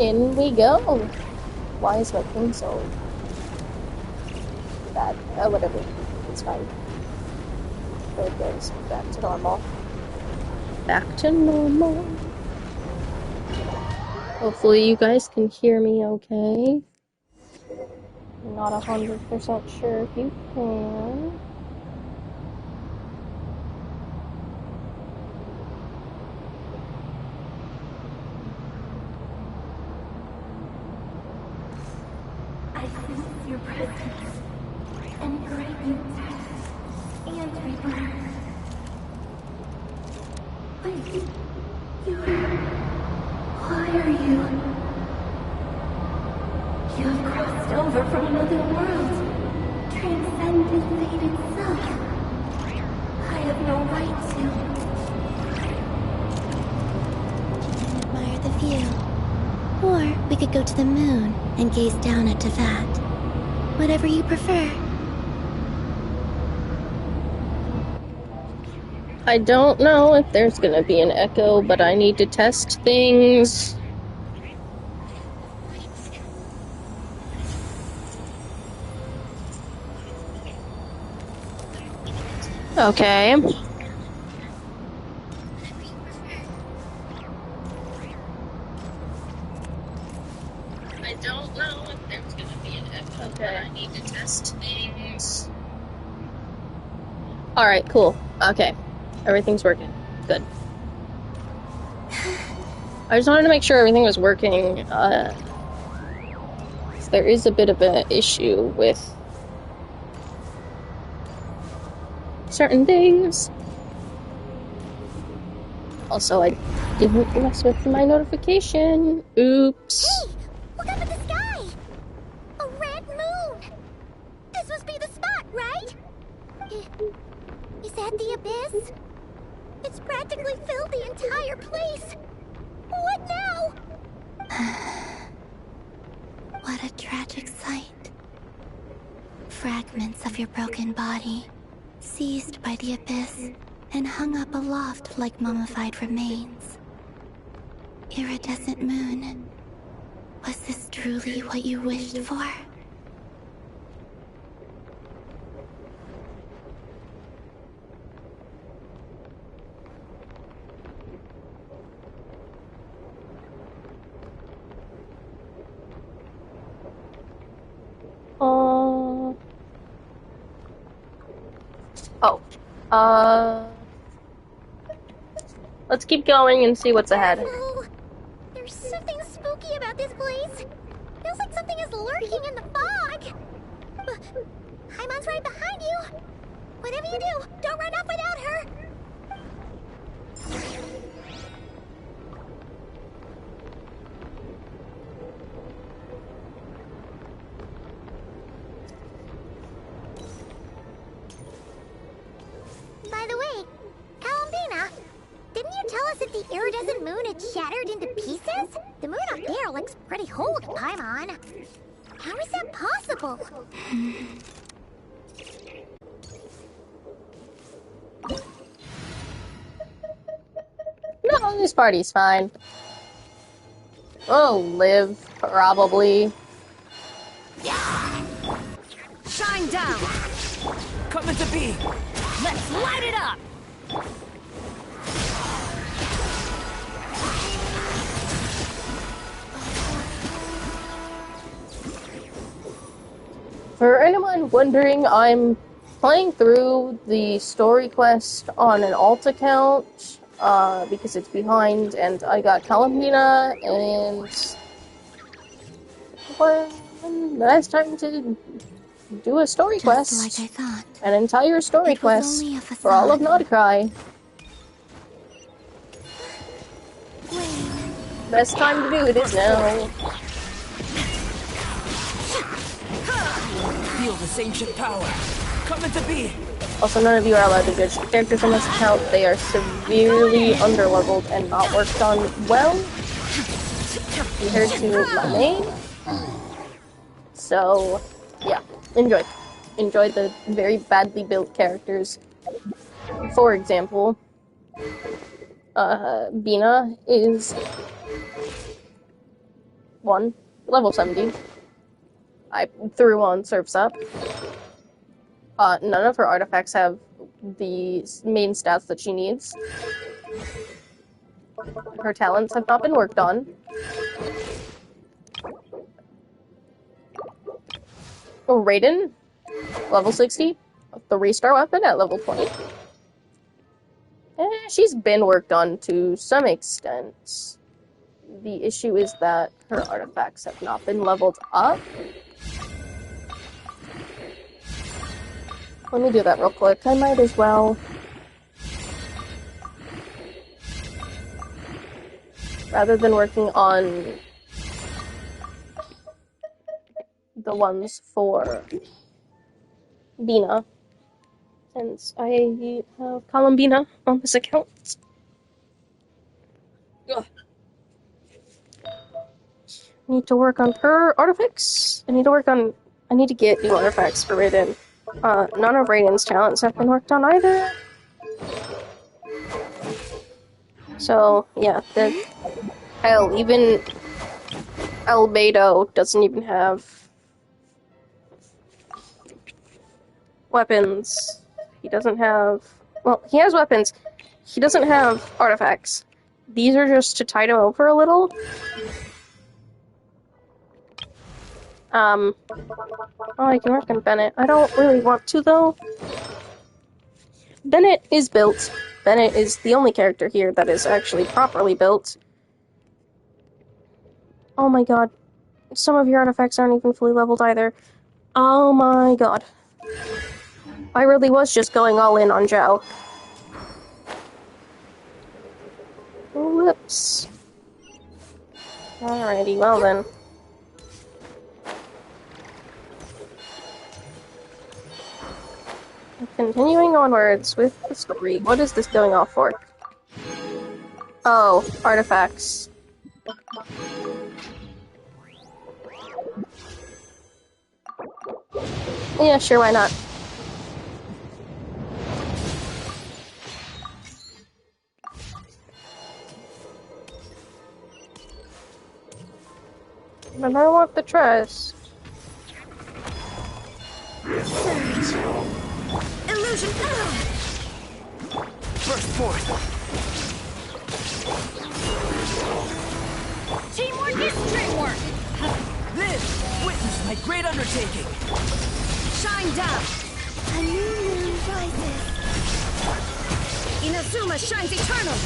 In we go. Why is my thing so bad? Whatever. It's fine. There it goes. Back to normal. Back to normal. Hopefully you guys can hear me okay. I'm not 100% sure if you can. I sense your presence and greatness and rebirth. But why are you? You have crossed over from another world, transcended fate itself. I have no right to. Admire the view. Or we could go to the moon and gaze down at Tefat. Whatever you prefer. I don't know if there's gonna be an echo, but I need to test things. Okay. I don't know if there's gonna be an echo, but I need to test things. Alright, cool. Okay. Everything's working. Good. I just wanted to make sure everything was working. There is a bit of an issue with certain things. Also, I didn't mess with my notification. Oops. Hey! Look up at the sky! A red moon! This must be the spot, right? Is that the abyss? It's practically filled the entire place! What now? What a tragic sight. Fragments of your broken body, seized by the abyss, and hung up aloft like mummified remains. Iridescent moon. Was this truly what you wished for? Let's keep going and see what's ahead. Oh, there's something spooky about this place. Feels like something is lurking in the fog. Haimon's right behind you. Whatever you do, don't run off without her. By the way, Kalambina, didn't you tell us that the iridescent moon had shattered into pieces? The moon up there looks pretty holy, Paimon. How is that possible? No, this party's fine. Oh, live, probably. Shine down! Coming to be! Let's light it up! For anyone wondering, I'm playing through the story quest on an alt account, because it's behind, and I got Kalambina, and well, now it's time to do a story quest. Just like I thought. An entire story quest for all of Nautikai. Best time to do it is now. Feel this ancient power. Coming to be! Also, none of you are allowed to judge the characters on this account. They are severely underleveled and not worked on well compared to my main. So, yeah, enjoy. Enjoy the very badly built characters. For example, Bina is 1, level 70. I threw on Surf's Up. None of her artifacts have the main stats that she needs. Her talents have not been worked on. Raiden, level 60. 3-star weapon at level 20. She's been worked on to some extent. The issue is that her artifacts have not been leveled up. Let me do that real quick. I might as well. Rather than working on the ones for Bina, since I have Columbina on this account. Ugh. I need to work on her artifacts. I need to get new artifacts for Raiden. None of Raiden's talents have been worked on either. So, yeah, hell, even Albedo doesn't even have weapons. He doesn't have... Well, he has weapons. He doesn't have artifacts. These are just to tide him over a little. Oh, I can work on Bennett. I don't really want to, though. Bennett is built. Bennett is the only character here that is actually properly built. Oh my god. Some of your artifacts aren't even fully leveled either. Oh my god. I really was just going all in on Zhao. Whoops. Alrighty, well then. Continuing onwards with the story. What is this going off for? Oh, artifacts. Yeah, sure, why not? But I want the trust. Surge. Illusion. Burst forth. Teamwork is dreamwork. Live. Witness my great undertaking. Shine down. A new moon rises. Inazuma shines eternal.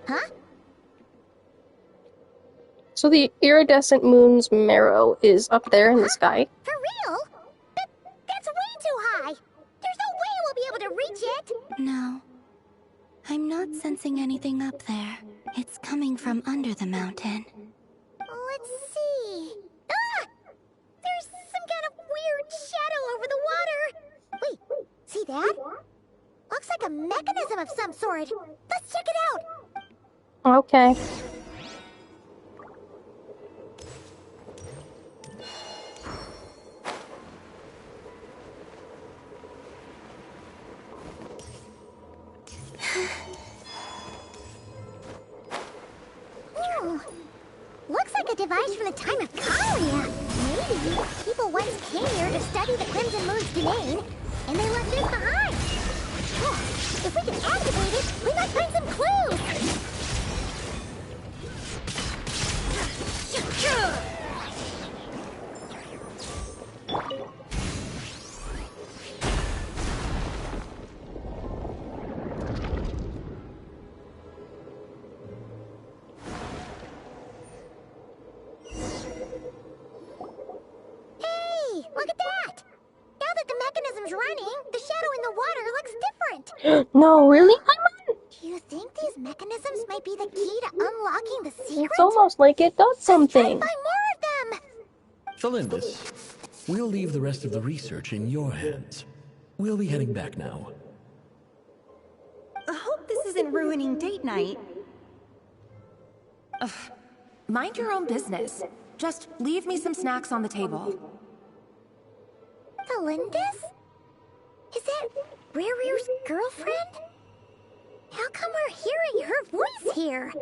Huh? So the iridescent moon's marrow is up there in the sky. For real? That's way too high. There's no way we'll be able to reach it. No. I'm not sensing anything up there. It's coming from under the mountain. Let's see. Ah! There's some kind of weird shadow over the water. Wait, see that? Looks like a mechanism of some sort. Let's check it out. Okay. Looks like a device from the time of Kalia. Maybe people once came here to study the Crimson Moon's domain, and they left this behind. If we can activate it, we might find some clues. Look at that! Now that the mechanism's running, the shadow in the water looks different. No, really? Do you think these mechanisms might be the key to unlocking the secret? It's almost like it does something. Buy more of them! Felindus, we'll leave the rest of the research in your hands. We'll be heading back now. I hope this isn't ruining date night. Ugh. Mind your own business. Just leave me some snacks on the table. Felindis? Is that Rear's girlfriend? How come we're hearing her voice here?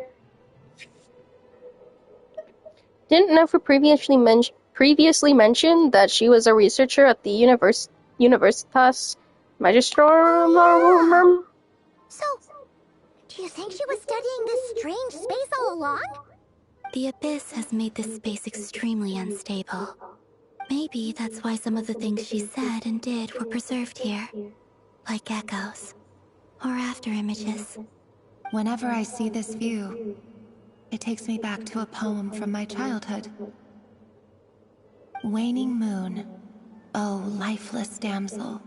Didn't Nefer previously mention that she was a researcher at the Universitas Magistrorum? So, do you think she was studying this strange space all along? The Abyss has made this space extremely unstable. Maybe that's why some of the things she said and did were preserved here. Like echoes. Or after images. Whenever I see this view, it takes me back to a poem from my childhood. Waning moon, oh lifeless damsel,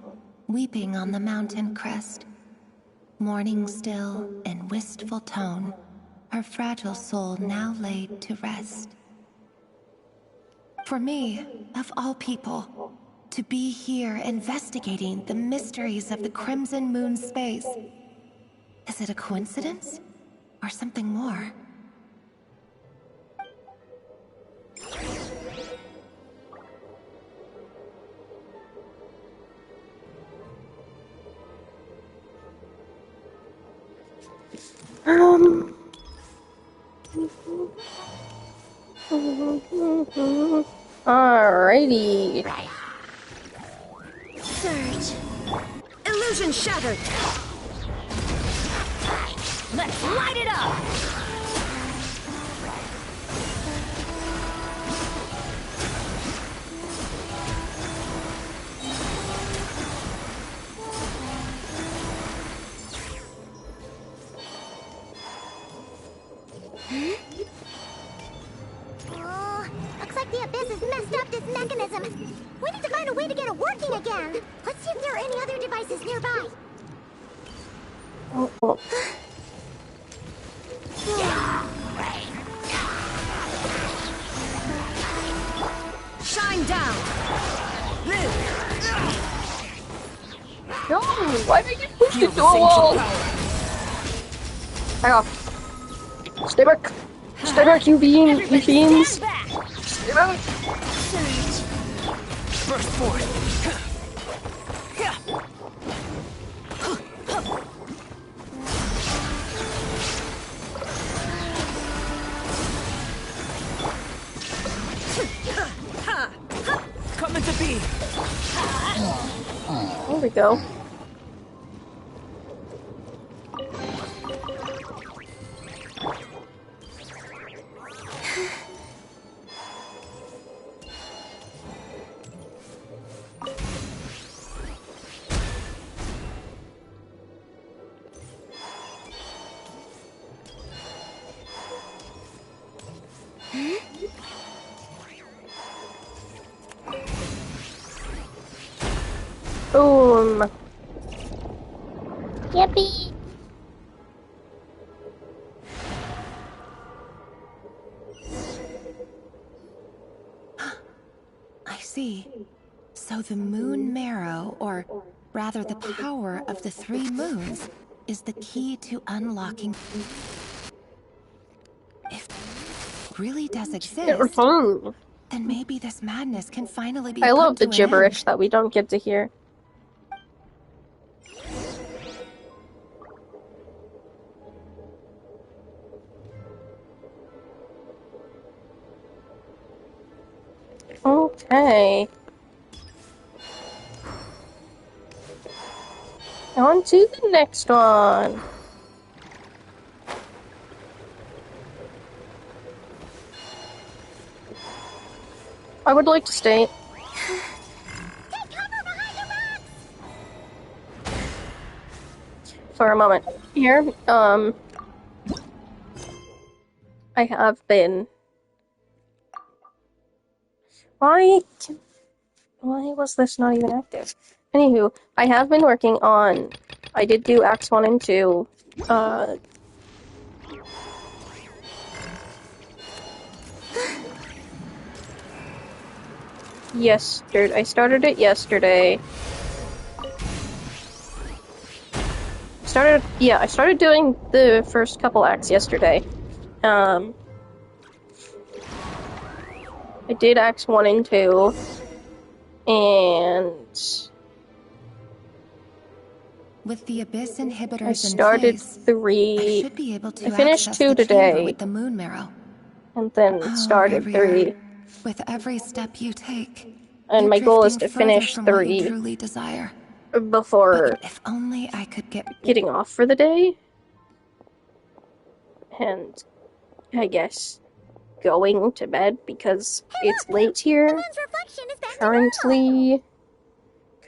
weeping on the mountain crest. Mourning still in wistful tone, her fragile soul now laid to rest. For me, of all people, to be here investigating the mysteries of the Crimson Moon space. Is it a coincidence? Or something more? Alrighty. Surge. Illusion shattered! Let's light it up! Oh, looks like the Abyss has messed up this mechanism. We need to find a way to get it working again. Let's see if there are any other devices nearby. Oh. Shine down! No! Why did you push Feel the this door wall? ancient power. Back off. Stay back! Stay back, you fiends! Stand back! Stay back! Burst forth! Coming to be! There we go. Boom. Yippee. I see. So the moon marrow, or rather the power of the 3 moons, is the key to unlocking. If it really does exist, then maybe this madness can finally be I put love the to an gibberish end. that we don't get to hear. Okay. On to the next one. I would like to state Take cover behind the rocks! for a moment here, I have been. Why was this not even active? Anywho, I have been working on. I did do Acts 1 and 2. Yesterday. I started it yesterday. I started doing the first couple acts yesterday. I did acts 1 and 2, and With the abyss inhibitors I in started place, 3. I should be able to I finished access 2 the chamber today, with the moon marrow. and then Oh, started 3. Reverie, with every step you take, And you're my goal is drifting to further finish from what you 3 truly desire. before But if only I could get getting off for the day. And I guess going to bed because it's late The here. moon's reflection is back to normal.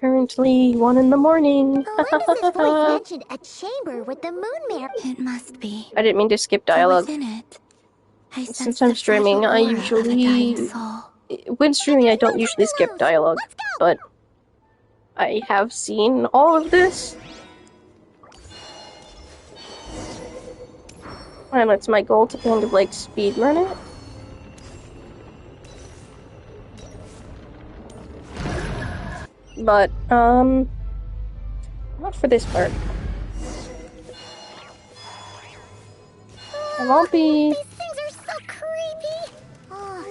Currently 1 in the morning. Olympus's voice mentioned a chamber with the moon mirror. It must be. I didn't mean to skip For dialogue. within it, I Since sense I'm the fragile streaming, I aura of a dying usually... soul. When streaming, I don't usually skip dialogue, but I have seen all of this. And it's my goal to kind of like speedrun it. But, not for this part. I won't be... These things are so creepy. Oh,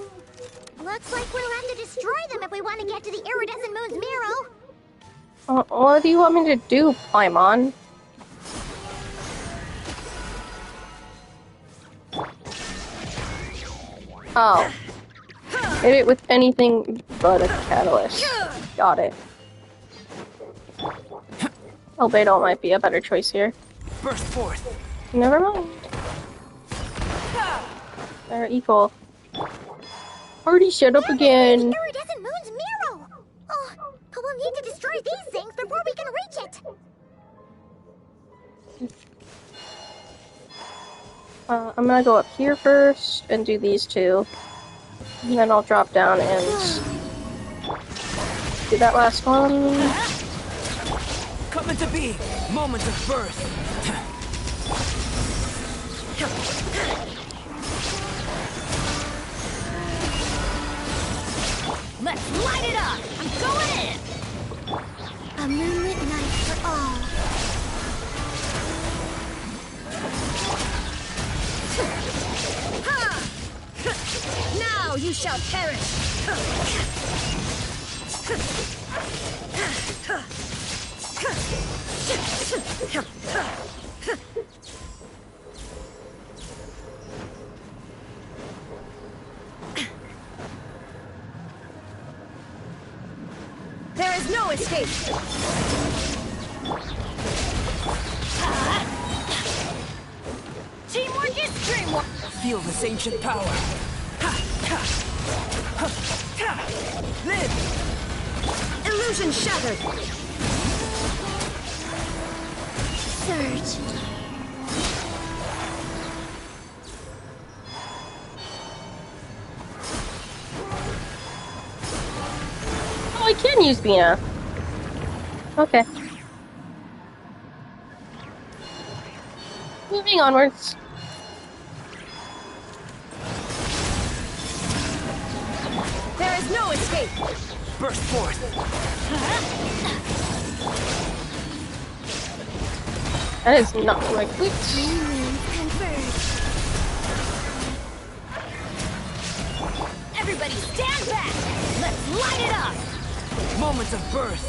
looks like we'll have to destroy them if we want to get to the iridescent moon's marrow. What do you want me to do, Paimon? Oh. Hit it with anything but a catalyst. Got it. Albedo might be a better choice here. Burst forth. Never mind. They're equal. Already shut up again. The iridescent moon's marrow. Oh, but we'll need to destroy these things before we can reach it. I'm gonna go up here first and do these two. And then I'll drop down and do that last one. Coming to be. Moment of birth. Let's light it up. I'm going in. A moonlit night for all. Now you shall perish. There is no escape. Teamwork is dreamwork. Feel this ancient power. Live! Illusion shattered! Surge. Oh, I can use Bina. Okay. Moving onwards. There is no escape! Burst forth! That is not my quick. Everybody stand back! Let's light it up! Moment of birth!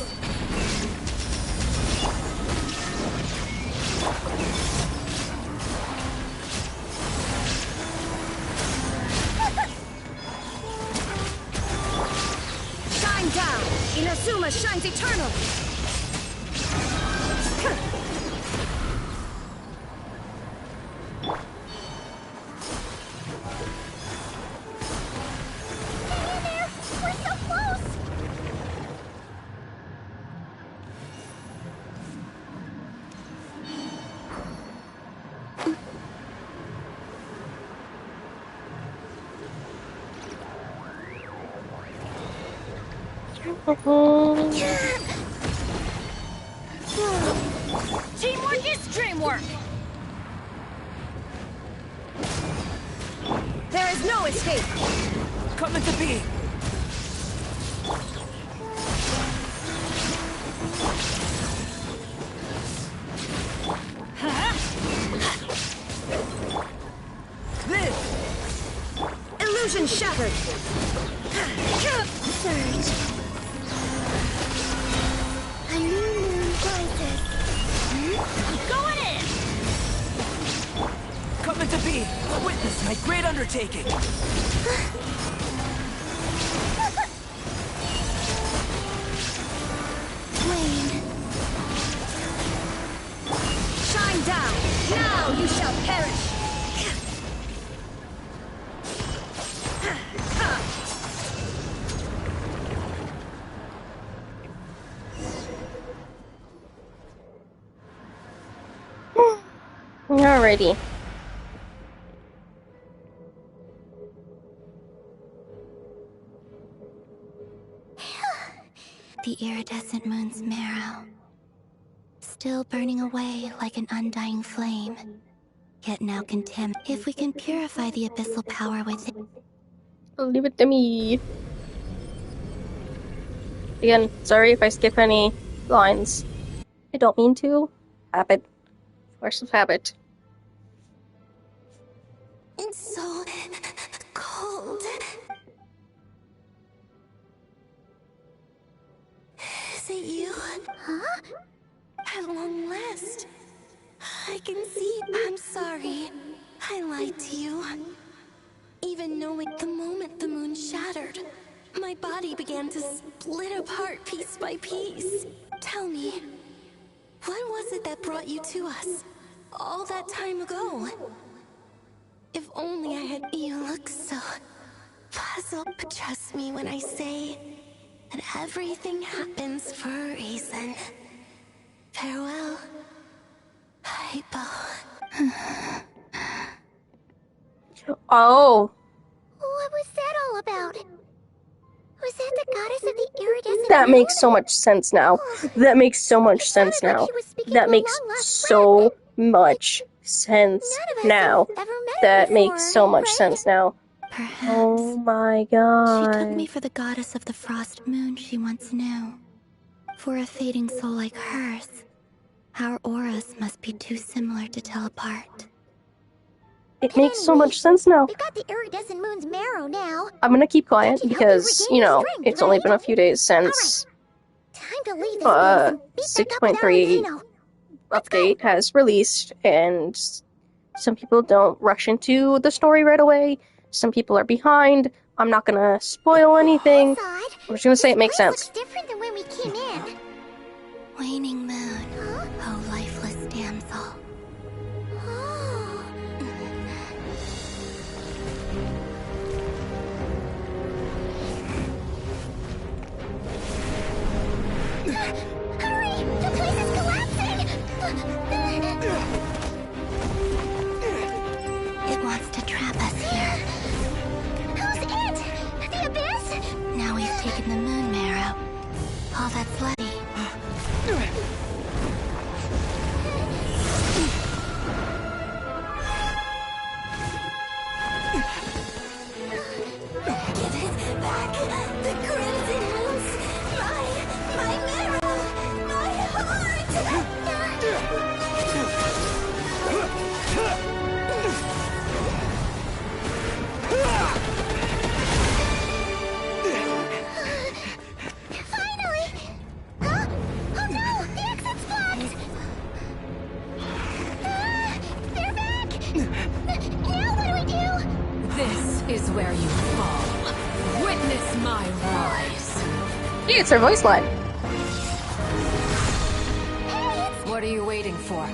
Shine down! Inazuma shines eternal! We're so close! Teamwork is dreamwork! There is no escape! Coming to be! Illusion shattered! Surge. A new moon rises. Going in! Coming to be! Witness my great undertaking! Wane. Shine down! Now you shall perish! Alrighty. The iridescent moon's marrow, still burning away like an undying flame, yet now contempt. If we can purify the abyssal power within. Leave it to me. Again, sorry if I skip any lines. I don't mean to. Habit. Force of habit. It's so cold. Is it you? Huh? At long last. I can see. I'm sorry. I lied to you. Even knowing the moment the moon shattered, my body began to split apart piece by piece. Tell me, what was it that brought you to us all that time ago? If only I had. You look so puzzled. But trust me when I say that everything happens for a reason. Farewell, Hypo. Oh, What was that all about? Was that the goddess of the iridescent that moon? makes so much sense now. That makes so much sense I thought now. she was speaking That to a makes long-lost so much sense None of us now. have ever met her That before, makes so much right? sense now. Perhaps. Oh my She took me god. for the goddess of the frost moon she once knew. For a fading soul like hers, our auras must be too similar to tell apart. It But makes so anyway, much sense now. We've got the iridescent moon's marrow now. I'm gonna keep quiet That should help you because, regain you your know, strength, it's only right? been a few days since Time to leave this place and beat back up with 6.3 Arakino. update has released, and some people don't rush into the story right away. Some people are behind. I'm not gonna spoil anything. That's odd. I'm just gonna say it makes This sense. place looks different than when we came in. Waning moon, Huh? oh lifeless damsel. Oh. Hurry! The place is collapsing! It wants to trap us here. Who's it? The abyss? Now we've taken the moon marrow. All that's left. Give it back! The crimson moons! My marrow! My heart! Finally! Huh? Oh no! The exit's blocked! They're back! Now what do we do? This is where you fall. Witness my rise. Yeah, it's her voice line. What are you waiting for?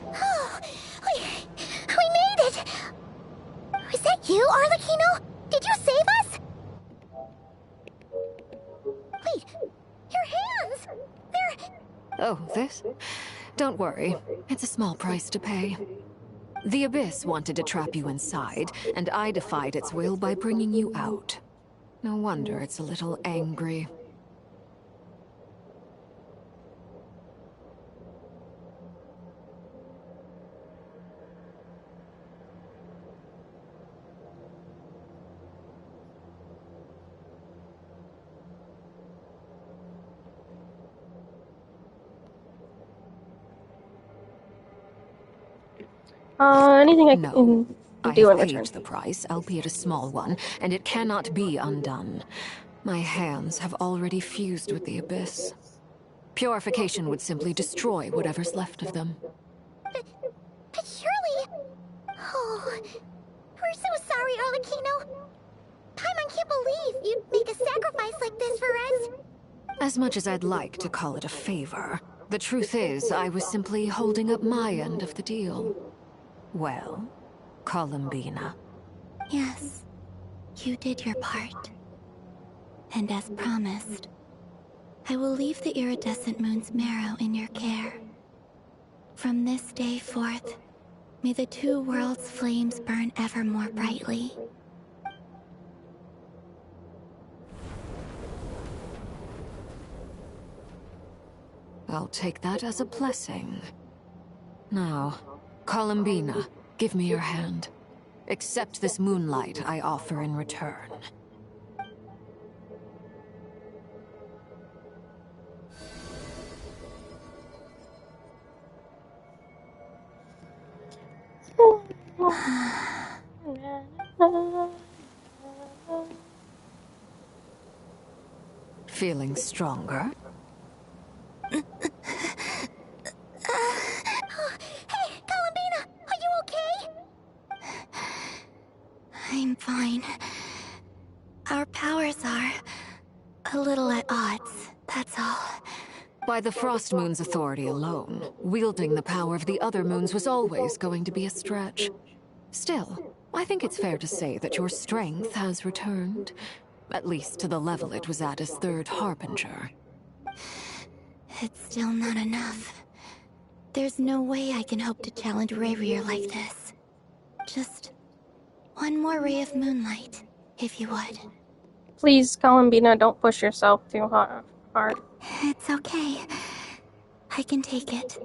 Oh, we made it! Was that you, Arlecchino? Did you save us? Wait, your hands! They're... Oh, this? Don't worry. It's a small price to pay. The Abyss wanted to trap you inside, and I defied its will by bringing you out. No wonder it's a little angry. Anything I No. can I do have in paid return. the price, albeit a small one, and it cannot be undone. My hands have already fused with the Abyss. Purification would simply destroy whatever's left of them. But surely... Oh, we're so sorry, Arlecchino. Paimon can't believe you'd make a sacrifice like this for us. As much as I'd like to call it a favor, the truth is I was simply holding up my end of the deal. Well, Columbina. Yes, you did your part. And as promised, I will leave the iridescent moon's marrow in your care. From this day forth, may the two worlds' flames burn ever more brightly. I'll take that as a blessing. Now, Columbina, give me your hand. Accept this moonlight I offer in return. Feeling stronger? Hey, Columbina, are you okay? I'm fine. Our powers are a little at odds, that's all. By the Frost Moon's authority alone, wielding the power of the other moons was always going to be a stretch. Still, I think it's fair to say that your strength has returned. At least to the level it was at as Third Harbinger. It's still not enough. There's no way I can hope to challenge Rayrier like this. Just one more ray of moonlight, if you would. Please, Columbina, don't push yourself too hard. It's okay. I can take it.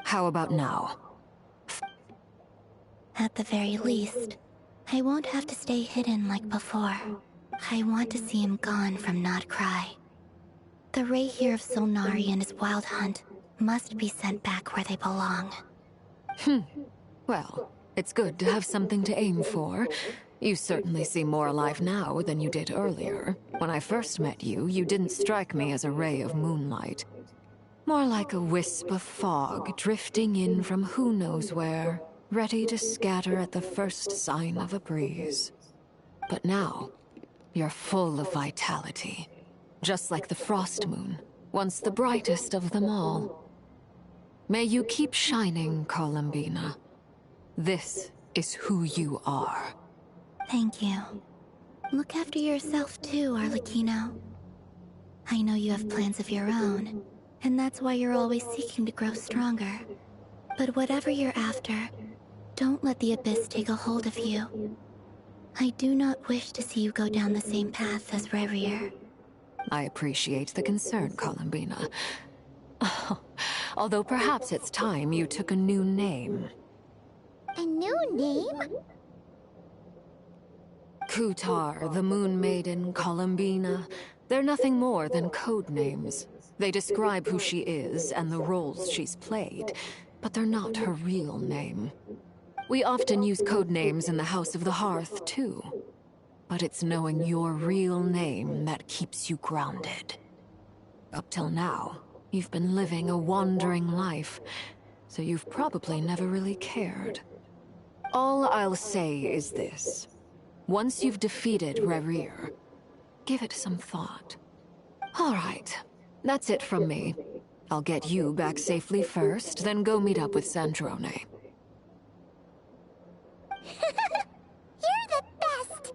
How about now? At the very least, I won't have to stay hidden like before. I want to see him gone from Not Cry. The Ray here of Solnari and his wild hunt must be sent back where they belong. Well, it's good to have something to aim for. You certainly seem more alive now than you did earlier. When I first met you, you didn't strike me as a ray of moonlight. More like a wisp of fog drifting in from who knows where, ready to scatter at the first sign of a breeze. But now, you're full of vitality. Just like the Frost Moon, once the brightest of them all. May you keep shining, Columbina. This is who you are. Thank you. Look after yourself too, Arlecchino. I know you have plans of your own, and that's why you're always seeking to grow stronger. But whatever you're after, don't let the Abyss take a hold of you. I do not wish to see you go down the same path as Rayrier. I appreciate the concern, Columbina. Although perhaps it's time you took a new name. A new name? Kutar, the Moon Maiden, Columbina. They're nothing more than code names. They describe who she is and the roles she's played, but they're not her real name. We often use code names in the House of the Hearth, too. But it's knowing your real name that keeps you grounded. Up till now, you've been living a wandering life, so you've probably never really cared. All I'll say is this. Once you've defeated Rayrier, give it some thought. All right, that's it from me. I'll get you back safely first, then go meet up with Sandrone. You're the best!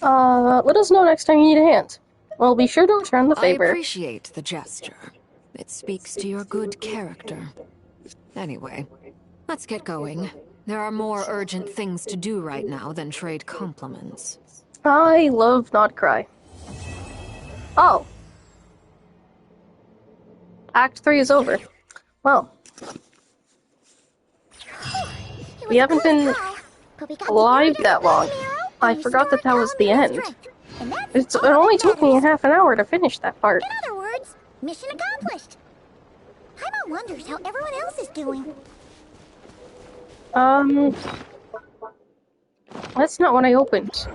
Let us know next time you need a hand. Well, be sure to return the I favor. appreciate the gesture. It speaks to your good character. Anyway, let's get going. There are more urgent things to do right now than trade compliments. I love not cry. Oh. Act 3 is over. Well. We haven't been alive that long. I forgot that was the end. It only took me a half an hour to finish that part. In other words, mission accomplished. Paimon wonders how everyone else is doing. That's not what I opened.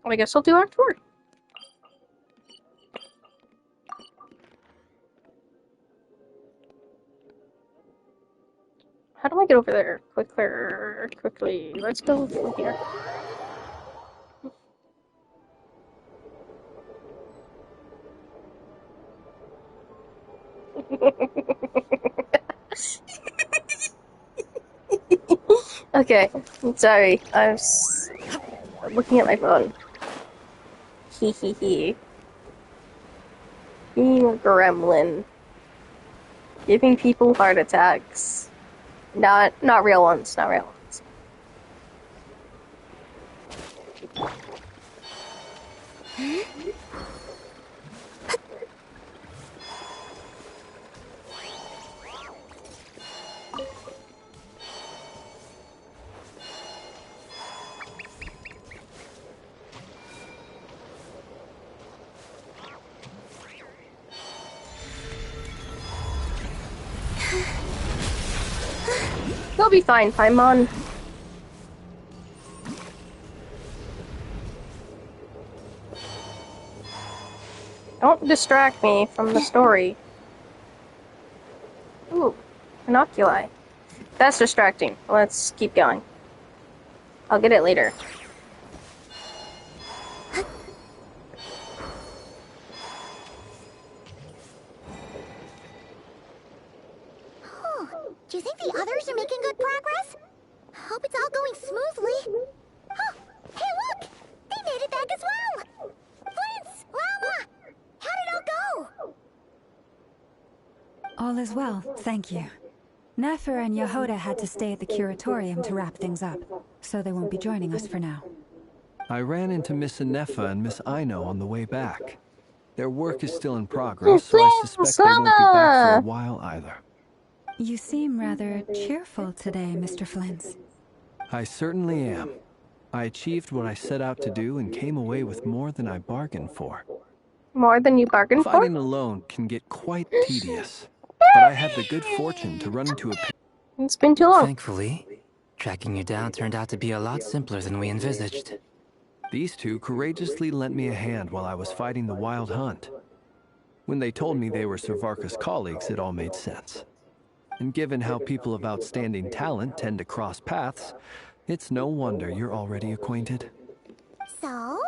I guess I'll do Act 4. How do I get over there? Quickly. Let's go from here. Okay, I'm sorry. I'm looking at my phone. Hee. Being a gremlin. Giving people heart attacks. Not real ones, not real ones. You'll be fine, Paimon. Don't distract me from the story. Ooh, inoculi. That's distracting. Let's keep going. I'll get it later. Do you think the others are making good progress? Hope it's all going smoothly. Oh, hey look! They made it back as well! Flint's! Lama! How did it all go? All is well, thank you. Nefer and Yehoda had to stay at the curatorium to wrap things up, so they won't be joining us for now. I ran into Miss Anefa and Miss Aino on the way back. Their work is still in progress, so I suspect they won't be back for a while either. You seem rather cheerful today, Mr. Flint's. I certainly am. I achieved what I set out to do and came away with more than I bargained for. More than you bargained for? Fighting alone can get quite tedious, but I had the good fortune to run into a... It's been too long. Thankfully, tracking you down turned out to be a lot simpler than we envisaged. These two courageously lent me a hand while I was fighting the Wild Hunt. When they told me they were Servarka's colleagues, it all made sense. And given how people of outstanding talent tend to cross paths, it's no wonder you're already acquainted. So,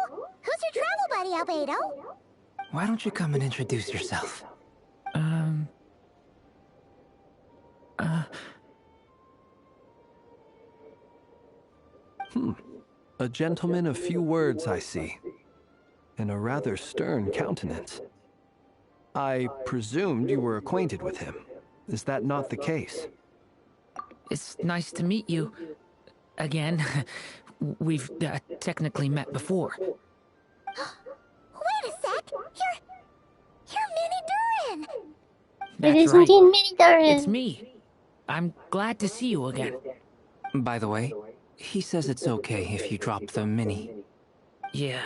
who's your travel buddy, Albedo? Why don't you come and introduce yourself? A gentleman of few words, I see. And a rather stern countenance. I presumed you were acquainted with him. Is that not the case? It's nice to meet you. Again. We've technically met before. Wait a sec! You're Mini Durin! That's It is right. indeed Mini Durin. It's me. I'm glad to see you again. By the way, he says it's okay if you drop the mini. Yeah,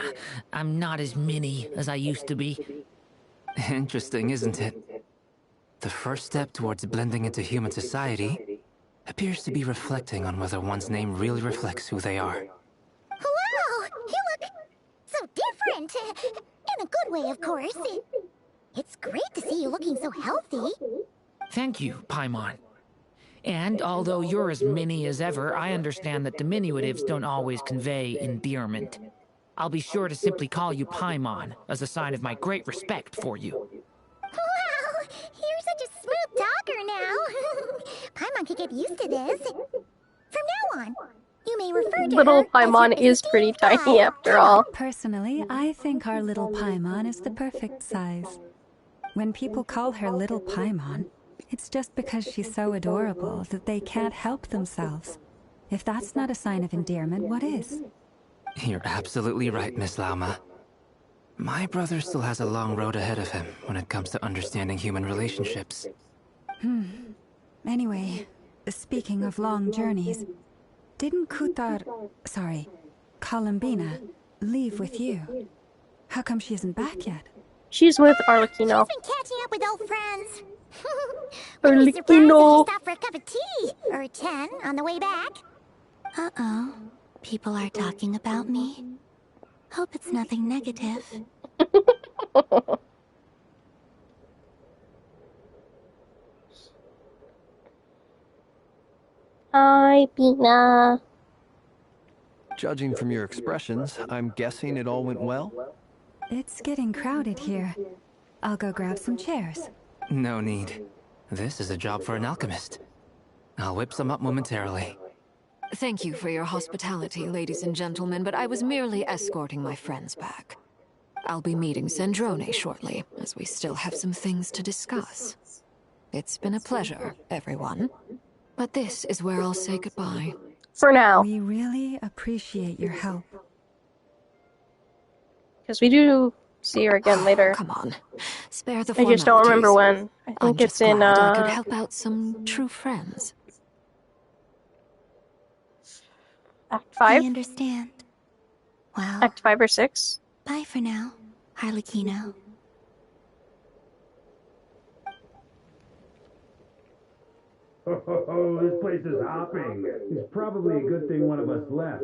I'm not as mini as I used to be. Interesting, isn't it? The first step towards blending into human society appears to be reflecting on whether one's name really reflects who they are. Wow! You look so different! In a good way, of course. It's great to see you looking so healthy. Thank you, Paimon. And although you're as mini as ever, I understand that diminutives don't always convey endearment. I'll be sure to simply call you Paimon, as a sign of my great respect for you. Wow, you're such a smooth talker now. Paimon could get used to this. From now on, you may refer to Little her as your Paimon is pretty esteemed tiny guide, after all. Personally, I think our little Paimon is the perfect size. When people call her Little Paimon, it's just because she's so adorable that they can't help themselves. If that's not a sign of endearment, what is? You're absolutely right, Miss Lauma. My brother still has a long road ahead of him when it comes to understanding human relationships. Anyway, speaking of long journeys, didn't Columbina, leave with you? How come she isn't back yet? She's with Arlecchino. She's been catching up with old friends. Wouldn't be surprised if she Arlecchino. stopped for a cup of tea or 10 on the way back. Uh-oh. People are talking about me. Hope it's nothing negative. Hi, Pina. Judging from your expressions, I'm guessing it all went well? It's getting crowded here. I'll go grab some chairs. No need. This is a job for an alchemist. I'll whip some up momentarily. Thank you for your hospitality, ladies and gentlemen, but I was merely escorting my friends back. I'll be meeting Sandrone shortly, as we still have some things to discuss. It's been a pleasure, everyone. But this is where I'll say goodbye. For now. We really appreciate your help. Because we do see her again later. Come on, spare the I formalities. just don't remember when. I think I'm it's just in, glad I could help out some true friends. Act I 5? understand. Well, Act 5 or 6? bye for now, Arlecchino. Oh, this place is hopping. It's probably a good thing one of us left.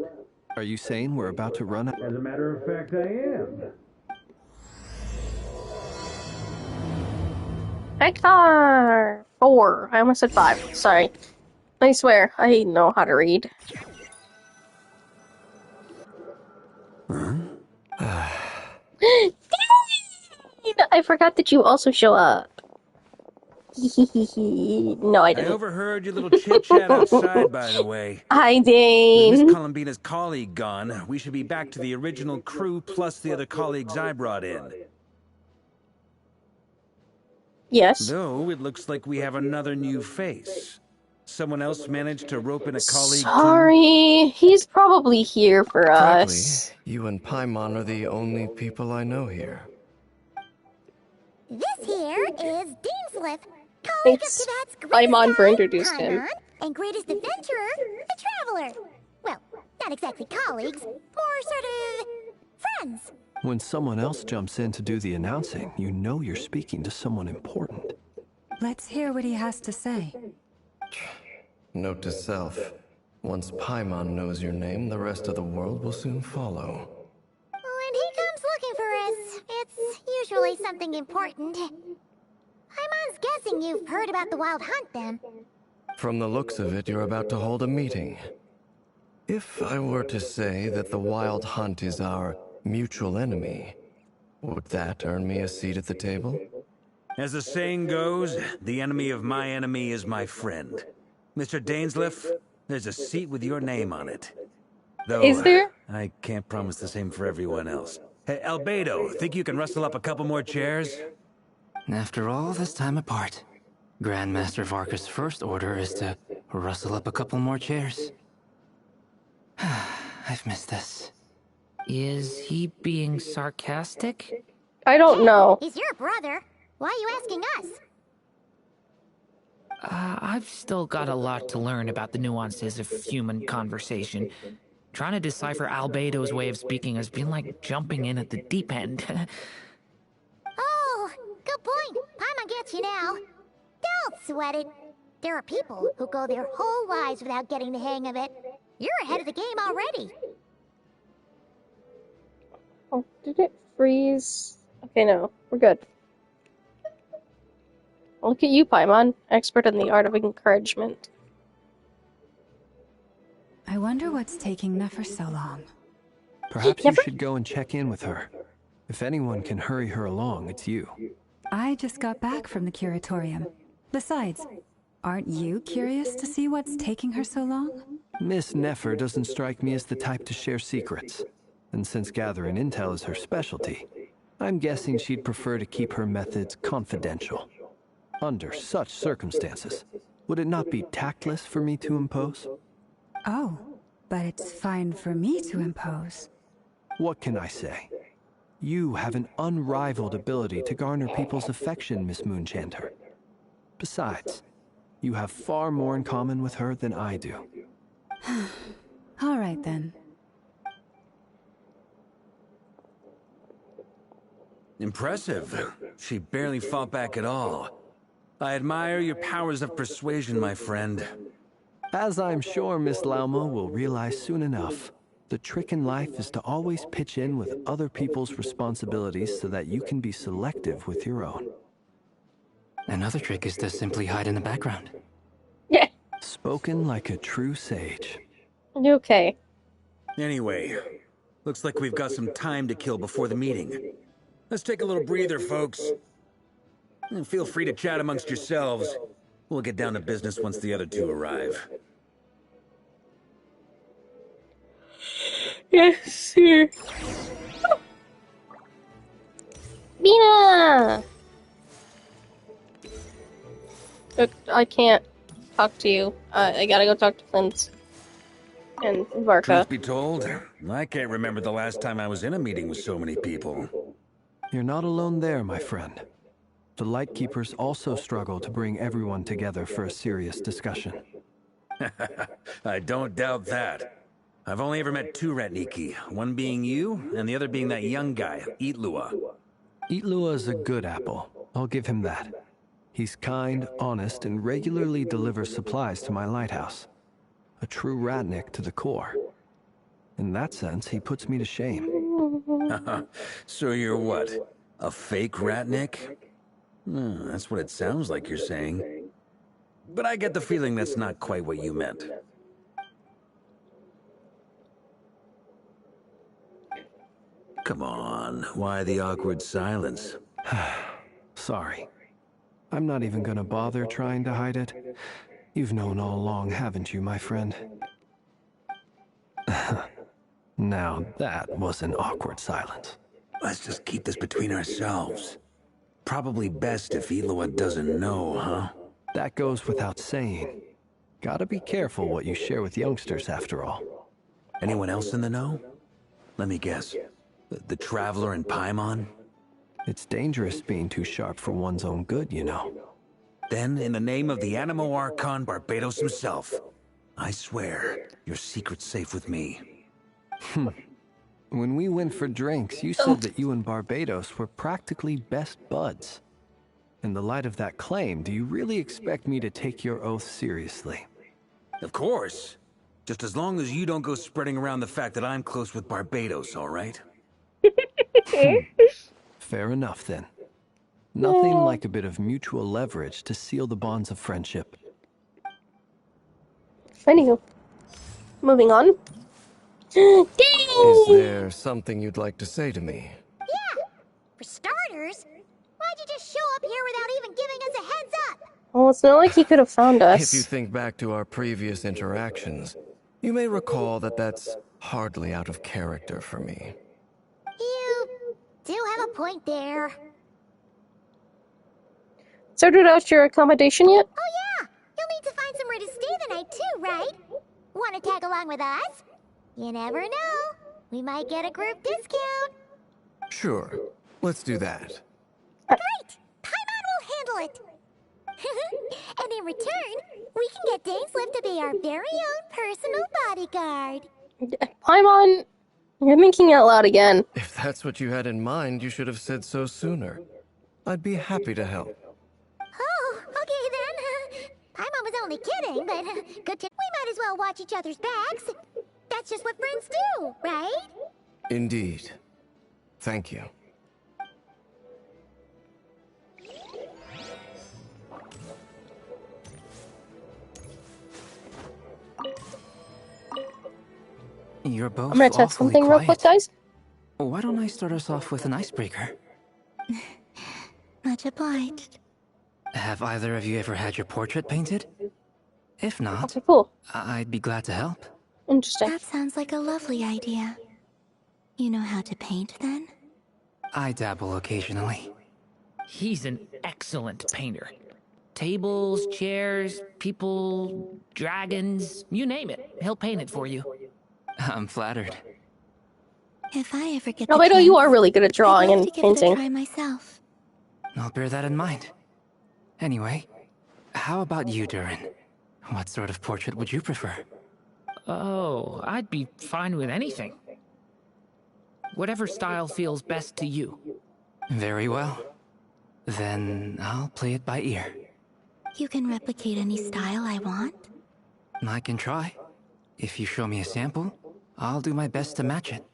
Are you saying we're about to run out? As a matter of fact, I am. Act 4. I almost said 5. Sorry. I swear, I know how to read. I forgot that you also show up. No, I I didn't. overheard your little chit-chat outside, by the way. Hi, With Dane. Miss Columbina's colleague gone, we should be back to the original crew plus the other colleagues I brought in. Yes. Though, it looks like we have another new face. Someone else managed to rope in a colleague too? Sorry, he's probably here for Frankly, us. you and Paimon are the only people I know here. This here is Deansliff, colleague of Thanks, Tibet's greatest Paimon, for guide, introducing him. Paimon, and greatest adventurer, the Traveler. Well, not exactly colleagues, more sort of friends. When someone else jumps in to do the announcing, you know you're speaking to someone important. Let's hear what he has to say. Note to self. Once Paimon knows your name, the rest of the world will soon follow. When he comes looking for us, it's usually something important. Paimon's guessing you've heard about the Wild Hunt, then. From the looks of it, you're about to hold a meeting. If I were to say that the Wild Hunt is our mutual enemy, would that earn me a seat at the table? As the saying goes, the enemy of my enemy is my friend. Mr. Dainsliff, there's a seat with your name on it. Though, Is there? I can't promise the same for everyone else. Hey, Albedo, think you can rustle up a couple more chairs? After all this time apart, Grandmaster Varka's first order is to rustle up a couple more chairs. I've missed this. Is he being sarcastic? I don't know. He's your brother. Why are you asking us? I've still got a lot to learn about the nuances of human conversation. Trying to decipher Albedo's way of speaking has been like jumping in at the deep end. Oh, good point. Paimon gets you now. Don't sweat it. There are people who go their whole lives without getting the hang of it. You're ahead of the game already. Oh, did it freeze? Okay, no. We're good. Look at you, Paimon. Expert in the art of encouragement. I wonder what's taking Nefer so long. Perhaps you Never. should go and check in with her. If anyone can hurry her along, it's you. I just got back from the curatorium. Besides, aren't you curious to see what's taking her so long? Miss Nefer doesn't strike me as the type to share secrets. And since gathering intel is her specialty, I'm guessing she'd prefer to keep her methods confidential. Under such circumstances, would it not be tactless for me to impose? Oh, but it's fine for me to impose. What can I say? You have an unrivaled ability to garner people's affection, Miss Moonchanter. Besides, you have far more in common with her than I do. All right then. Impressive. She barely fought back at all. I admire your powers of persuasion, my friend. As I'm sure Miss Lauma will realize soon enough, the trick in life is to always pitch in with other people's responsibilities so that you can be selective with your own. Another trick is to simply hide in the background. Yeah. Spoken like a true sage. Okay. Anyway, looks like we've got some time to kill before the meeting. Let's take a little breather, folks. And feel free to chat amongst yourselves. We'll get down to business once the other two arrive. Yes, sir. Mina! Look, I can't talk to you. I gotta go talk to Flint and Varka. Truth be told, I can't remember the last time I was in a meeting with so many people. You're not alone there, my friend. The Lightkeepers also struggle to bring everyone together for a serious discussion. I don't doubt that. I've only ever met two Ratniki, one being you, and the other being that young guy, Itlua. Itlua is a good apple. I'll give him that. He's kind, honest, and regularly delivers supplies to my lighthouse. A true Ratnik to the core. In that sense, he puts me to shame. So you're what? A fake Ratnik? That's what it sounds like you're saying. But I get the feeling that's not quite what you meant. Come on, why the awkward silence? Sorry. I'm not even gonna bother trying to hide it. You've known all along, haven't you, my friend? Now that was an awkward silence. Let's just keep this between ourselves. Probably best if Itlua doesn't know, huh? That goes without saying. Gotta be careful what you share with youngsters, after all. Anyone else in the know? Let me guess. The Traveler and Paimon? It's dangerous being too sharp for one's own good, you know. Then, in the name of the Animo Archon Barbados himself, I swear, your secret's safe with me. When we went for drinks, you said that you and Barbados were practically best buds. In the light of that claim, do you really expect me to take your oath seriously? Of course. Just as long as you don't go spreading around the fact that I'm close with Barbados, all right? Fair enough, then. Nothing like a bit of mutual leverage to seal the bonds of friendship. Anywho, moving on. Is there something you'd like to say to me? Yeah! For starters, why'd you just show up here without even giving us a heads up? Well, it's not like he could have found us. If you think back to our previous interactions, you may recall that that's hardly out of character for me. You do have a point there. Sorted out your accommodation yet? Oh yeah! You'll need to find somewhere to stay the night too, right? Wanna tag along with us? You never know. We might get a group discount. Sure, let's do that. Great! Paimon will handle it! And in return, we can get Dainslift to be our very own personal bodyguard. Paimon, you're thinking out loud again. If that's what you had in mind, you should have said so sooner. I'd be happy to help. Oh, okay then. Paimon was only kidding, but good tip. We might as well watch each other's backs. That's just what friends do, right? Indeed. Thank you. You're I'm both gonna test awfully something real quick, quiet. guys. Why don't I start us off with an icebreaker? Much obliged. Have either of you ever had your portrait painted? If not, Okay, cool. I'd be glad to help. Interesting. That sounds like a lovely idea. You know how to paint, then? I dabble occasionally. He's an excellent painter. Tables, chairs, people, dragons, you name it. He'll paint it for you. I'm flattered. If I ever get the Albedo, chance, you are really good at I'd drawing love and to give it a painting. try myself. I'll bear that in mind. Anyway, how about you, Durin? What sort of portrait would you prefer? Oh, I'd be fine with anything. Whatever style feels best to you. Very well. Then I'll play it by ear. You can replicate any style I want? I can try. If you show me a sample, I'll do my best to match it.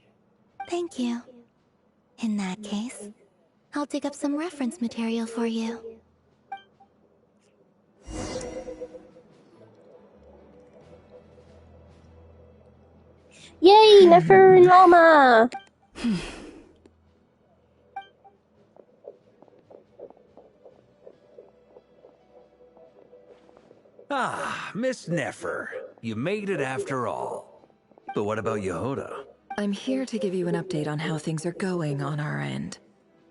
Thank you. In that case, I'll dig up some reference material for you. Yay, Nefer and Llama! Ah, Miss Nefer. You made it after all. But what about Yehoda? I'm here to give you an update on how things are going on our end.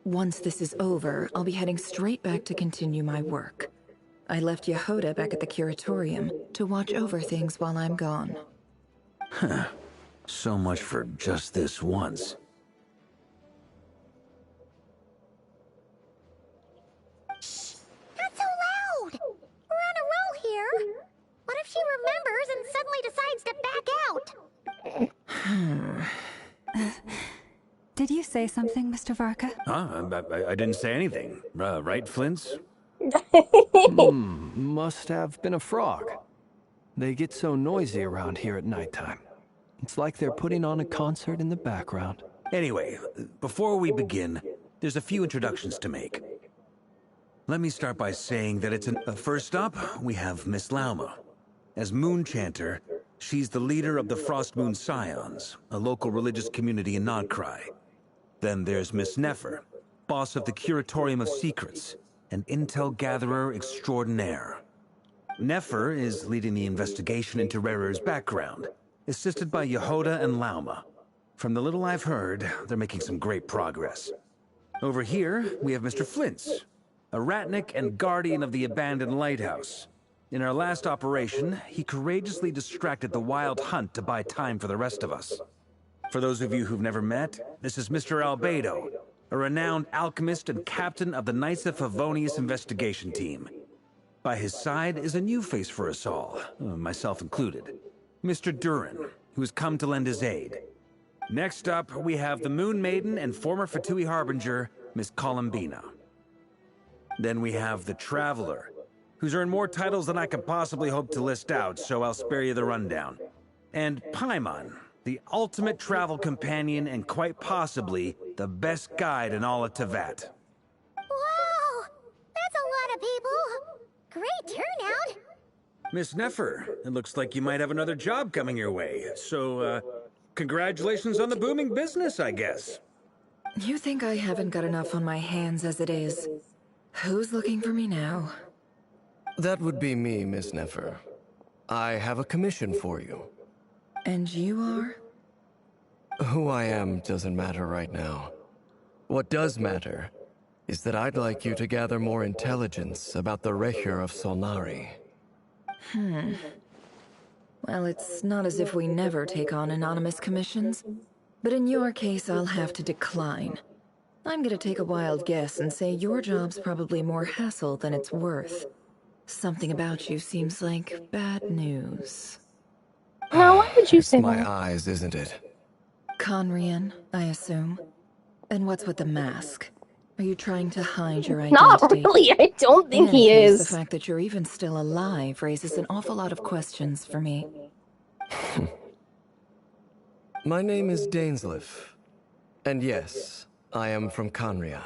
Once this is over, I'll be heading straight back to continue my work. I left Yehoda back at the Curatorium to watch over things while I'm gone. Huh. So much for just this once. Not so loud! We're on a roll here. What if she remembers and suddenly decides to back out? Did you say something, Mr. Varka? I didn't say anything. Right, Flints? Must have been a frog. They get so noisy around here at nighttime. It's like they're putting on a concert in the background. Anyway, before we begin, there's a few introductions to make. Let me start by saying that it's first up, we have Miss Lauma. As Moon Chanter, she's the leader of the Frost Moon Scions, a local religious community in Nodcry. Then there's Miss Nefer, boss of the Curatorium of Secrets, an intel gatherer extraordinaire. Nefer is leading the investigation into Rerer's background, assisted by Yehoda and Lauma. From the little I've heard, they're making some great progress. Over here, we have Mr. Flint's, a ratnik and guardian of the abandoned lighthouse. In our last operation, he courageously distracted the Wild Hunt to buy time for the rest of us. For those of you who've never met, this is Mr. Albedo, a renowned alchemist and captain of the Knights of Favonius investigation team. By his side is a new face for us all, myself included, Mr. Durin, who has come to lend his aid. Next up, we have the Moon Maiden and former Fatui Harbinger, Miss Columbina. Then we have the Traveler, who's earned more titles than I could possibly hope to list out, so I'll spare you the rundown. And Paimon, the ultimate travel companion and quite possibly the best guide in all of Tevat. Wow! That's a lot of people! Great turnout! Miss Nefer, it looks like you might have another job coming your way, so, congratulations on the booming business, I guess. You think I haven't got enough on my hands as it is? Who's looking for me now? That would be me, Miss Nefer. I have a commission for you. And you are? Who I am doesn't matter right now. What does matter is that I'd like you to gather more intelligence about the Recher of Solnari. Well, it's not as if we never take on anonymous commissions. But in your case, I'll have to decline. I'm gonna take a wild guess and say your job's probably more hassle than it's worth. Something about you seems like bad news. Now, why would you say My that? eyes, isn't it? Conrian, I assume. And what's with the mask? Are you trying to hide your Not identity? really, I don't think In any he case, is. the fact that you're even still alive raises an awful lot of questions for me. My name is Dainsleif. And yes, I am from Conria.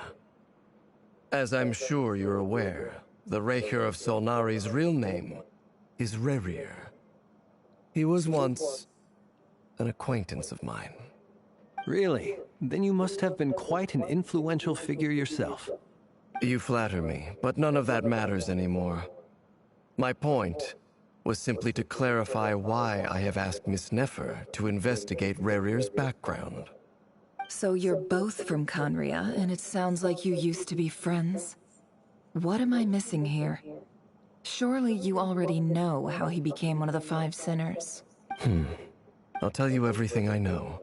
As I'm sure you're aware, the Recher of Solnari's real name is Rerir. He was once an acquaintance of mine. Really? Then you must have been quite an influential figure yourself. You flatter me, but none of that matters anymore. My point was simply to clarify why I have asked Miss Nefer to investigate Rerir's background. So you're both from Conria, and it sounds like you used to be friends. What am I missing here? Surely you already know how he became one of the Five Sinners. I'll tell you everything I know.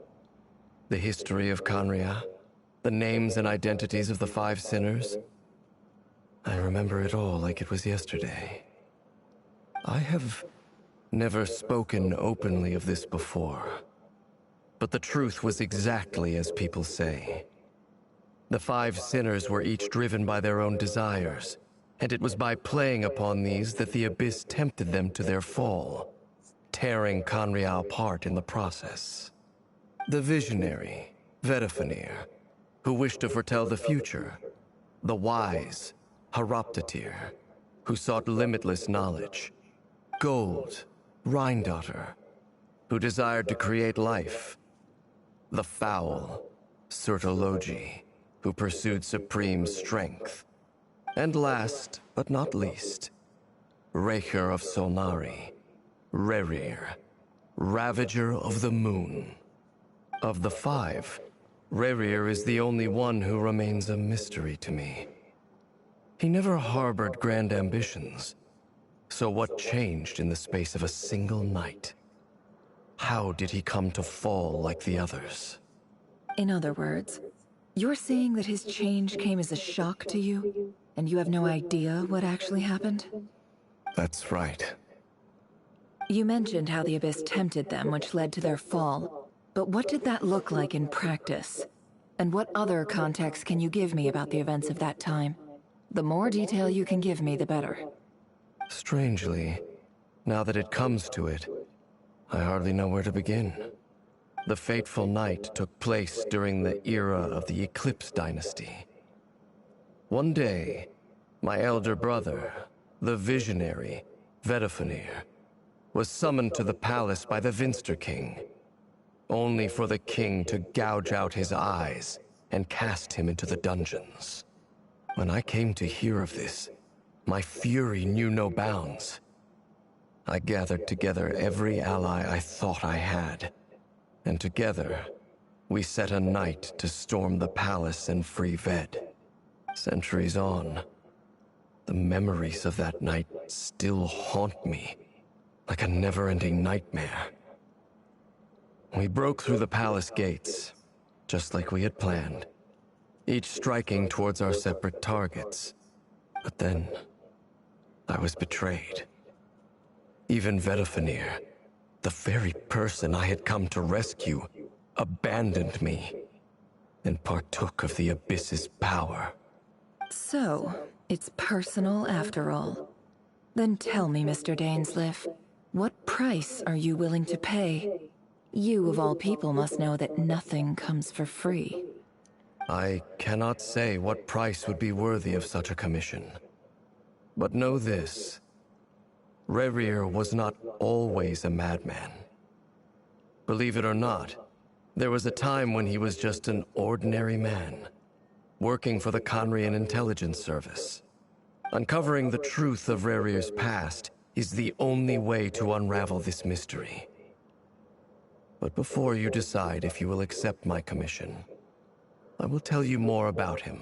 The history of Conria, the names and identities of the Five Sinners. I remember it all like it was yesterday. I have never spoken openly of this before, but the truth was exactly as people say. The Five Sinners were each driven by their own desires, and it was by playing upon these that the Abyss tempted them to their fall, tearing Conria apart in the process. The visionary, Vedifenir, who wished to foretell the future. The wise, Haroptatir, who sought limitless knowledge. Gold, Rhindaughter, who desired to create life. The foul, Sertologi, who pursued supreme strength. And last, but not least, Raker of Solnari, Rerir, Ravager of the Moon. Of the five, Rerir is the only one who remains a mystery to me. He never harbored grand ambitions. So what changed in the space of a single night? How did he come to fall like the others? In other words, you're saying that his change came as a shock to you, and you have no idea what actually happened? That's right. You mentioned how the Abyss tempted them, which led to their fall. But what did that look like in practice? And what other context can you give me about the events of that time? The more detail you can give me, the better. Strangely, now that it comes to it, I hardly know where to begin. The fateful night took place during the era of the Eclipse Dynasty. One day, my elder brother, the visionary, Vedifenir, was summoned to the palace by the Vinster King, only for the king to gouge out his eyes and cast him into the dungeons. When I came to hear of this, my fury knew no bounds. I gathered together every ally I thought I had, and together, we set a night to storm the palace and free Ved. Centuries on, the memories of that night still haunt me, like a never-ending nightmare. We broke through the palace gates, just like we had planned, each striking towards our separate targets. But then, I was betrayed. Even Vedifenir, the very person I had come to rescue, abandoned me and partook of the Abyss's power. So, it's personal after all. Then tell me, Mr. Dainsleif, what price are you willing to pay? You, of all people, must know that nothing comes for free. I cannot say what price would be worthy of such a commission. But know this. Rerir was not always a madman. Believe it or not, there was a time when he was just an ordinary man, working for the Conrian Intelligence Service. Uncovering the truth of Rerir's past is the only way to unravel this mystery. But before you decide if you will accept my commission, I will tell you more about him.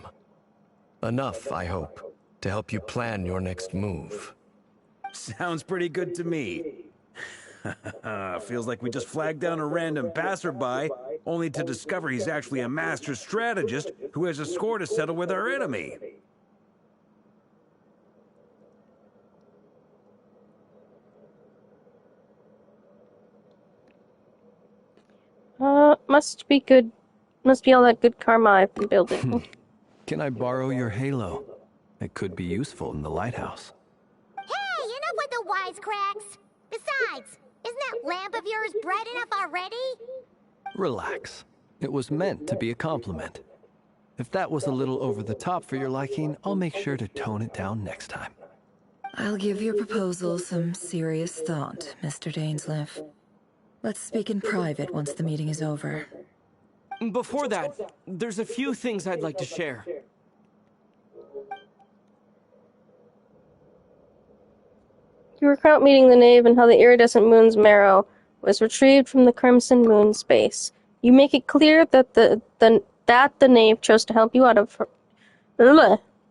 Enough, I hope, to help you plan your next move. Sounds pretty good to me. Feels like we just flagged down a random passerby, only to discover he's actually a master strategist who has a score to settle with our enemy. Must be good. Must be all that good karma I've been building. Can I borrow your halo? It could be useful in the lighthouse. Hey, enough with the wisecracks! Besides, isn't that lamp of yours bright enough already? Relax. It was meant to be a compliment. If that was a little over the top for your liking, I'll make sure to tone it down next time. I'll give your proposal some serious thought, Mr. Dainsleif. Let's speak in private once the meeting is over. Before that, there's a few things I'd like to share. You recount meeting the knave and how the iridescent moon's marrow was retrieved from the crimson moon space. You make it clear that the knave chose to help you out of her.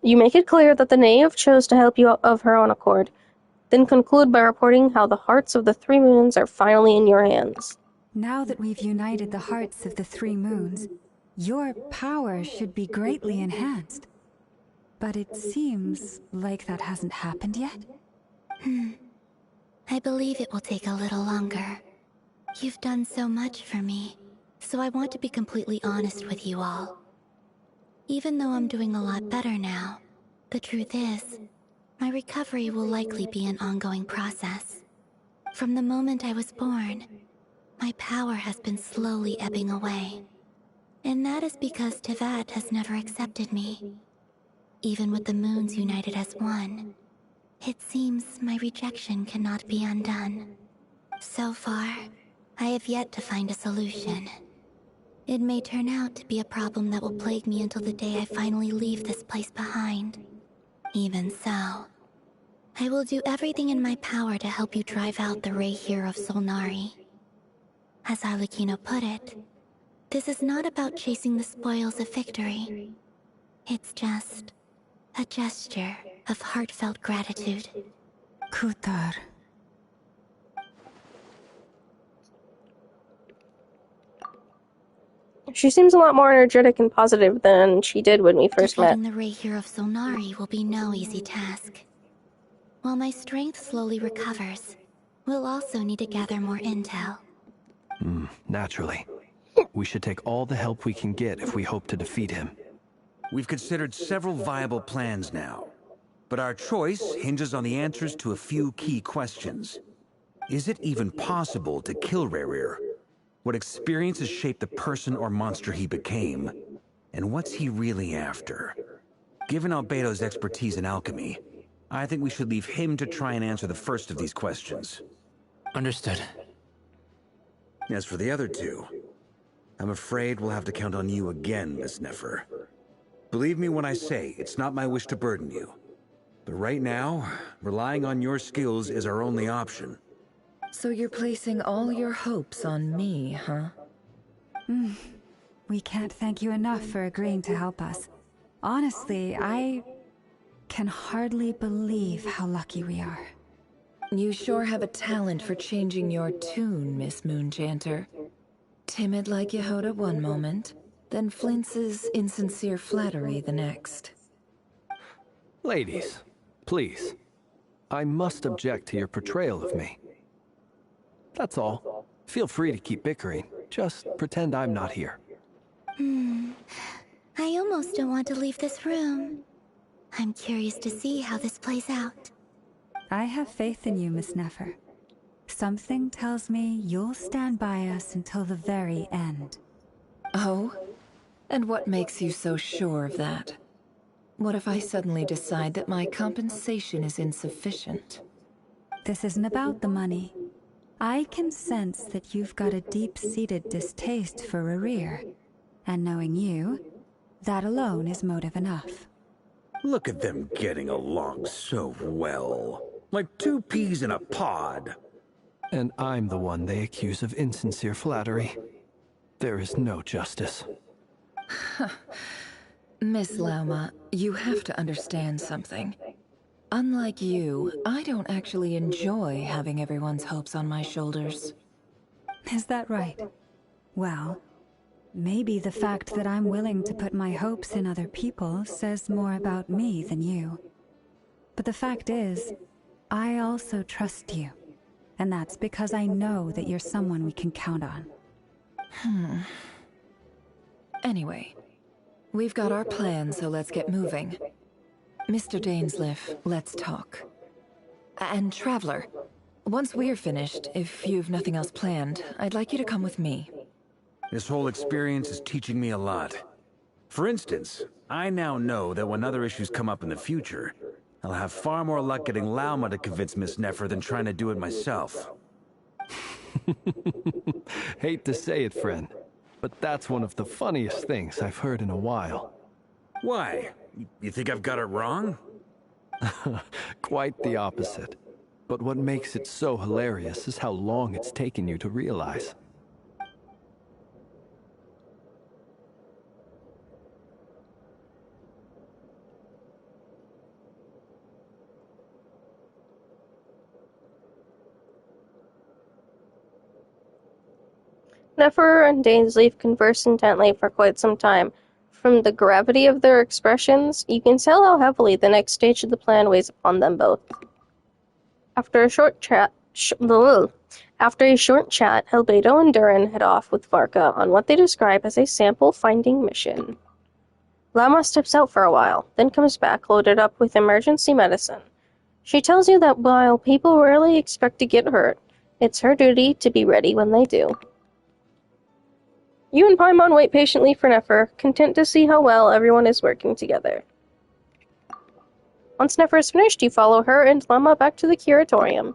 You make it clear that the knave chose to help you out of her own accord. Then conclude by reporting how the hearts of the three moons are finally in your hands. Now that we've united the hearts of the three moons, your power should be greatly enhanced. But it seems like that hasn't happened yet. I believe it will take a little longer. You've done so much for me, so I want to be completely honest with you all. Even though I'm doing a lot better now, the truth is, my recovery will likely be an ongoing process. From the moment I was born, my power has been slowly ebbing away. And that is because Tevat has never accepted me. Even with the moons united as one, it seems my rejection cannot be undone. So far, I have yet to find a solution. It may turn out to be a problem that will plague me until the day I finally leave this place behind. Even so, I will do everything in my power to help you drive out the Ray here of Solnari. As Arlecchino put it, this is not about chasing the spoils of victory. It's just a gesture of heartfelt gratitude. Kutar. She seems a lot more energetic and positive than she did when we first met. Defeating the Ray here of Solnari will be no easy task. While my strength slowly recovers, we'll also need to gather more intel. Naturally. We should take all the help we can get if we hope to defeat him. We've considered several viable plans now, but our choice hinges on the answers to a few key questions. Is it even possible to kill Rerir? What experiences shaped the person or monster he became? And what's he really after? Given Albedo's expertise in alchemy, I think we should leave him to try and answer the first of these questions. Understood. As for the other two, I'm afraid we'll have to count on you again, Miss Nefer. Believe me when I say it's not my wish to burden you. But right now, relying on your skills is our only option. So you're placing all your hopes on me, huh? We can't thank you enough for agreeing to help us. Honestly, I can hardly believe how lucky we are. You sure have a talent for changing your tune, Miss Moonchanter. Timid like Yehoda one moment, then flinches insincere flattery the next. Ladies, please. I must object to your portrayal of me. That's all. Feel free to keep bickering. Just pretend I'm not here. I almost don't want to leave this room. I'm curious to see how this plays out. I have faith in you, Miss Nefer. Something tells me you'll stand by us until the very end. Oh? And what makes you so sure of that? What if I suddenly decide that my compensation is insufficient? This isn't about the money. I can sense that you've got a deep-seated distaste for Rerir. And knowing you, that alone is motive enough. Look at them getting along so well. Like two peas in a pod. And I'm the one they accuse of insincere flattery. There is no justice. Miss Lauma, you have to understand something. Unlike you, I don't actually enjoy having everyone's hopes on my shoulders. Is that right? Well, maybe the fact that I'm willing to put my hopes in other people says more about me than you. But the fact is, I also trust you. And that's because I know that you're someone we can count on. Anyway, we've got our plan, so let's get moving. Mr. Dainsleif, let's talk. And Traveler, once we're finished, if you've nothing else planned, I'd like you to come with me. This whole experience is teaching me a lot. For instance, I now know that when other issues come up in the future, I'll have far more luck getting Lauma to convince Miss Nefer than trying to do it myself. Hate to say it, friend, but that's one of the funniest things I've heard in a while. Why? You think I've got it wrong? Quite the opposite. But what makes it so hilarious is how long it's taken you to realize. Nefer and Dainsleif converse intently for quite some time. From the gravity of their expressions, you can tell how heavily the next stage of the plan weighs upon them both. After a short chat, Albedo and Durin head off with Varka on what they describe as a sample-finding mission. Lama steps out for a while, then comes back loaded up with emergency medicine. She tells you that while people rarely expect to get hurt, it's her duty to be ready when they do. You and Paimon wait patiently for Nefer, content to see how well everyone is working together. Once Nefer is finished, you follow her and Lama back to the curatorium.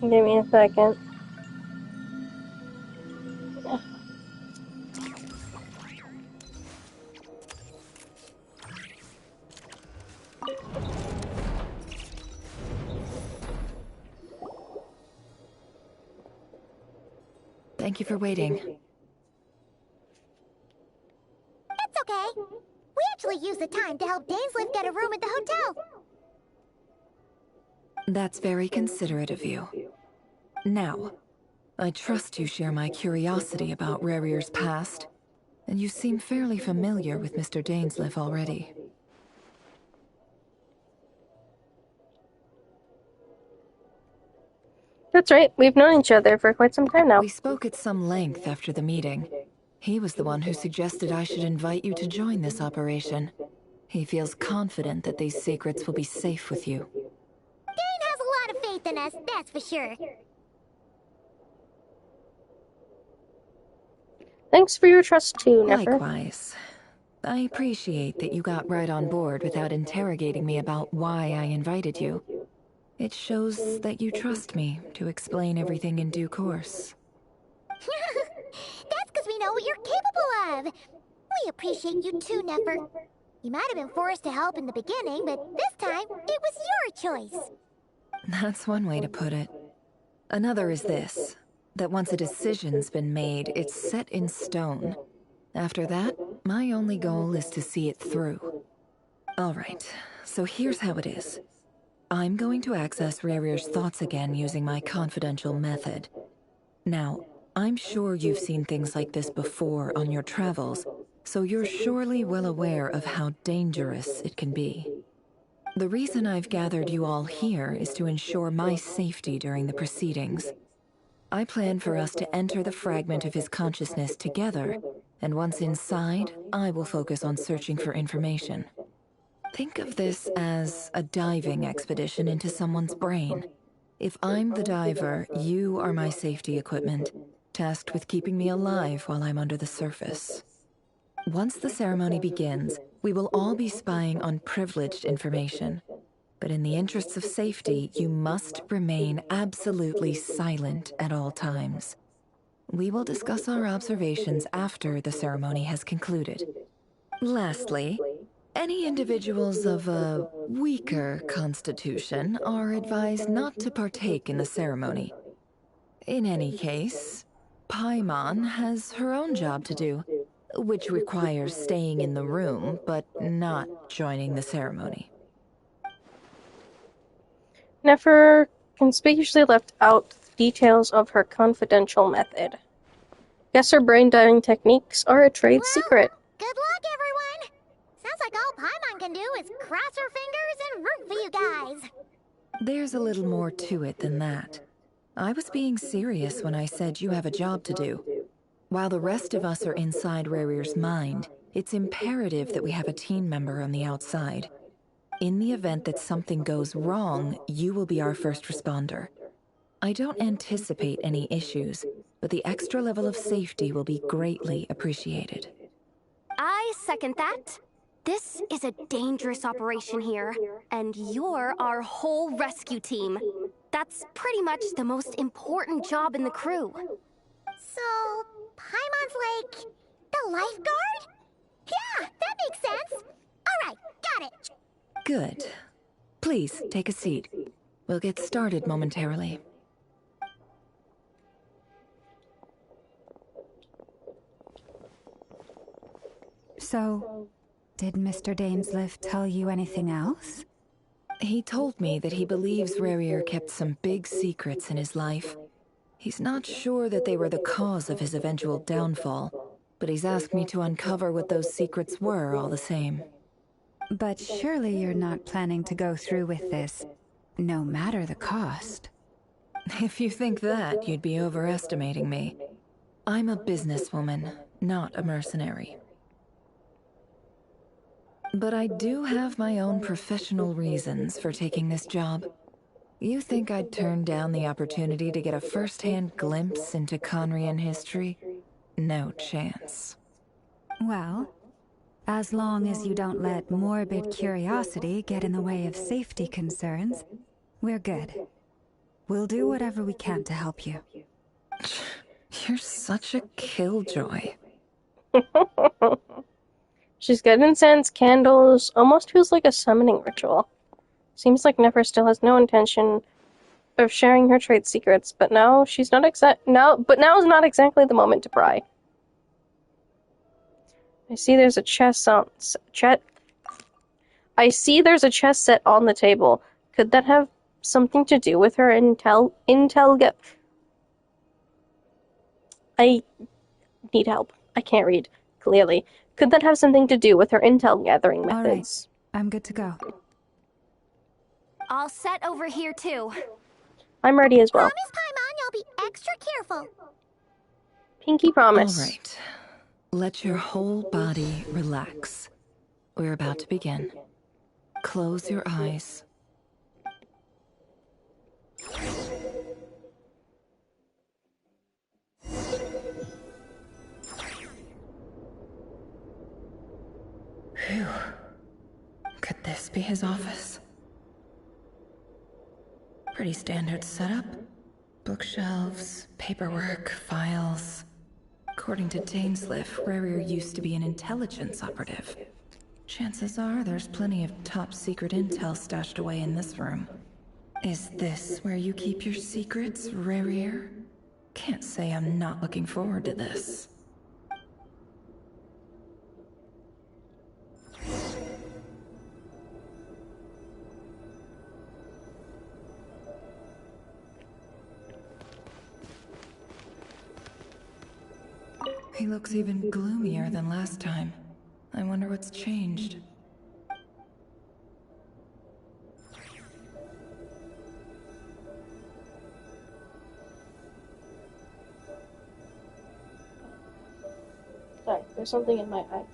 Give me a second. Thank you for waiting. That's okay. We actually used the time to help Dainsleif get a room at the hotel. That's very considerate of you. Now, I trust you share my curiosity about Rarier's past, and you seem fairly familiar with Mr. Dainsleif already. That's right, we've known each other for quite some time now. We spoke at some length after the meeting. He was the one who suggested I should invite you to join this operation. He feels confident that these secrets will be safe with you. Dane has a lot of faith in us, that's for sure. Thanks for your trust too, Nefer. Likewise. I appreciate that you got right on board without interrogating me about why I invited you. It shows that you trust me to explain everything in due course. That's because we know what you're capable of. We appreciate you too, Nefer. You might have been forced to help in the beginning, but this time, it was your choice. That's one way to put it. Another is this, that once a decision's been made, it's set in stone. After that, my only goal is to see it through. Alright, so here's how it is. I'm going to access Rarier's thoughts again using my confidential method. Now, I'm sure you've seen things like this before on your travels, so you're surely well aware of how dangerous it can be. The reason I've gathered you all here is to ensure my safety during the proceedings. I plan for us to enter the fragment of his consciousness together, and once inside, I will focus on searching for information. Think of this as a diving expedition into someone's brain. If I'm the diver, you are my safety equipment, tasked with keeping me alive while I'm under the surface. Once the ceremony begins, we will all be spying on privileged information. But in the interests of safety, you must remain absolutely silent at all times. We will discuss our observations after the ceremony has concluded. Lastly, any individuals of a weaker constitution are advised not to partake in the ceremony. In any case, Paimon has her own job to do, which requires staying in the room, but not joining the ceremony. Nefer conspicuously left out the details of her confidential method. Guess her brain diving techniques are a trade secret. Good luck, everyone! Sounds like all Paimon can do is cross her fingers and root for you guys. There's a little more to it than that. I was being serious when I said you have a job to do. While the rest of us are inside Rarier's mind, it's imperative that we have a team member on the outside. In the event that something goes wrong, you will be our first responder. I don't anticipate any issues, but the extra level of safety will be greatly appreciated. I second that. This is a dangerous operation here, and you're our whole rescue team. That's pretty much the most important job in the crew. So, Paimon's like the lifeguard? Yeah, that makes sense. All right, got it. Good. Please, take a seat. We'll get started momentarily. So, did Mr. Dainsliff tell you anything else? He told me that he believes Rarier kept some big secrets in his life. He's not sure that they were the cause of his eventual downfall, but he's asked me to uncover what those secrets were all the same. But surely you're not planning to go through with this, no matter the cost. If you think that, you'd be overestimating me. I'm a businesswoman, not a mercenary. But I do have my own professional reasons for taking this job. You think I'd turn down the opportunity to get a first-hand glimpse into Conrian history? No chance. Well, as long as you don't let morbid curiosity get in the way of safety concerns, we're good. We'll do whatever we can to help you. You're such a killjoy. She's got incense, candles, almost feels like a summoning ritual. Seems like Nefer still has no intention of sharing her trade secrets, but now she's not now is not exactly the moment to pry. I see there's a chest set on the table. Could that have something to do with her intel I need help. I can't read clearly. Could that have something to do with her intel gathering methods? All right. I'm good to go. All set over here, too. I'm ready as well. Promise, Paimon, you'll be extra careful. Pinky promise. All right. Let your whole body relax. We're about to begin. Close your eyes. Phew. Could this be his office? Pretty standard setup. Bookshelves, paperwork, files. According to Dainsliff, Rarier used to be an intelligence operative. Chances are there's plenty of top-secret intel stashed away in this room. Is this where you keep your secrets, Rarier? Can't say I'm not looking forward to this. He looks even gloomier than last time. I wonder what's changed. Sorry, there's something in my eye.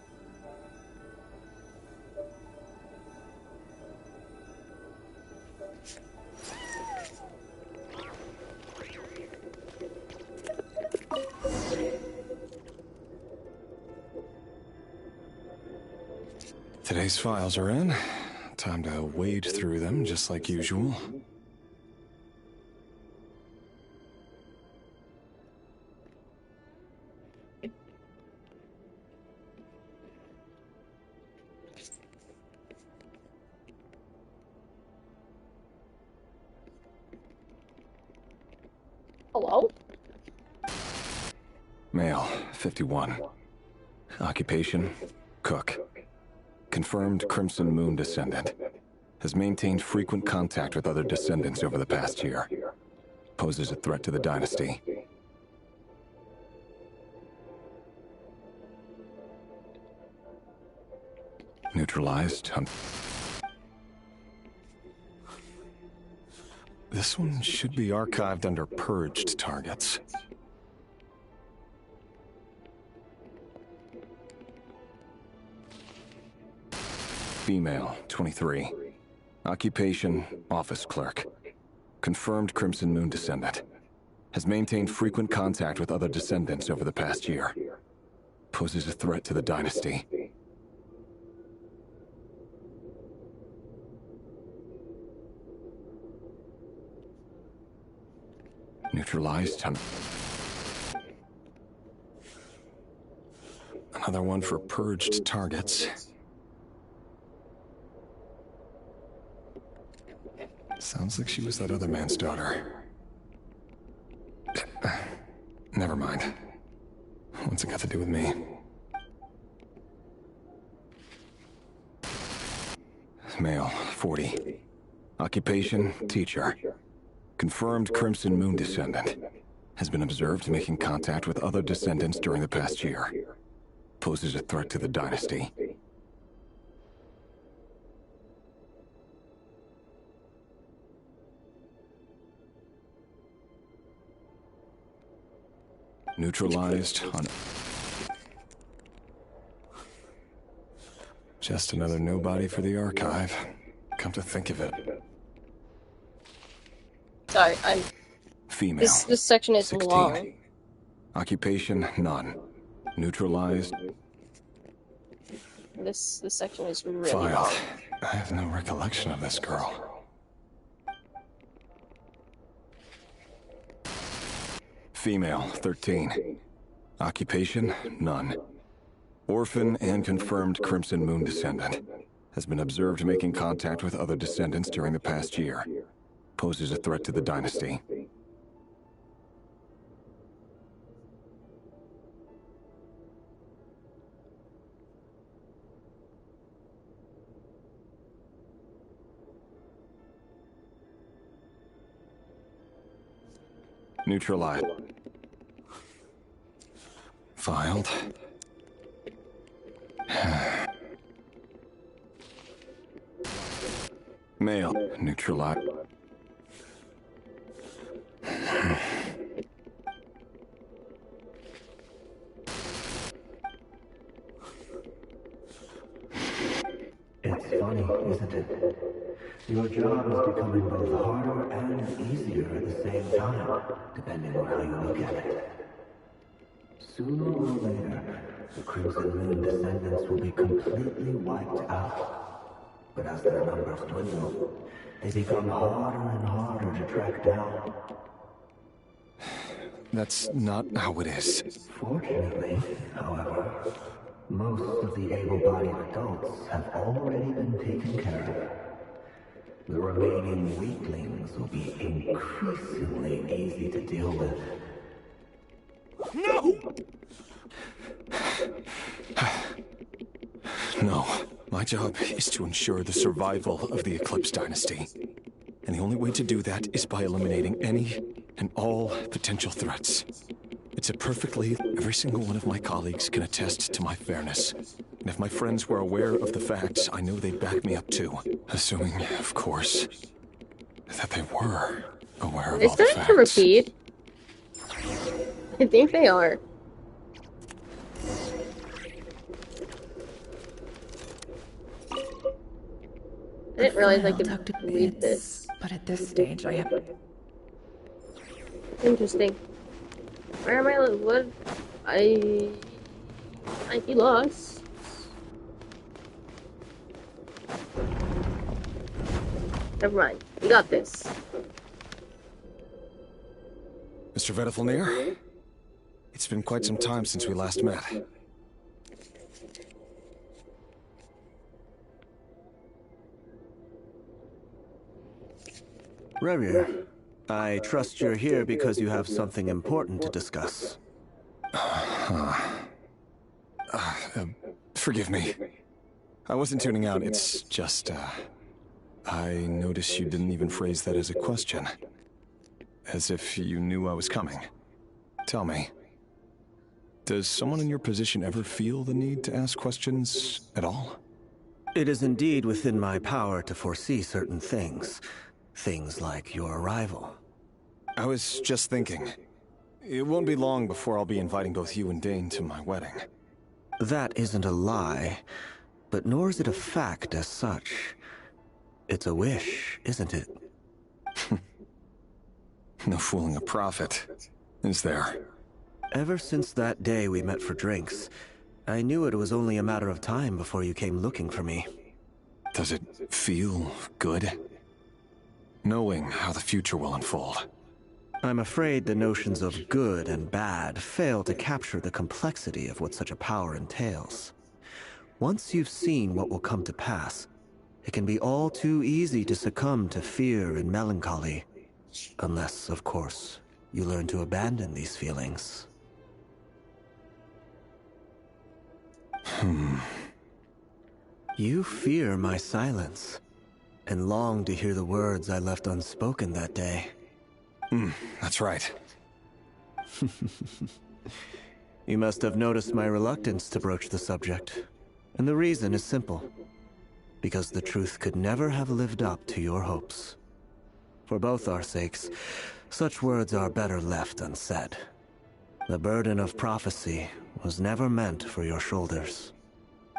Today's files are in. Time to wade through them just like usual. Hello? Male, 51. Occupation, cook. Confirmed Crimson Moon descendant. Has maintained frequent contact with other descendants over the past year. Poses a threat to the dynasty. Neutralized. This one should be archived under purged targets. Female, 23. Occupation, office clerk. Confirmed Crimson Moon descendant. Has maintained frequent contact with other descendants over the past year. Poses a threat to the dynasty. Neutralized. Another one for purged targets. Sounds like she was that other man's daughter. Never mind. What's it got to do with me? Male, 40. Occupation, teacher. Confirmed Crimson Moon descendant. Has been observed making contact with other descendants during the past year. Poses a threat to the dynasty. Neutralized on... Just another nobody for the archive. Come to think of it. Sorry, I'm... Female. This section is 16. long. Occupation, none. Neutralized. This section is really Filed. long. I have no recollection of this girl. Female, 13. Occupation, none. Orphan and confirmed Crimson Moon descendant. Has been observed making contact with other descendants during the past year. Poses a threat to the dynasty. Neutralized. Filed. Male. Neutralized. It's funny, isn't it? Your job is becoming both harder and easier at the same time, depending on how you look at it. Sooner or later, the Crimson Moon descendants will be completely wiped out. But as their numbers dwindle, they become harder and harder to track down. That's not how it is. Fortunately, however, most of the able-bodied adults have already been taken care of. The remaining weaklings will be increasingly easy to deal with. No! No. My job is to ensure the survival of the Eclipse Dynasty. And the only way to do that is by eliminating any and all potential threats. It's a perfectly... Every single one of my colleagues can attest to my fairness. And if my friends were aware of the facts, I know they'd back me up too. Assuming, of course, that they were aware of all the facts. Is that to repeat? I think they are. I didn't realize I could read this. But at this stage, I have... Interesting. Where am I? What? I might be lost. Never mind. We got this. Mr. Vedifalnir? It's been quite some time since we last met. Revier, I trust you're here because you have something important to discuss. Forgive me. I wasn't tuning out, it's just, I noticed you didn't even phrase that as a question. As if you knew I was coming. Tell me, does someone in your position ever feel the need to ask questions at all? It is indeed within my power to foresee certain things. Things like your arrival. I was just thinking. It won't be long before I'll be inviting both you and Dane to my wedding. That isn't a lie, but nor is it a fact as such. It's a wish, isn't it? No fooling a prophet, is there? Ever since that day we met for drinks, I knew it was only a matter of time before you came looking for me. Does it feel good? Knowing how the future will unfold. I'm afraid the notions of good and bad fail to capture the complexity of what such a power entails. Once you've seen what will come to pass, it can be all too easy to succumb to fear and melancholy. Unless, of course, you learn to abandon these feelings. You fear my silence, and long to hear the words I left unspoken that day. That's right. You must have noticed my reluctance to broach the subject. And the reason is simple. Because the truth could never have lived up to your hopes. For both our sakes, such words are better left unsaid. The burden of prophecy was never meant for your shoulders.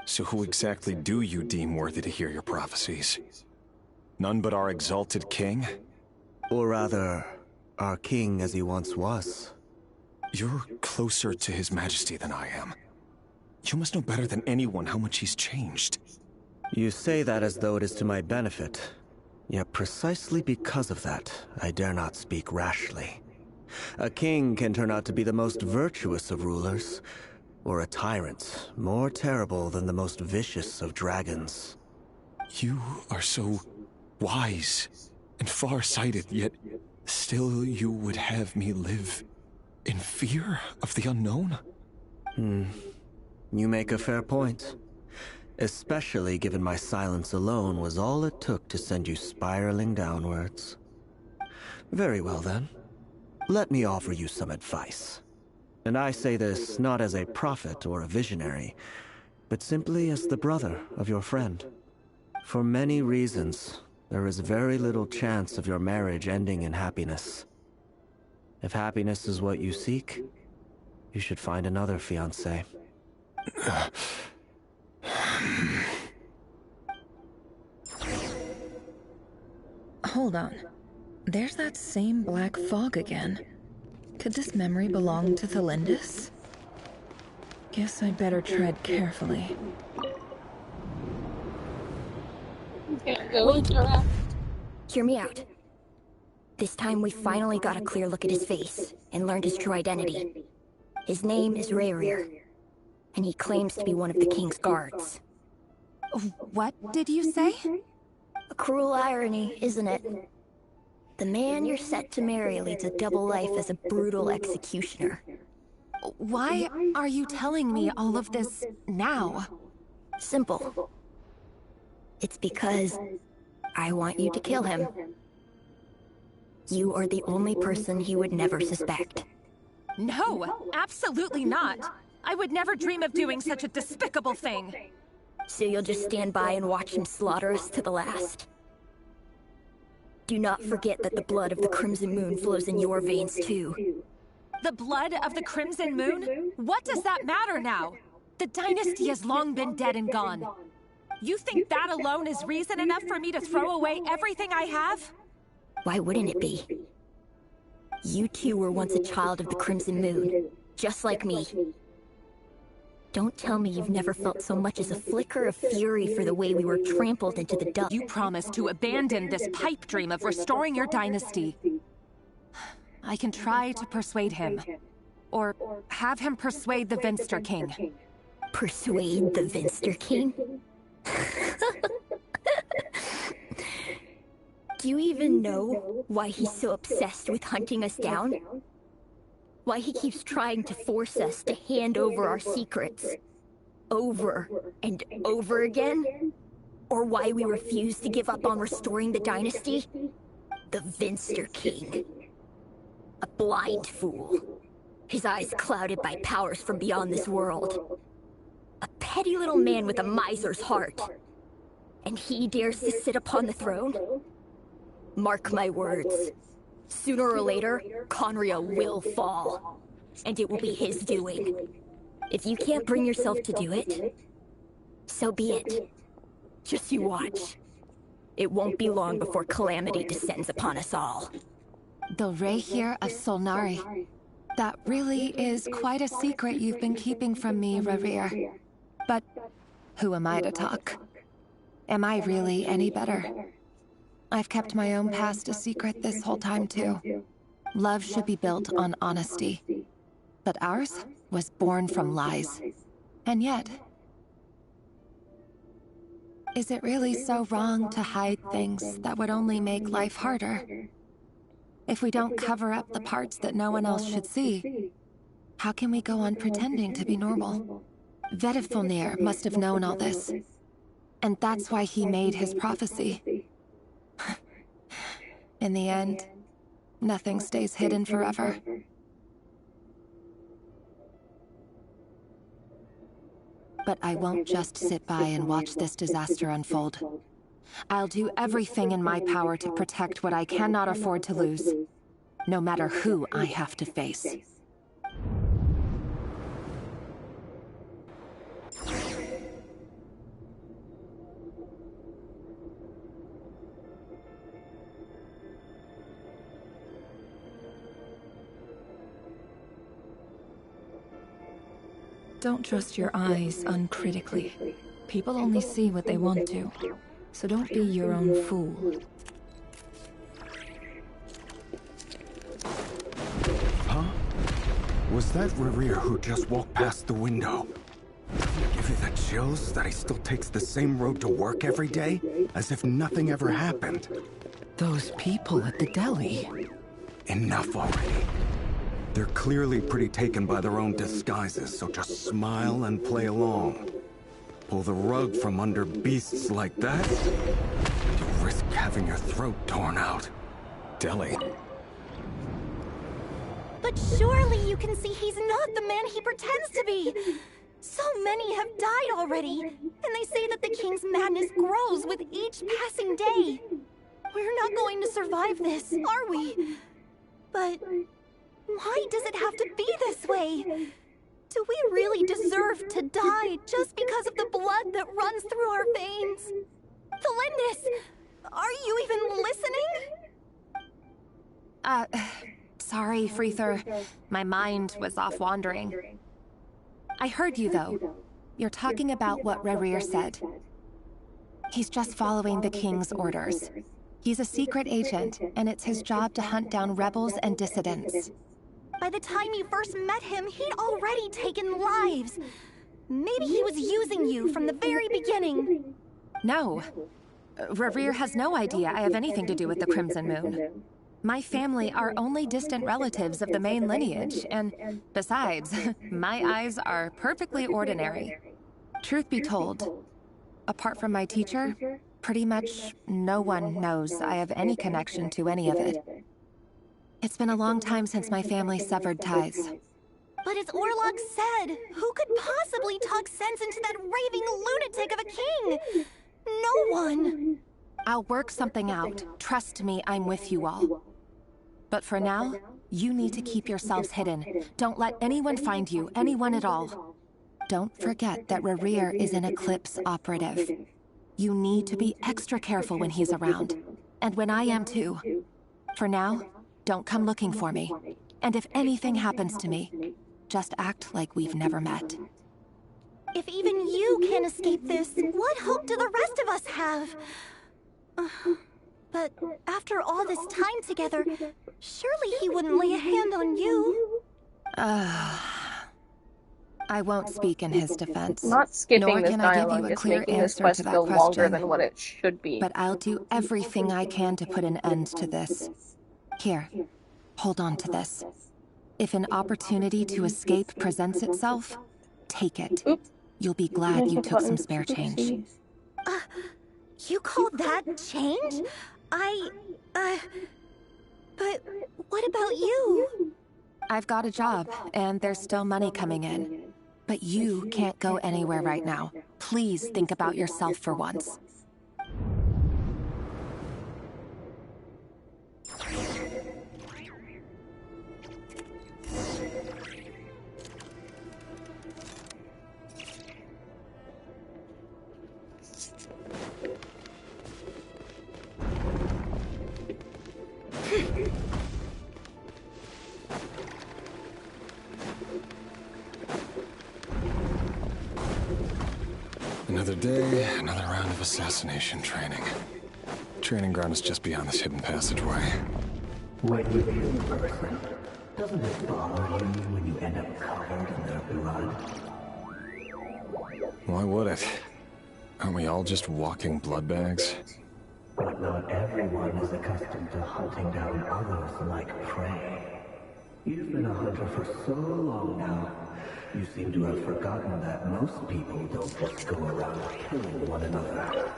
So who exactly do you deem worthy to hear your prophecies? None but our exalted king? Or rather, our king as he once was. You're closer to his majesty than I am. You must know better than anyone how much he's changed. You say that as though it is to my benefit. Yet precisely because of that, I dare not speak rashly. A king can turn out to be the most virtuous of rulers, or a tyrant more terrible than the most vicious of dragons. You are so wise and far-sighted, yet still you would have me live in fear of the unknown? You make a fair point. Especially given my silence alone was all it took to send you spiraling downwards. Very well then. Let me offer you some advice. And I say this not as a prophet or a visionary, but simply as the brother of your friend. For many reasons, there is very little chance of your marriage ending in happiness. If happiness is what you seek, you should find another fiancé. Hold on. There's that same black fog again. Could this memory belong to Thelindis? Guess I'd better tread carefully. Hear me out. This time we finally got a clear look at his face and learned his true identity. His name is Rayrir, and he claims to be one of the king's guards. What did you say? A cruel irony, isn't it? The man you're set to marry leads a double life as a brutal executioner. Why are you telling me all of this now? Simple. It's because I want you to kill him. You are the only person he would never suspect. No, absolutely not. I would never dream of doing such a despicable thing. So you'll just stand by and watch him slaughter us to the last? Do not forget that the blood of the Crimson Moon flows in your veins too. The blood of the Crimson Moon? What does that matter now? The dynasty has long been dead and gone. You think that alone is reason enough for me to throw away everything I have? Why wouldn't it be? You two were once a child of the Crimson Moon, just like me. Don't tell me you've never felt so much as a flicker of fury for the way we were trampled into the dust. You promised to abandon this pipe dream of restoring your dynasty. I can try to persuade him. Or have him persuade the Vinster King. Persuade the Vinster King? Do you even know why he's so obsessed with hunting us down? Why he keeps trying to force us to hand over our secrets over and over again? Or why we refuse to give up on restoring the dynasty? The Vinster King. A blind fool. His eyes clouded by powers from beyond this world. A petty little man with a miser's heart. And he dares to sit upon the throne? Mark my words. Sooner or later, Conrio will fall. And it will be his doing. If you can't bring yourself to do it, so be it. Just you watch. It won't be long before calamity descends upon us all. The Rehir of Solnari. That really is quite a secret you've been keeping from me, Rerir. But who am I to talk? Am I really any better? I've kept my own past a secret this whole time, too. Love should be built on honesty. But ours was born from lies. And yet, is it really so wrong to hide things that would only make life harder? If we don't cover up the parts that no one else should see, how can we go on pretending to be normal? Vedifulnir must have known all this. And that's why he made his prophecy. In the end, nothing stays hidden forever. But I won't just sit by and watch this disaster unfold. I'll do everything in my power to protect what I cannot afford to lose, no matter who I have to face. Don't trust your eyes uncritically. People only see what they want to, so don't be your own fool. Huh? Was that Rerir who just walked past the window? Give you the chills that he still takes the same road to work every day, as if nothing ever happened? Those people at the deli. Enough already. They're clearly pretty taken by their own disguises, so just smile and play along. Pull the rug from under beasts like that, and you risk having your throat torn out. Deli. But surely you can see he's not the man he pretends to be. So many have died already, and they say that the king's madness grows with each passing day. We're not going to survive this, are we? But why does it have to be this way? Do we really deserve to die just because of the blood that runs through our veins? Thelindis, are you even listening? Sorry, Freether. My mind was off wandering. I heard you, though. You're talking about what Rerir said. He's just following the king's orders. He's a secret agent, and it's his job to hunt down rebels and dissidents. By the time you first met him, he'd already taken lives. Maybe he was using you from the very beginning. No. Rerir has no idea I have anything to do with the Crimson Moon. My family are only distant relatives of the main lineage, and besides, my eyes are perfectly ordinary. Truth be told, apart from my teacher, pretty much no one knows I have any connection to any of it. It's been a long time since my family severed ties. But as Orlok said, who could possibly talk sense into that raving lunatic of a king? No one. I'll work something out. Trust me, I'm with you all. But for now, you need to keep yourselves hidden. Don't let anyone find you, anyone at all. Don't forget that Rerir is an Eclipse operative. You need to be extra careful when he's around. And when I am too. For now, don't come looking for me. And if anything happens to me, just act like we've never met. If even you can't escape this, what hope do the rest of us have? But after all this time together, surely he wouldn't lay a hand on you. I won't speak in his defense. Not skipping Nor this can I give dialogue, you a just clear making this answer quest to that go longer question. than what it should be. But I'll do everything I can to put an end to this. Here, hold on to this. If an opportunity to escape presents itself, take it. You'll be glad you took some spare change. You call that change? But what about you? I've got a job, and there's still money coming in. But you can't go anywhere right now. Please think about yourself for once. Another day, another round of assassination training. Training ground is just beyond this hidden passageway. When you kill a person, doesn't it bother you when you end up covered in their blood? Why would it? Aren't we all just walking blood bags? But not everyone is accustomed to hunting down others like prey. You've been a hunter for so long now, you seem to have forgotten that most people don't just go around killing one another.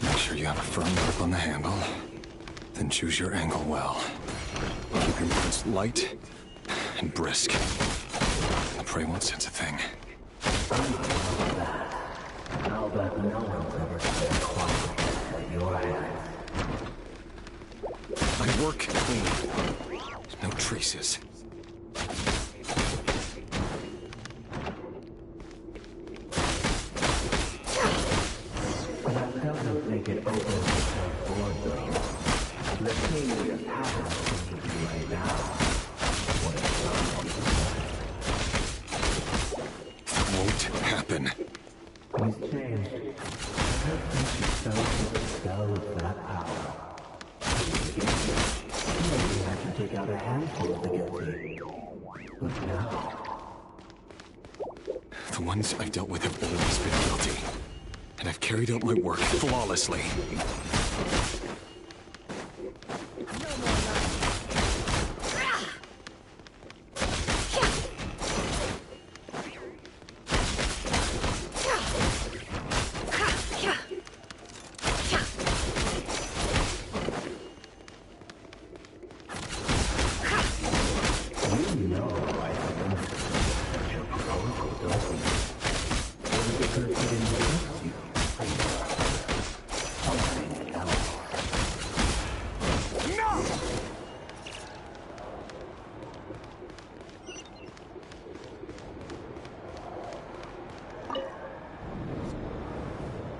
Make sure you have a firm grip on the handle, then choose your angle well. Keep your movements light and brisk. The prey won't sense a thing. I'll bet no one's ever spent quiet at your hands. I work clean. No traces. That doesn't make it open for boredom. The thing just happens to you right now. What It won't happen. He's changed. Ever since you fell to the spell of that power. Maybe I can take out a handful of the guilty. But now... The ones I've dealt with have always been guilty. And I've carried out my work flawlessly.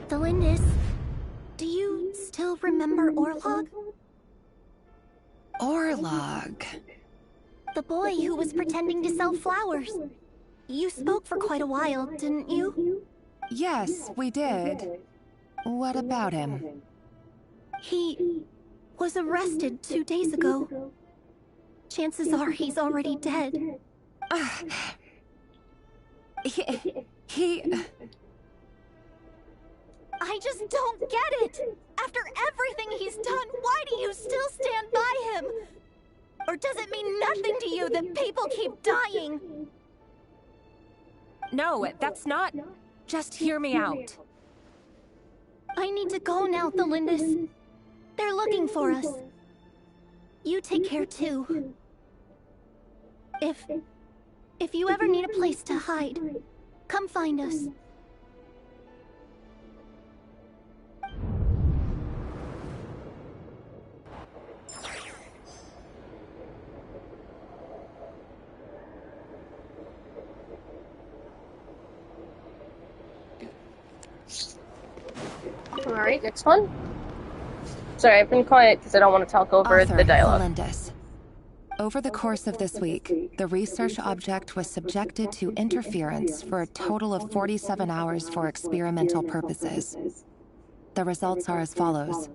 Delindis, do you still remember Orlog? Orlog? The boy who was pretending to sell flowers. You spoke for quite a while, didn't you? Yes, we did. What about him? He was arrested 2 days ago. Chances are he's already dead. He... I just don't get it! After everything he's done, why do you still stand by him? Or does it mean nothing to you that people keep dying? No, that's not... Just hear me out. I need to go now, Delindis. They're looking for us. You take care too. If you ever need a place to hide, come find us. Alright, next one. Sorry, I've been quiet because I don't want to talk over the dialogue. Melendez. Over the course of this week, the research object was subjected to interference for a total of 47 hours for experimental purposes. The results are as follows.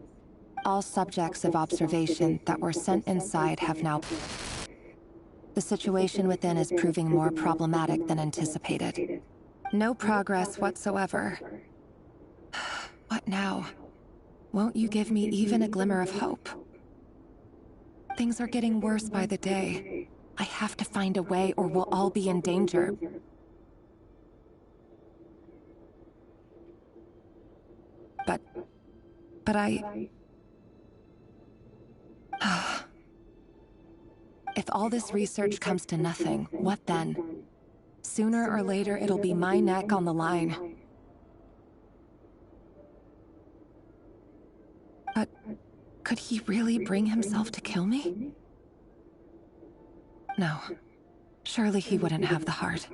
All subjects of observation that were sent inside have now... The situation within is proving more problematic than anticipated. No progress whatsoever. What now? Won't you give me even a glimmer of hope? Things are getting worse by the day. I have to find a way or we'll all be in danger. But I... If all this research comes to nothing, what then? Sooner or later, it'll be my neck on the line. But could he really bring himself to kill me? No. Surely he wouldn't have the heart.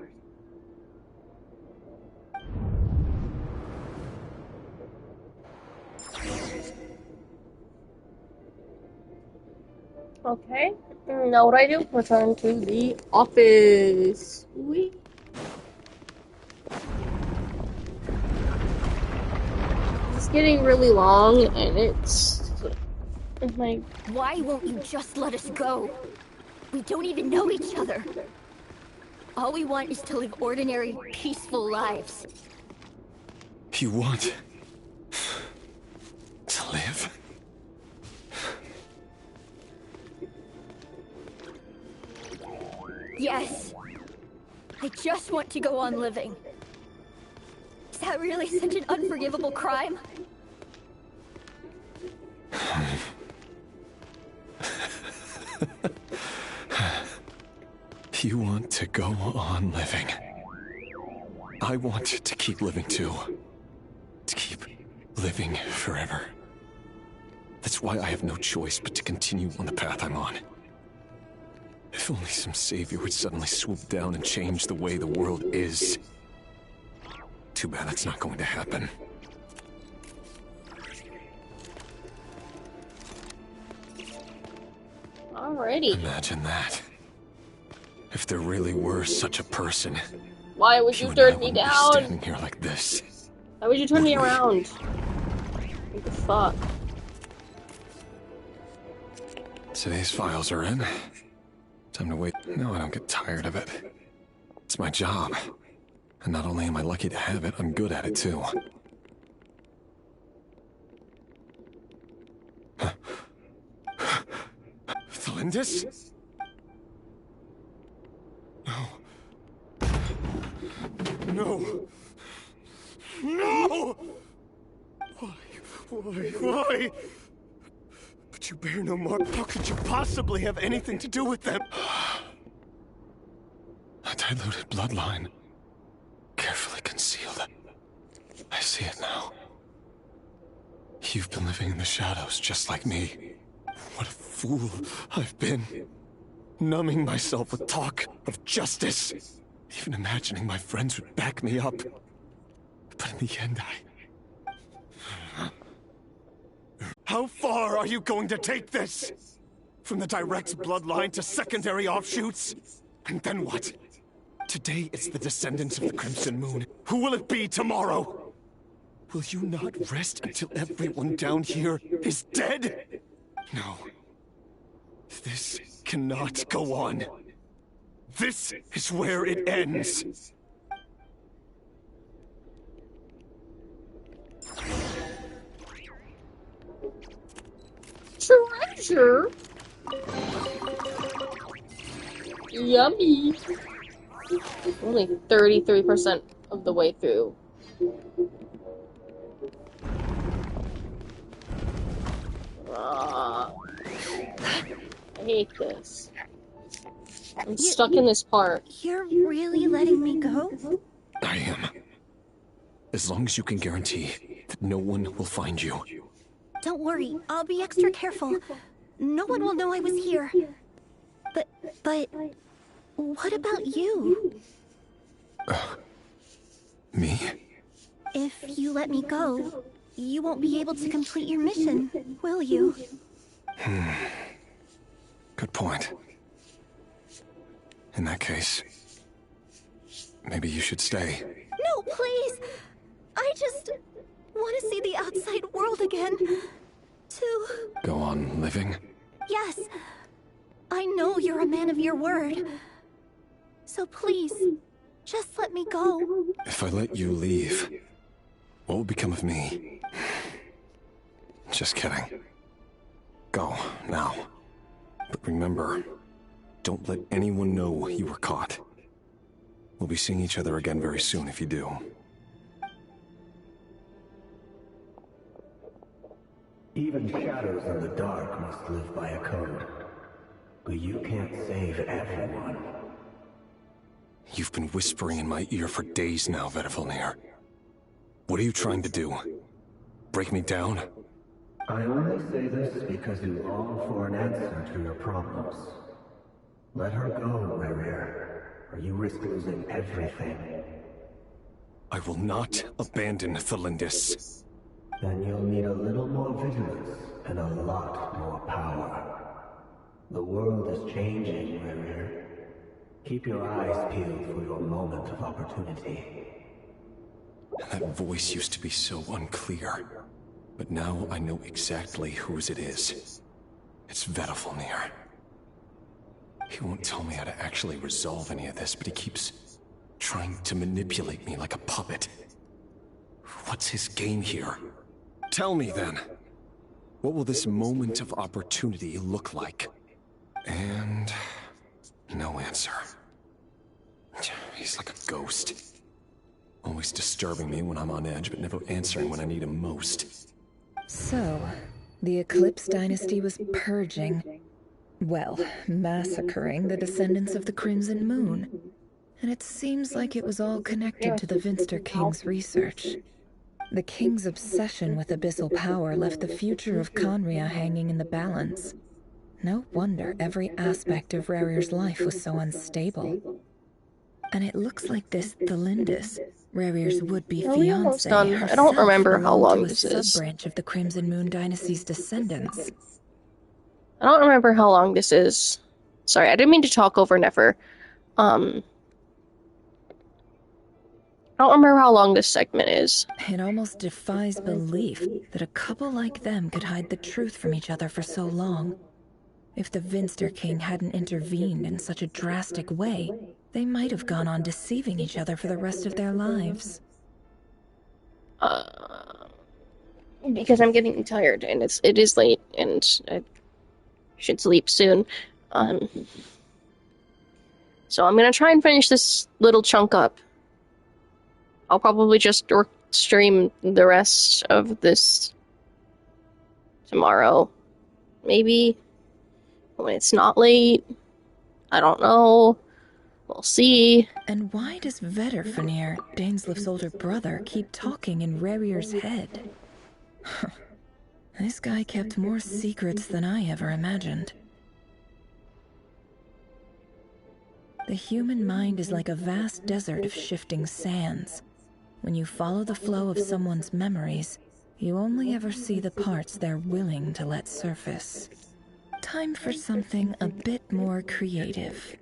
Okay, now what do? Return to the office. Whee. getting really long, and it's like... Why won't you just let us go? We don't even know each other. All we want is to live ordinary, peaceful lives. You want to live? Yes. I just want to go on living. Is that really such an unforgivable crime? You want to go on living. I want to keep living too. To keep living forever. That's why I have no choice but to continue on the path I'm on. If only some savior would suddenly swoop down and change the way the world is. Too bad that's not going to happen. Alrighty. Imagine that. If there really were such a person. Why would you turn me down? Standing here like this. Why would you turn me around? What the fuck? Today's files are in. Time to wait. No, I don't get tired of it. It's my job. And not only am I lucky to have it, I'm good at it too. Thalindis? No. No. No! Why? But you bear no mark. How could you possibly have anything to do with them? A diluted bloodline. Carefully concealed. I see it now. You've been living in the shadows just like me. What a fool I've been. Numbing myself with talk of justice. Even imagining my friends would back me up. But in the end, How far are you going to take this? From the direct bloodline to secondary offshoots? And then what? Today it's the descendants of the Crimson Moon. Who will it be tomorrow? Will you not rest until everyone down here is dead? No. This cannot go on. This is where it ends. Treasure? Yummy. Only 33% of the way through. I hate this. I'm stuck in this part. You're really letting me go? I am. As long as you can guarantee that no one will find you. Don't worry, I'll be extra careful. No one will know I was here. But, what about you? Me? If you let me go, you won't be able to complete your mission, will you? Good point. In that case, maybe you should stay. No, please! I just want to see the outside world again. To... Go on living? Yes. I know you're a man of your word. So please, just let me go. If I let you leave, what will become of me? Just kidding. Go, now. But remember, don't let anyone know you were caught. We'll be seeing each other again very soon if you do. Even shadows in the dark must live by a code. But you can't save everyone. You've been whispering in my ear for days now, Vedifalnir. What are you trying to do? Break me down? I only say this because you long for an answer to your problems. Let her go, Rerir, or you risk losing everything. I will not abandon Thalindis. Then you'll need a little more vigilance and a lot more power. The world is changing, Rerir. Keep your eyes peeled for your moment of opportunity. That voice used to be so unclear. But now I know exactly whose it is. It's Vedafilnir. He won't tell me how to actually resolve any of this, but he keeps trying to manipulate me like a puppet. What's his game here? Tell me then. What will this moment of opportunity look like? And no answer. He's like a ghost. Always disturbing me when I'm on edge, but never answering when I need him most. So, the Eclipse Dynasty was purging. Well, massacring the descendants of the Crimson Moon. And it seems like it was all connected to the Vinster King's research. The King's obsession with abyssal power left the future of Conria hanging in the balance. No wonder every aspect of Rarir's life was so unstable. And it looks like this Thelindis, Rarir's would-be fiancé, I don't remember how long to a this is. sub-branch of the Crimson Moon Dynasty's descendants. I don't remember how long this is. Sorry, I didn't mean to talk over Nefer. I don't remember how long this segment is. It almost defies belief that a couple like them could hide the truth from each other for so long. If the Vinster King hadn't intervened in such a drastic way, they might have gone on deceiving each other for the rest of their lives. Because I'm getting tired, and it is late, and I should sleep soon. So I'm gonna try and finish this little chunk up. I'll probably just stream the rest of this tomorrow. Maybe when it's not late. I don't know. We'll see. And why does Vedafilnir, Daneslif's older brother, keep talking in Rarir's head? This guy kept more secrets than I ever imagined. The human mind is like a vast desert of shifting sands. When you follow the flow of someone's memories, you only ever see the parts they're willing to let surface. Time for something a bit more creative.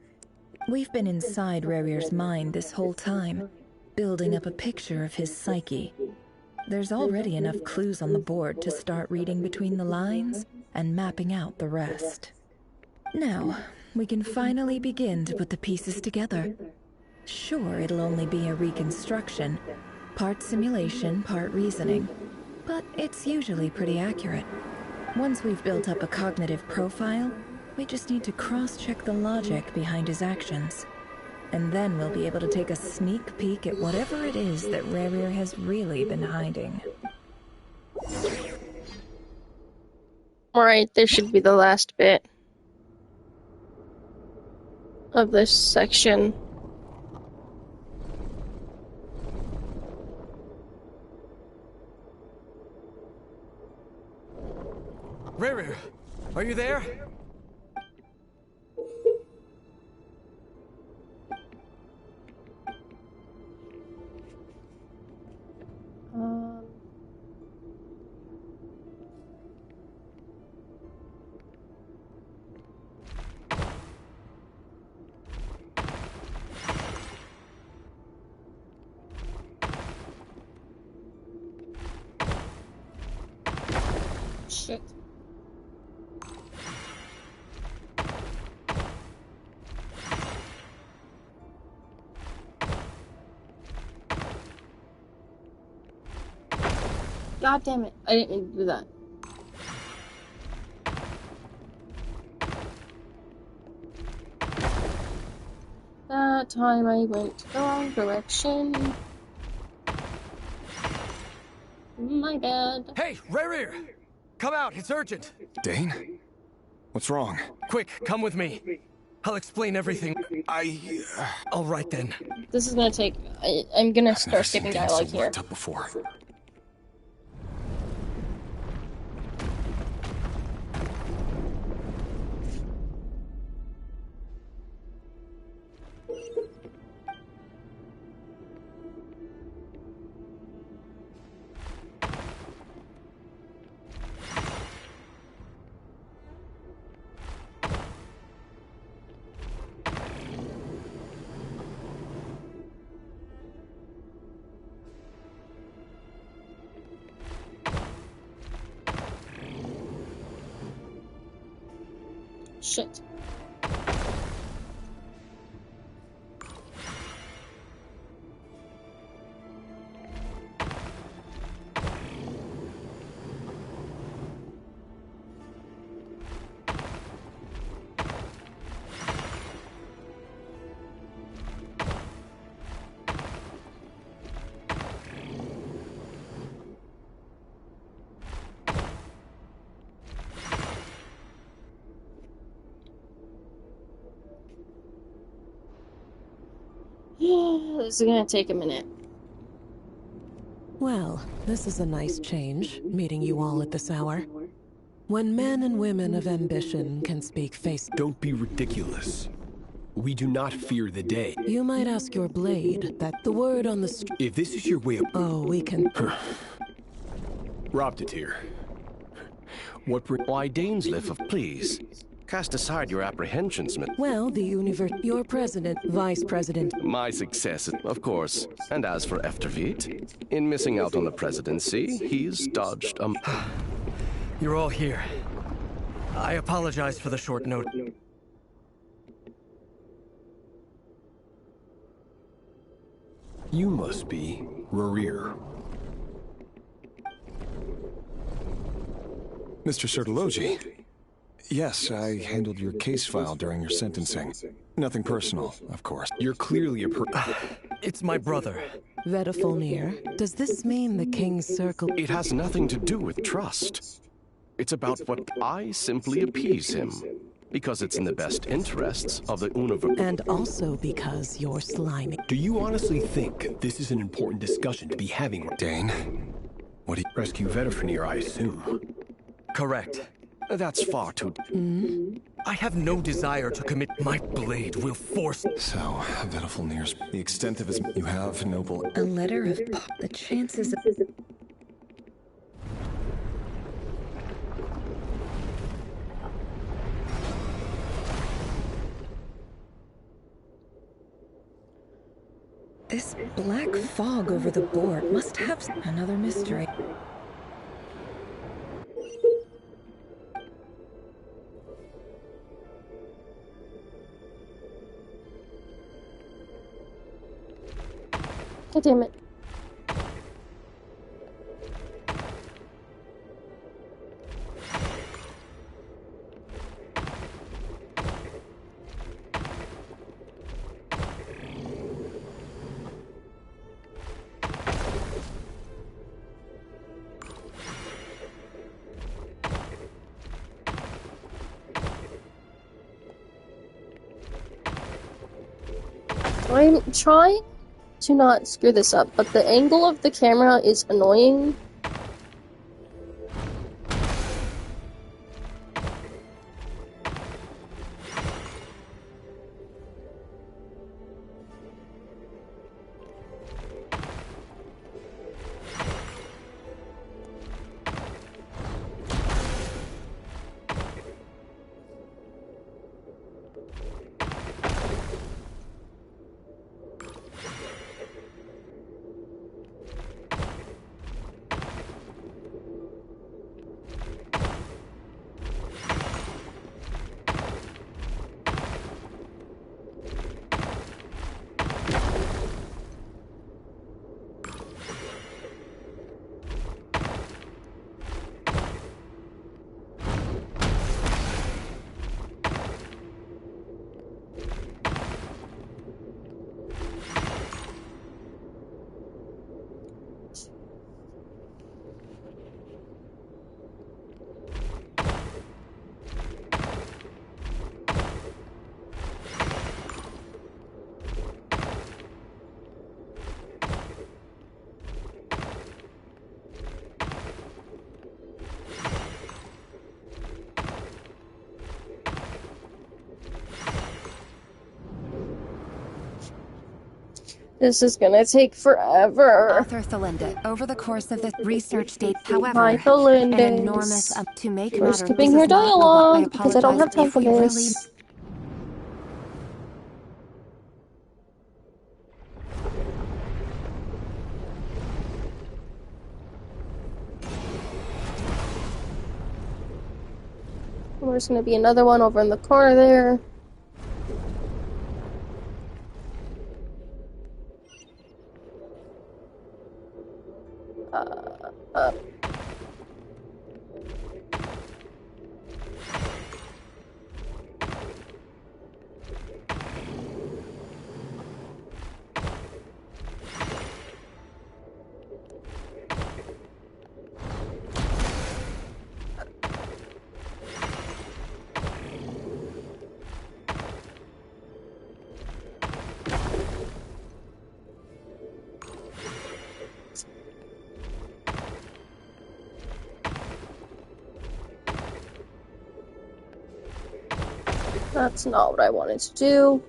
We've been inside Rarir's mind this whole time, building up a picture of his psyche. There's already enough clues on the board to start reading between the lines and mapping out the rest. Now, we can finally begin to put the pieces together. Sure, it'll only be a reconstruction, part simulation, part reasoning, but it's usually pretty accurate. Once we've built up a cognitive profile, we just need to cross-check the logic behind his actions. And then we'll be able to take a sneak peek at whatever it is that Rarir has really been hiding. Alright, this should be the last bit of this section. Rarir, are you there? Shit. God damn it. I didn't mean to do that. That time I went the wrong direction. My bad. Hey, Rarir! Come out, it's urgent! Dane? What's wrong? Quick, come with me. I'll explain everything. All right then. This is gonna take... I'm gonna start skipping dialogue here. Up before. Shit. This is gonna take a minute. Well, this is a nice change, meeting you all at this hour. When men and women of ambition can speak face... Don't be ridiculous. We do not fear the day. You might ask your blade that the word on the street... If this is your way of... Oh, we can... Robbed it here. What... Why, Dainsleif, please. Cast aside your apprehensions, Smith. Well, the universe... Your president, vice president... My success, of course. And as for Eftervit, in missing out on the presidency, he's dodged You're all here. I apologize for the short note. You must be Rarir. Mr. Sertologi. Yes, I handled your case file during your sentencing. Nothing personal, of course. You're clearly a It's my brother. Vedafolnir, does this mean the King's Circle... It has nothing to do with trust. It's about what I simply appease him. Because it's in the best interests of the universe. And also because you're slimy. Do you honestly think this is an important discussion to be having? Dane? What do you... Rescue Vedafolnir, I assume. Correct. That's far too... I have no desire to commit. My blade will force... So, Vedafolnir's... The extent of his... You have, noble... A letter of... The chances of... This black fog over the board must have another mystery. God damn it. I'm trying to not screw this up, but the angle of the camera is annoying. This is gonna take forever. Author Thalinda, over the course of the research date, however, Hi, an enormous to make We're matter, skipping this her is not a lot. dialogue because I don't have time if for we this. there's gonna be another one over in the corner there. Up. That's not what I wanted to do.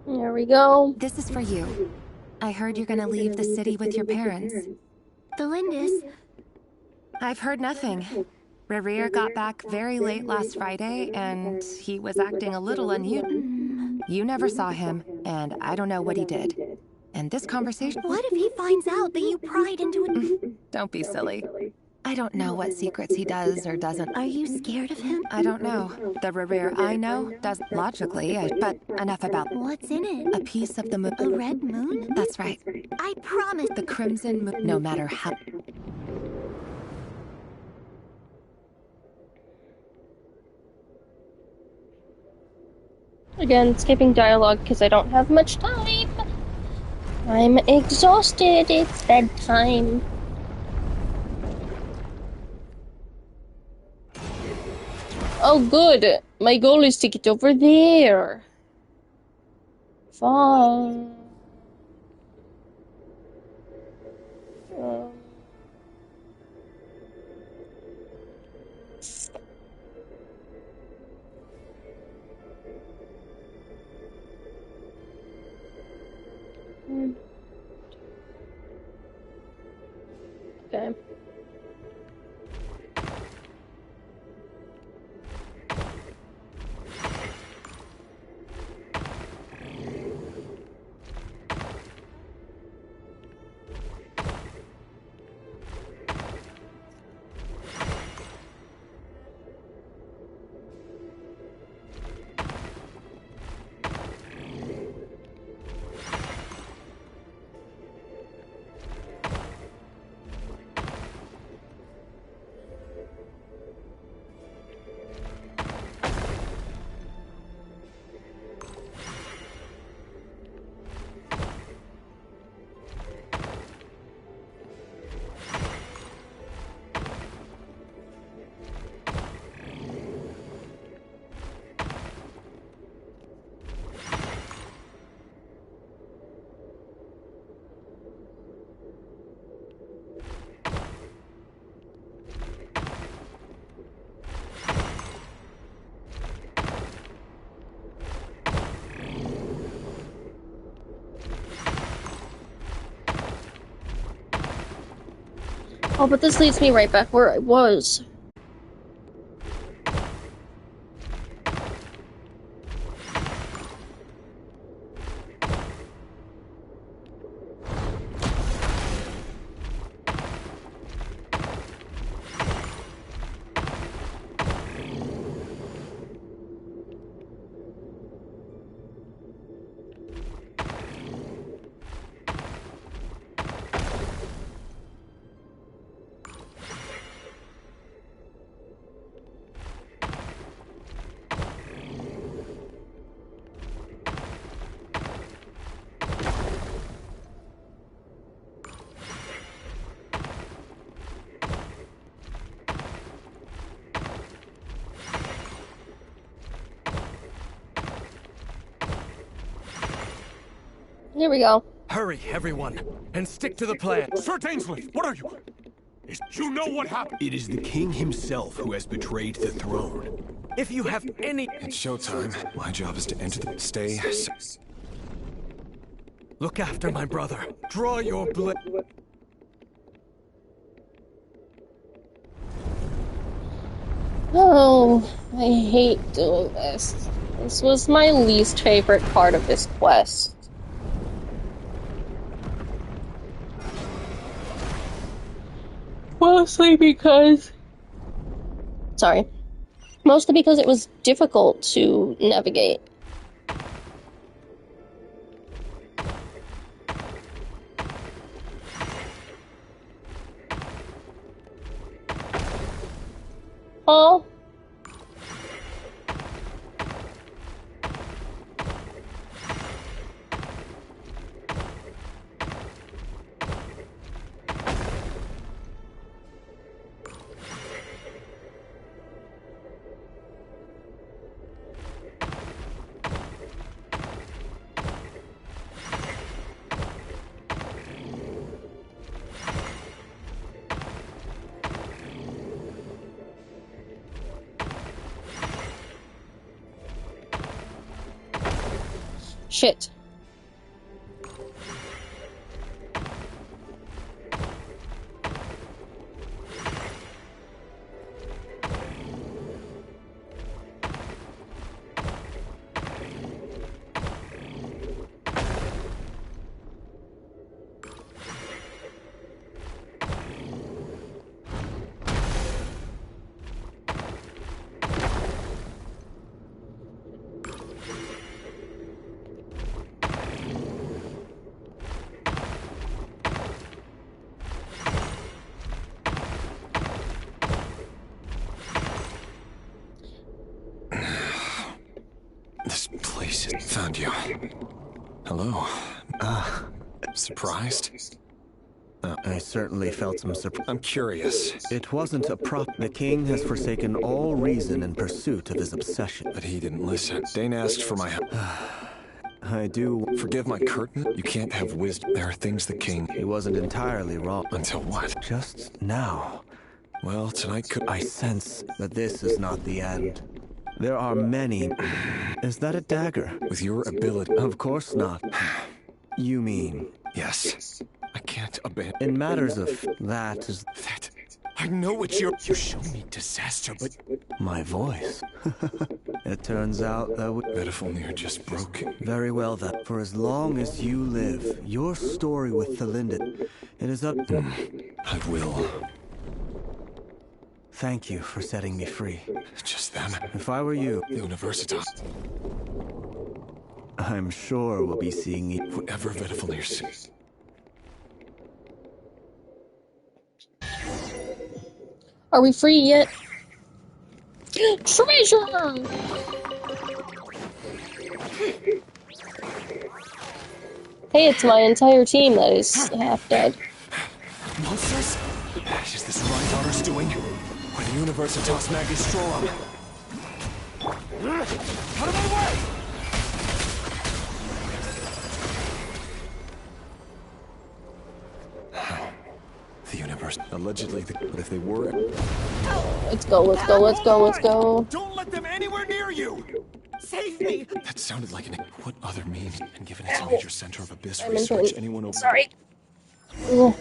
There we go. This is for you. I heard you're gonna leave the city with your parents. The Lindis. I've heard nothing. Rerir got back very late last Friday, and he was acting a little unusual. You never saw him, and I don't know what he did. And this conversation... What if he finds out that you pried into it? Don't be silly. I don't know what secrets he does or doesn't. Are you scared of him? I don't know. The Rerir I know does logically, but enough about... What's in it? A piece of the moon. A red moon? That's right. I promise. The crimson moon, no matter how... Again, skipping dialogue because I don't have much time. I'm exhausted. It's bedtime. Oh, good. My goal is to get over there. Fun. Okay. Oh, but this leads me right back where I was. Here we go. Hurry, everyone, and stick to the plan. Sir Dainsleif, what are you? You know what happened? It is the king himself who has betrayed the throne. If you have any... It's showtime. My job is to enter the... Stay... Look after my brother. Draw your blade. Oh, I hate doing this. This was my least favorite part of this quest. Mostly because it was difficult to navigate. Oh. Shit. This place has found you. Hello. Surprised? I certainly felt some surprise. I'm curious. It wasn't a prop. The king has forsaken all reason in pursuit of his obsession. But he didn't listen. Dane asked for my help. I do... Forgive my curtain? You can't have wisdom. There are things the king... He wasn't entirely wrong. Until what? Just now. Well, tonight could... I sense that this is not the end. There are many... Is that a dagger? With your ability... Of course not. You mean... Yes. I can't abandon... In matters of... That is... That... I know what you're... You show me disaster, but... My voice. It turns out that we... Metifulnir just broke. Very well then. For as long as you live, your story with Thalindit, it is up... I will. Thank you for setting me free. Just them. If I were you... The Universitas. I'm sure we'll be seeing you... Whatever Metifulnir sees. Are we free yet? Treasure! Hey, it's my entire team that is half dead. Monsters? Is this Rheindarter's doing? Or the Universitas Magistrorum? Out of my way! The universe. Allegedly, but if they were... Let's go, let's go, let's go, let's go. Don't let them anywhere near you! Save me! That sounded like an... What other means? And given it's a major center of abyss I'm research, in anyone over... Sorry. Ugh.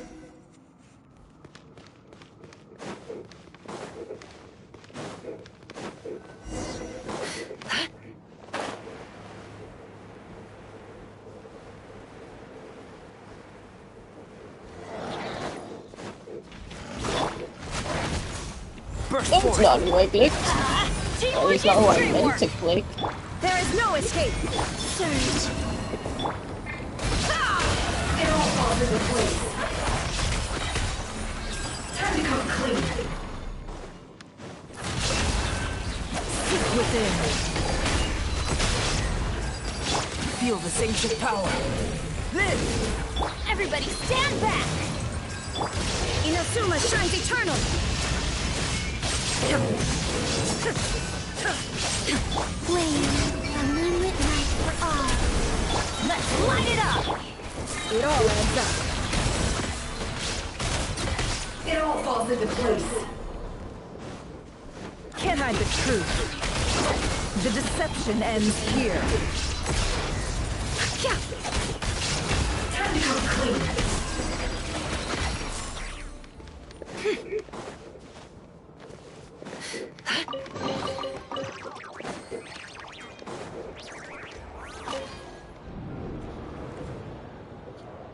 First It's not right click. Teamwork It's not is what I meant dreamwork. to click. There is no escape. Surge. It all falls into place. Time to come clean. Seek within. Feel the sage of power. Live! Everybody stand back! Inazuma shines eternal! Flame, a moonlit night for all. Let's light it up! It all adds up. It all falls into place. Can't hide the truth. The deception ends here. Time to come clean.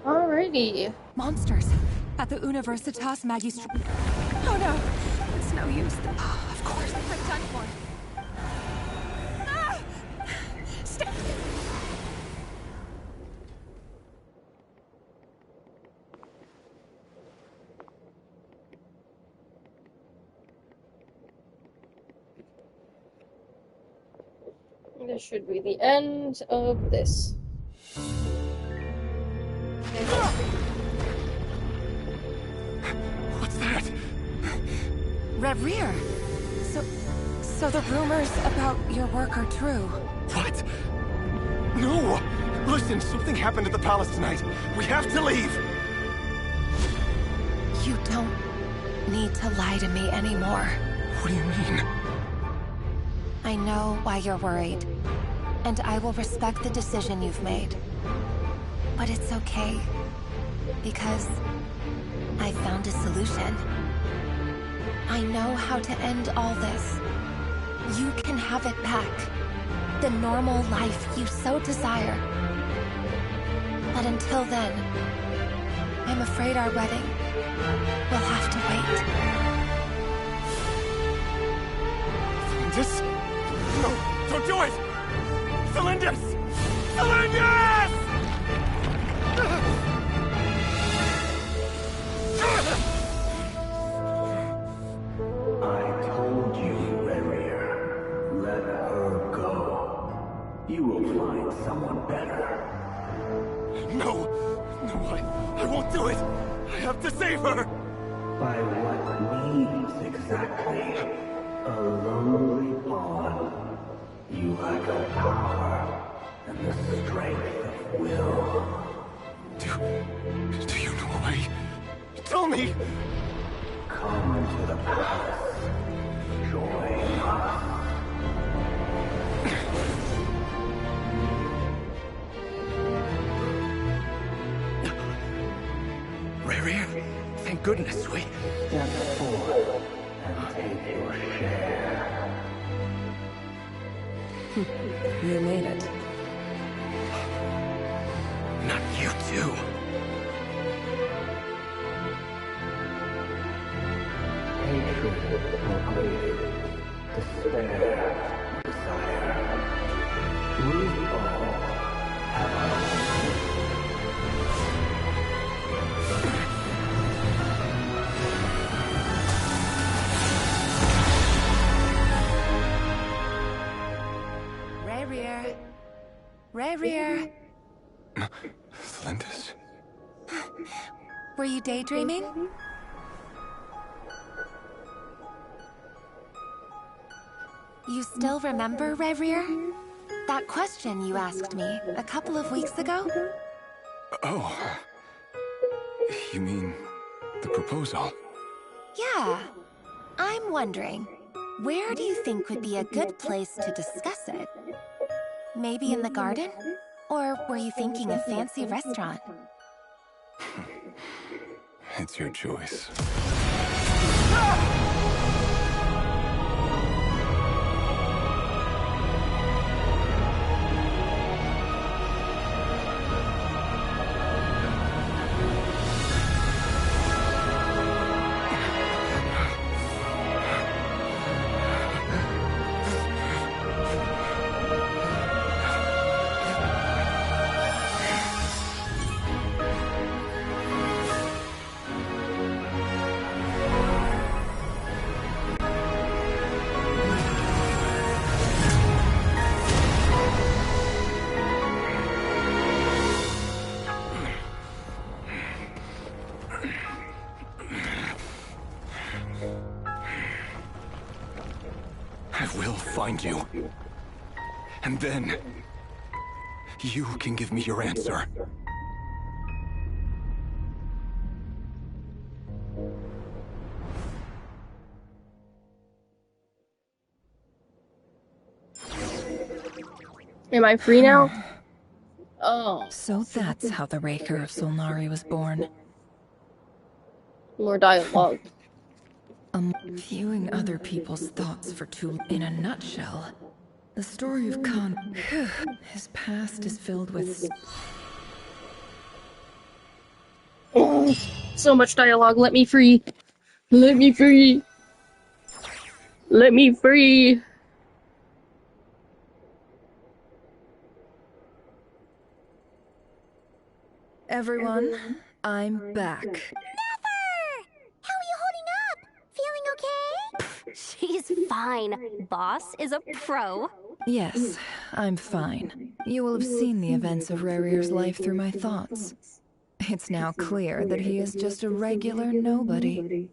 Alrighty. Monsters at the Universitas Magistrum. Oh no, it's no use. Of course, I'm done for. Ah! Stay. This should be the end of this. What's that? Reverie. So the rumors about your work are true. What? No! Listen, something happened at the palace tonight. We have to leave! You don't need to lie to me anymore. What do you mean? I know why you're worried, and I will respect the decision you've made. But it's okay, because I found a solution. I know how to end all this. You can have it back. The normal life you so desire. But until then, I'm afraid our wedding will have to wait. This? No, don't do it! Cylinders! Cylinders! I told you, Reverie. Let her go. You will find someone better. No! No, I won't do it! I have to save her! By what means exactly? A lonely pawn. You lack the power and the strength of will. Do you know a way? Tell me! Come to the palace. Join us. Reverie, thank goodness we... Step forward and take your share. You made it. Not you too. Hatred or grief, despair, desire. We all have our own. Reverie. Flinders? Were you daydreaming? You still remember, Reverie? That question you asked me a couple of weeks ago? Oh. You mean the proposal? Yeah. I'm wondering, where do you think would be a good place to discuss it? Maybe in the garden? Or were you thinking a fancy restaurant? It's your choice. find you. And then... you can give me your answer. Am I free now? Oh. So that's how the Raker of Solnari was born. More dialogue. Viewing other people's thoughts for too... In a nutshell, the story of Khan... his past is filled with... Oh, so much dialogue. Let me free. Let me free. Let me free. Everyone, I'm back. How are you holding up? Feeling okay? She's fine. Boss is a pro. Yes, I'm fine. You will have seen the events of Rerir's life through my thoughts. It's now clear that he is just a regular nobody.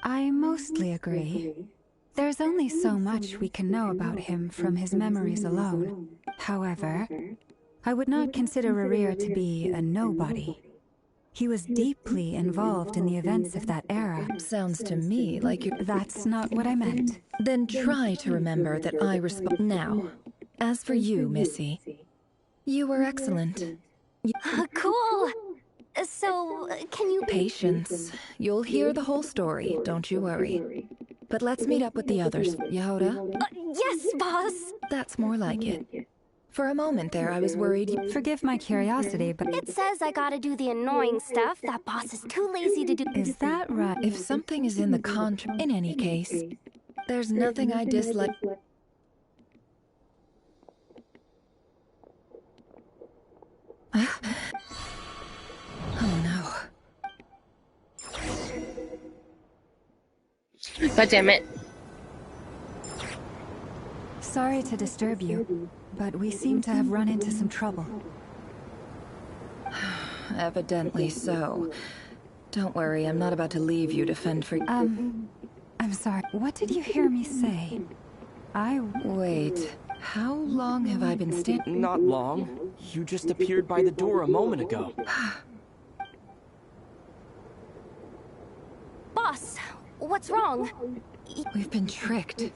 I mostly agree. There's only so much we can know about him from his memories alone. However, I would not consider Rerir to be a nobody. He was deeply involved in the events of that era. Sounds to me like you're... That's not what I meant. Then try to remember that I respond now. As for you, Missy, you were excellent. Cool. So, can you... Patience. You'll hear the whole story, don't you worry. But let's meet up with the others. Yehoda? Yes, boss! That's more like it. For a moment there, I was worried... Forgive my curiosity, but... It says I gotta do the annoying stuff that boss is too lazy to do. Is that right? If something is in the contract... In any case, there's nothing I dislike... Oh no. God damn it. Sorry to disturb you, but we seem to have run into some trouble. Evidently so. Don't worry, I'm not about to leave you to fend for... I'm sorry. What did you hear me say? Wait. How long have I been standing? Not long. You just appeared by the door a moment ago. Boss, what's wrong? We've been tricked.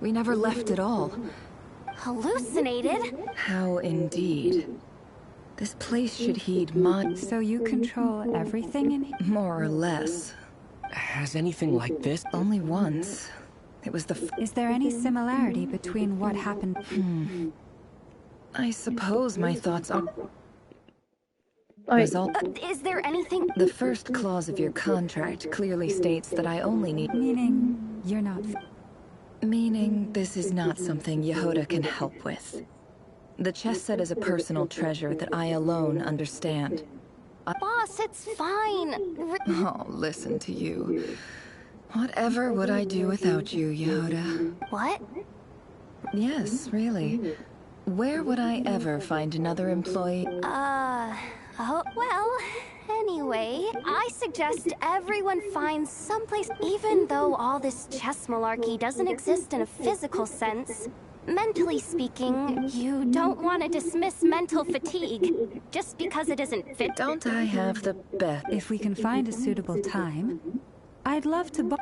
We never left at all. Hallucinated? How indeed. This place should heed my... So you control everything in here? More or less. Has anything like this? Only once. It was the... Is there any similarity between what happened? I suppose my thoughts are... Is there anything... The first clause of your contract clearly states that I only need... Meaning you're not... Meaning this is not something Yehoda can help with. The chess set is a personal treasure that I alone understand. Boss, it's fine. Oh, listen to you. Whatever would I do without you, Yehoda? What? Yes, really. Where would I ever find another employee? Oh, well, anyway, I suggest everyone finds someplace, even though all this chess malarkey doesn't exist in a physical sense. Mentally speaking, you don't want to dismiss mental fatigue just because it isn't fit. Don't I have the best? If we can find a suitable time, I'd love to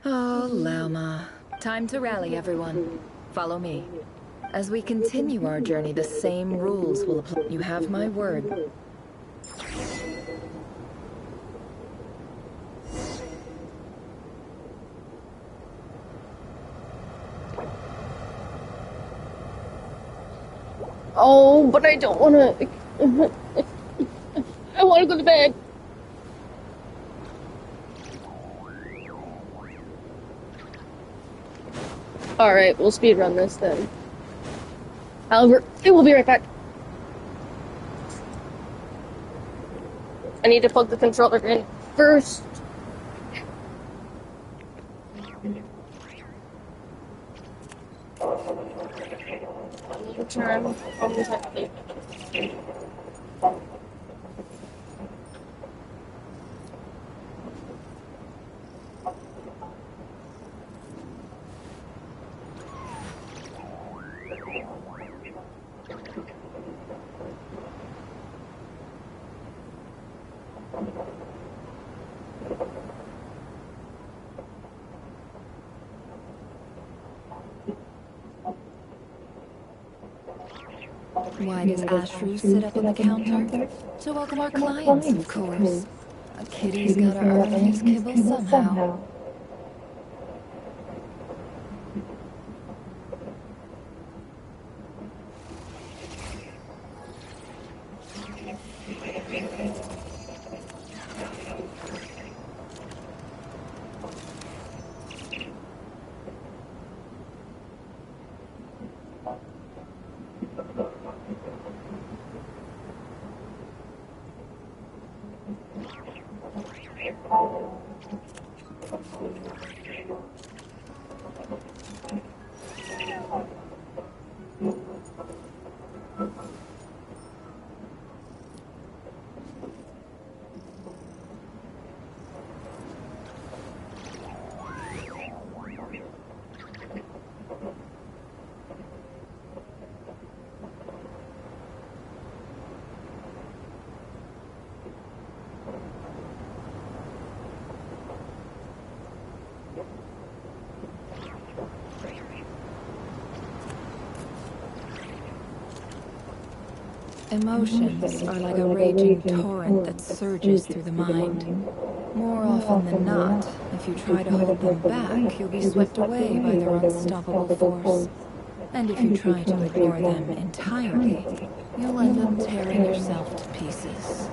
Oh, Lauma. Time to rally, everyone. Follow me. As we continue our journey, the same rules will apply. You have my word. Oh, but I don't want to... I want to go to bed. Alright, we'll speedrun this then. However, it will be right back. I need to plug the controller in first. Return from the Why does Ashru sit up on the counter? To welcome our clients, of course. A kitty's gotta earn his kibble somehow. Emotions are like a raging torrent that surges through the mind. More often than not, if you try to hold them back, you'll be swept away by their unstoppable force. And if you try to ignore them entirely, you'll end up tearing yourself to pieces.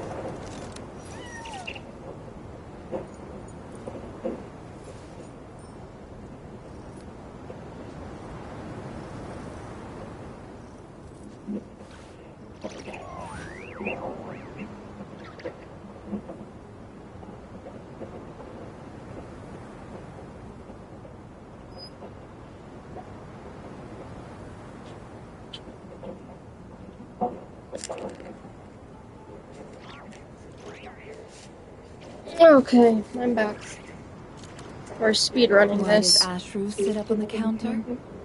Okay, I'm back. We're speedrunning Why does this. Ashru sit up on the counter?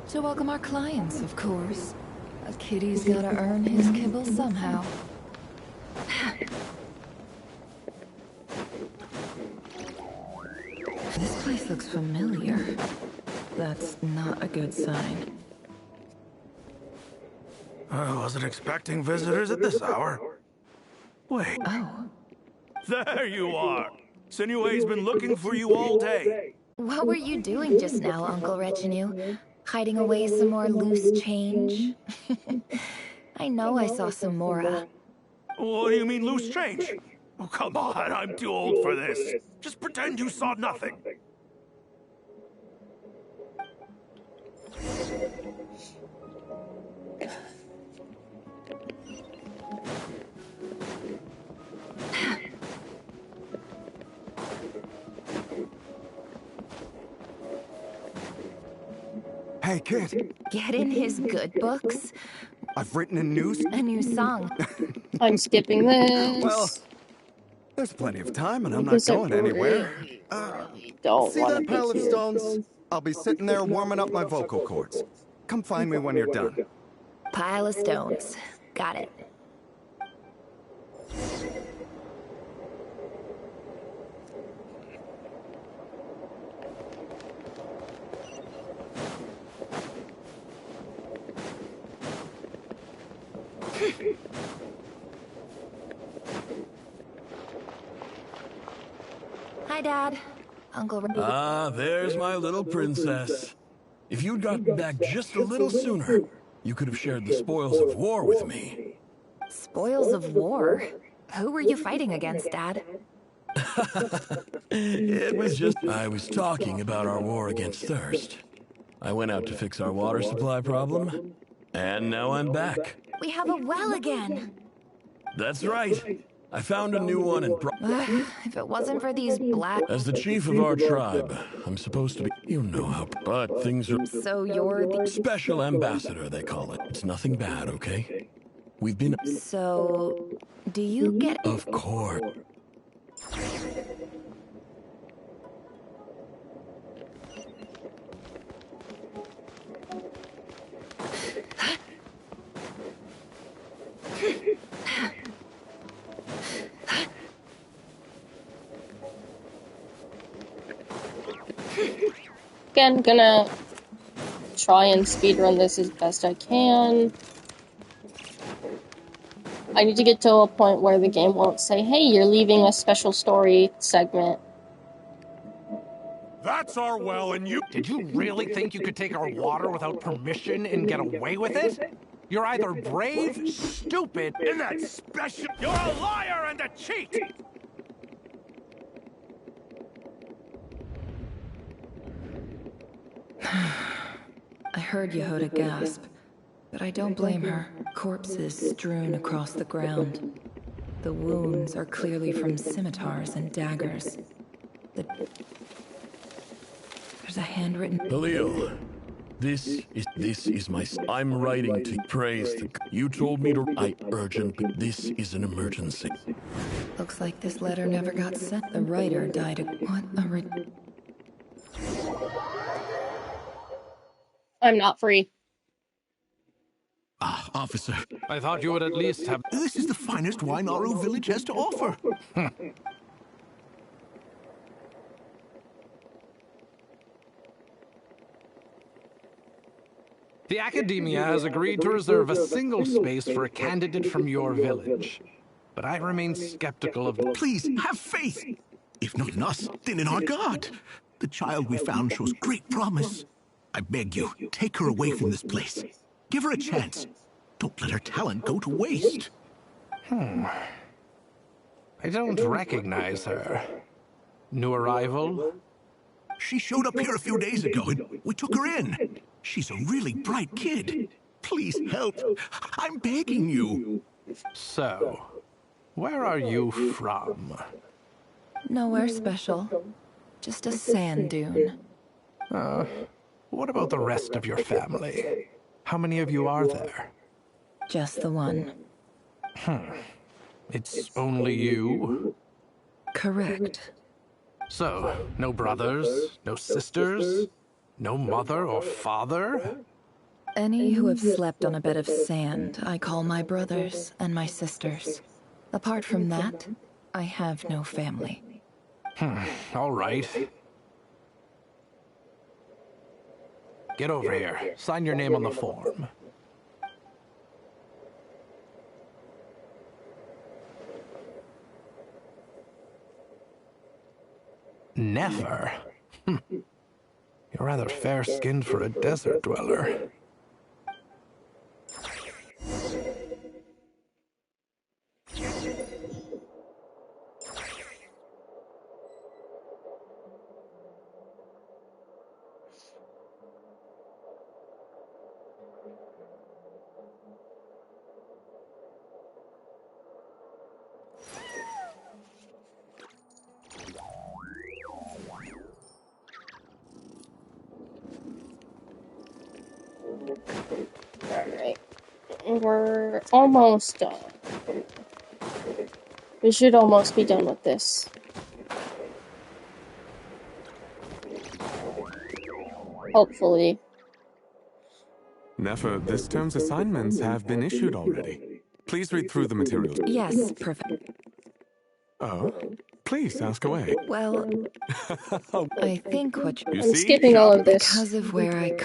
To welcome our clients, of course. A kitty's gotta earn his kibble somehow. This place looks familiar. That's not a good sign. I wasn't expecting visitors at this hour. Wait. Oh. There you are. Sinue's been looking for you all day. What were you doing just now, Uncle Retinue? Hiding away some more loose change? I know I saw some Mora. What do you mean, loose change? Oh, come on, I'm too old for this. Just pretend you saw nothing. Hey, kid. Get in his good books? I've written a new song. I'm skipping this. Well, there's plenty of time and I'm not Because I going anywhere. don't See want to that be pile of here. stones? I'll be sitting there warming up my vocal cords. Come find me when you're done. Pile of stones. Got it. Hi, Dad. Uncle Ray. Ah, there's my little princess. If you'd gotten back just a little sooner, you could have shared the spoils of war with me. Spoils of war? Who were you fighting against, Dad? It was just... I was talking about our war against thirst. I went out to fix our water supply problem, and now I'm back. We have a well again. That's right. I found a new one and If it wasn't for these black... As the chief of our tribe, I'm supposed to be... You know how... But things are... So you're the... Special ambassador, they call it. It's nothing bad, okay? We've been... So... Do you get... Of course. again, gonna try and speedrun this as best I can. I need to get to a point where the game won't say, hey, you're leaving a special story segment. That's our well, and you... Did you really think you could take our water without permission and get away with it? You're either brave, stupid, and that special... You're a liar and a cheat! I heard Yehuda gasp, but I don't blame her. Corpses strewn across the ground. The wounds are clearly from scimitars and daggers. There's a handwritten... Halil, this is my... I'm writing to praise the... You told me to... I urgently... This is an emergency. Looks like this letter never got sent. The writer died of... What a... I'm not free. Ah, officer. I thought you would at least have... This is the finest wine Aru village has to offer. The Academia has agreed to reserve a single space for a candidate from your village. But I remain skeptical of... Please, have faith! If not in us, then in our God. The child we found shows great promise. I beg you, take her away from this place. Give her a chance. Don't let her talent go to waste. I don't recognize her. New arrival? She showed up here a few days ago, and we took her in. She's a really bright kid. Please help. I'm begging you. So, where are you from? Nowhere special. Just a sand dune. What about the rest of your family? How many of you are there? Just the one. It's only you? Correct. So, no brothers, no sisters, no mother or father? Any who have slept on a bed of sand, I call my brothers and my sisters. Apart from that, I have no family. All right. Get over here. Sign your name on the form. Never? You're rather fair-skinned for a desert dweller. Alright. We're almost done. We should almost be done with this. Hopefully. Nefer, this term's assignments have been issued already. Please read through the materials. Yes, perfect. Oh? Please, ask away. Well, I think what you I'm see? skipping all of this. Because of where I...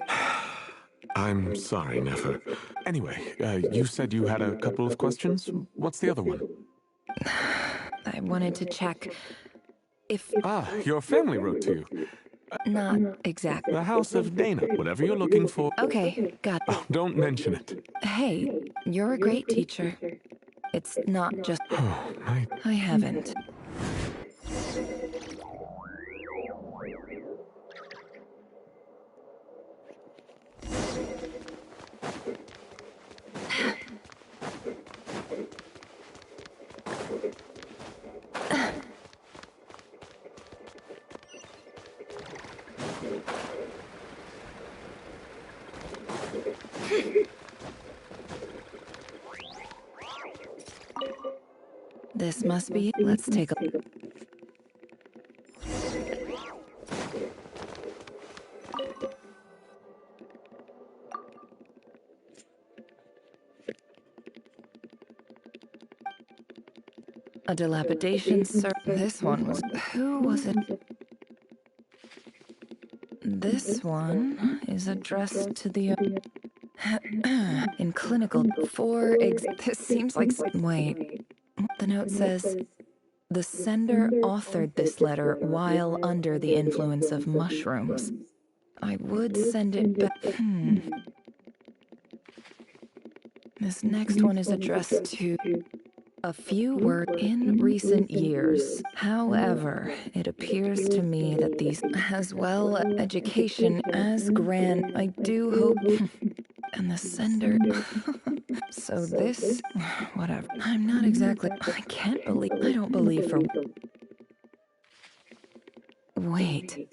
I'm sorry, Nefer. Anyway, you said you had a couple of questions? What's the other one? I wanted to check if... Ah, your family wrote to you. Not exactly. The House of Dana, whatever you're looking for. Okay, got it. Oh, don't mention it. Hey, you're a great teacher. It's not just... Oh, I haven't. This must be it. Let's take a... A dilapidation, sir. This one was... Who was it? This one is addressed to the... in clinical... This seems like... Wait. The note says... The sender authored this letter while under the influence of mushrooms. I would send it back... This next one is addressed to... A few were in recent years. However, it appears to me that these, as well education as grant, I do hope, and the sender, so this, whatever. I'm not exactly, I don't believe for, wait.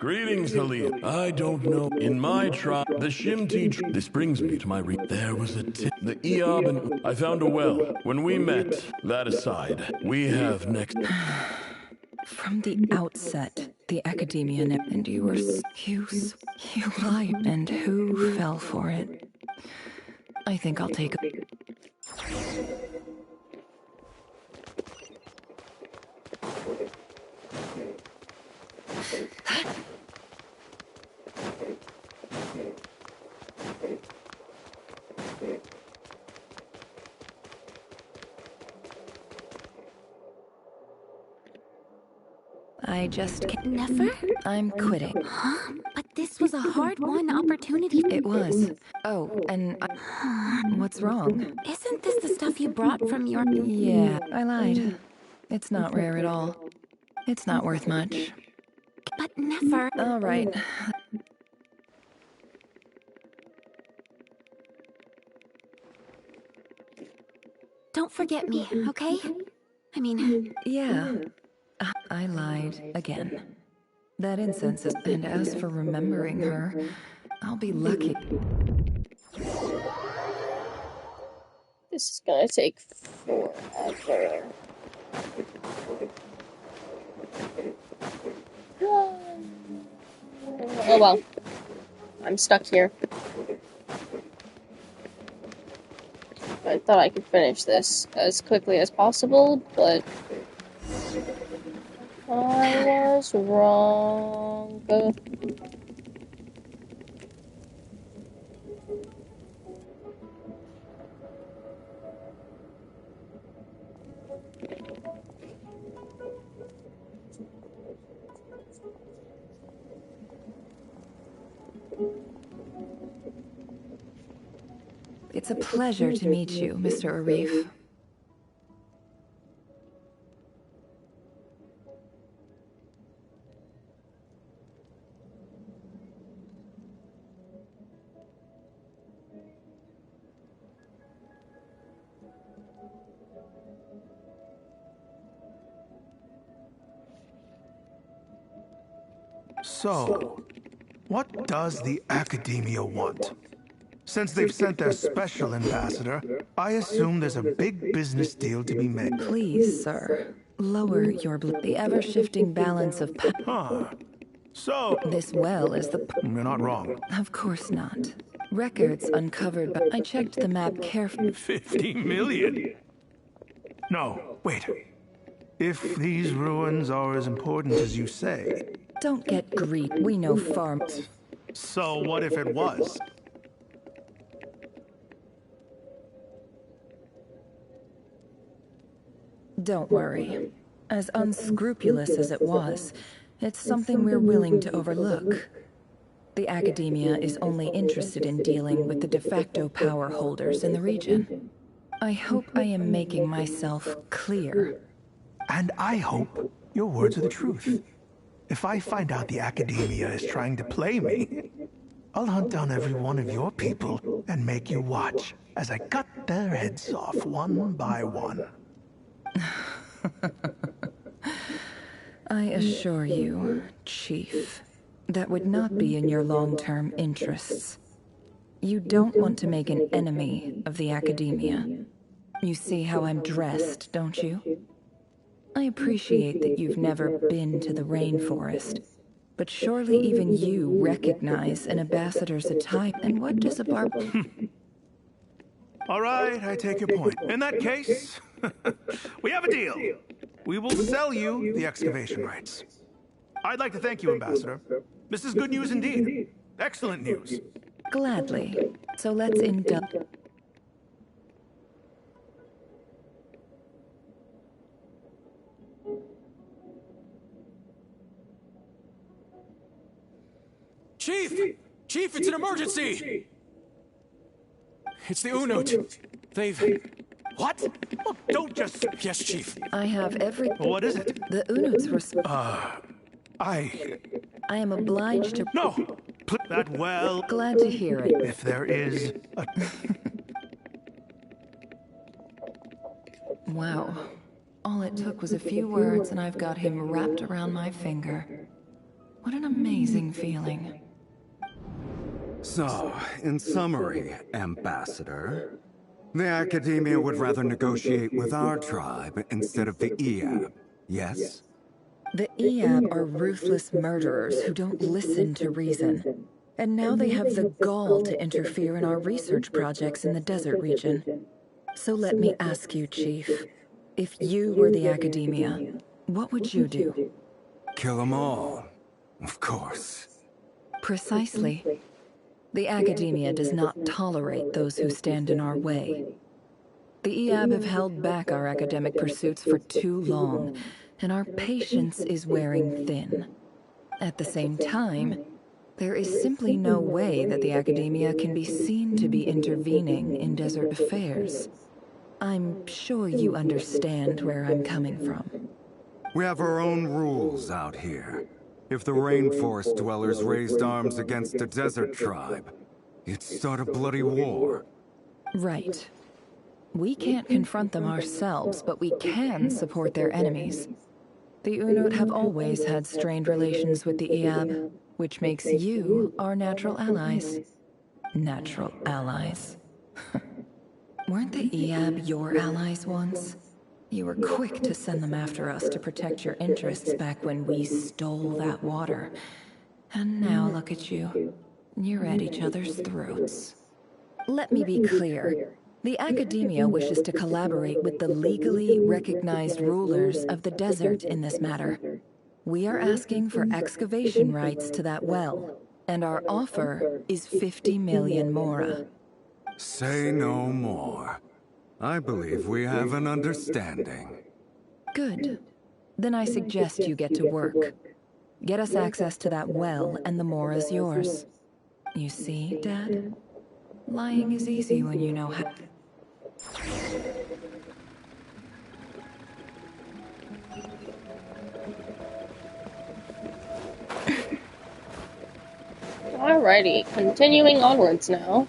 Greetings, Halia. I don't know. In my tribe, the Shimti... This brings me to my There was a the Eob and... I found a well. When we met, that aside, we have next... From the outset, the academia... And you were... You lied. And who fell for it? I think I'll take a... I just can't. Never? I'm quitting. Huh? But this was a hard-won opportunity. It was. Oh, and what's wrong? Isn't this the stuff you brought from your... Yeah, I lied. It's not rare at all. It's not worth much. But never... All right. Don't forget me, okay? I mean... Yeah. I lied again. That incense is... And as for remembering her, I'll be lucky. This is gonna take forever. Oh well. I'm stuck here. I thought I could finish this as quickly as possible, but... I was wrong. It's a pleasure to meet you, Mr. Arif. So, what does the Academia want? Since they've sent their special ambassador, I assume there's a big business deal to be made. Please, sir, lower your the ever-shifting balance of Huh. So... This well is the... You're not wrong. Of course not. Records uncovered, but I checked the map carefully. 50 million? No, wait. If these ruins are as important as you say... Don't get greedy. We know far... So what if it was? Don't worry. As unscrupulous as it was, it's something we're willing to overlook. The Academia is only interested in dealing with the de facto power holders in the region. I hope I am making myself clear. And I hope your words are the truth. If I find out the Academia is trying to play me, I'll hunt down every one of your people and make you watch as I cut their heads off one by one. I assure you, Chief, that would not be in your long-term interests. You don't want to make an enemy of the Academia. You see how I'm dressed, don't you? I appreciate that you've never been to the rainforest, but surely even you recognize an ambassador's attire. And what does a All right, I take your point. In that case, we have a deal. we will sell you the excavation rights. I'd like to thank you, Ambassador. This is good news indeed. Excellent news. Gladly. So let's indulge. Chief! Chief, it's an emergency! It's the Unut. They've... What? Oh, don't just... Yes, Chief. I have every... What is it? The Unuts were... I am obliged to... No! Put that well... Glad to hear it. If there is a... Wow. All it took was a few words and I've got him wrapped around my finger. What an amazing feeling. So, in summary, Ambassador, the Academia would rather negotiate with our tribe instead of the EAB, yes? The EAB are ruthless murderers who don't listen to reason. And now they have the gall to interfere in our research projects in the desert region. So let me ask you, Chief, if you were the Academia, what would you do? Kill them all, of course. Precisely. The Academia does not tolerate those who stand in our way. The EAB have held back our academic pursuits for too long, and our patience is wearing thin. At the same time, there is simply no way that the Academia can be seen to be intervening in desert affairs. I'm sure you understand where I'm coming from. We have our own rules out here. If the rainforest dwellers raised arms against a desert tribe, it'd start a bloody war. Right. We can't confront them ourselves, but we can support their enemies. The Unut have always had strained relations with the EAB, which makes you our natural allies. Natural allies. Weren't the EAB your allies once? You were quick to send them after us to protect your interests back when we stole that water. And now look at you. You're at each other's throats. Let me be clear. The Academia wishes to collaborate with the legally recognized rulers of the desert in this matter. We are asking for excavation rights to that well, and our offer is 50 million mora. Say no more. I believe we have an understanding. Good. Then I suggest you get to work. Get us access to that well, and the mora's yours. You see, Dad? Lying is easy when you know how... Alrighty, continuing onwards now.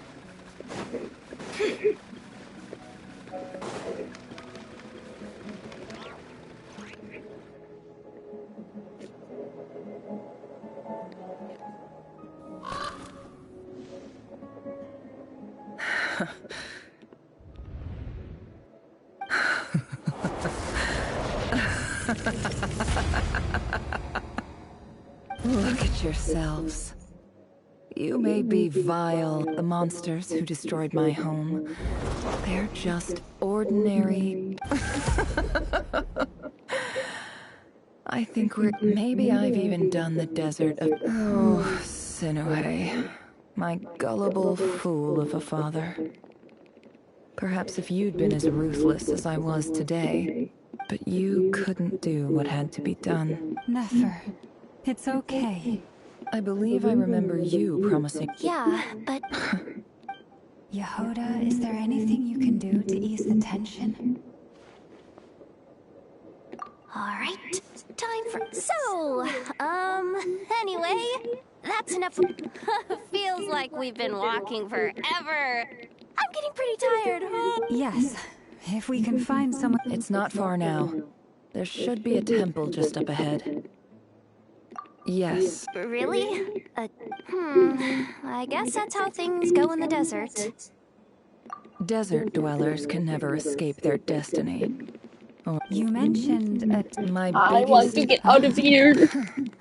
Look at yourselves. You may be vile, the monsters who destroyed my home. They're just ordinary... I think maybe I've even done the desert of... Oh, Sinuhe. My gullible fool of a father. Perhaps if you'd been as ruthless as I was today, but you couldn't do what had to be done. Nefer, it's okay. I believe I remember you promising... Yeah, but... Yehoda, is there anything you can do to ease the tension? Alright, time for... So, anyway, that's enough... Feels like we've been walking forever. I'm getting pretty tired. Yes, if we can find someone... It's not far now. There should be a temple just up ahead. Yes. Really? I guess that's how things go in the desert. Desert dwellers can never escape their destiny. You mentioned my I want to get out of here.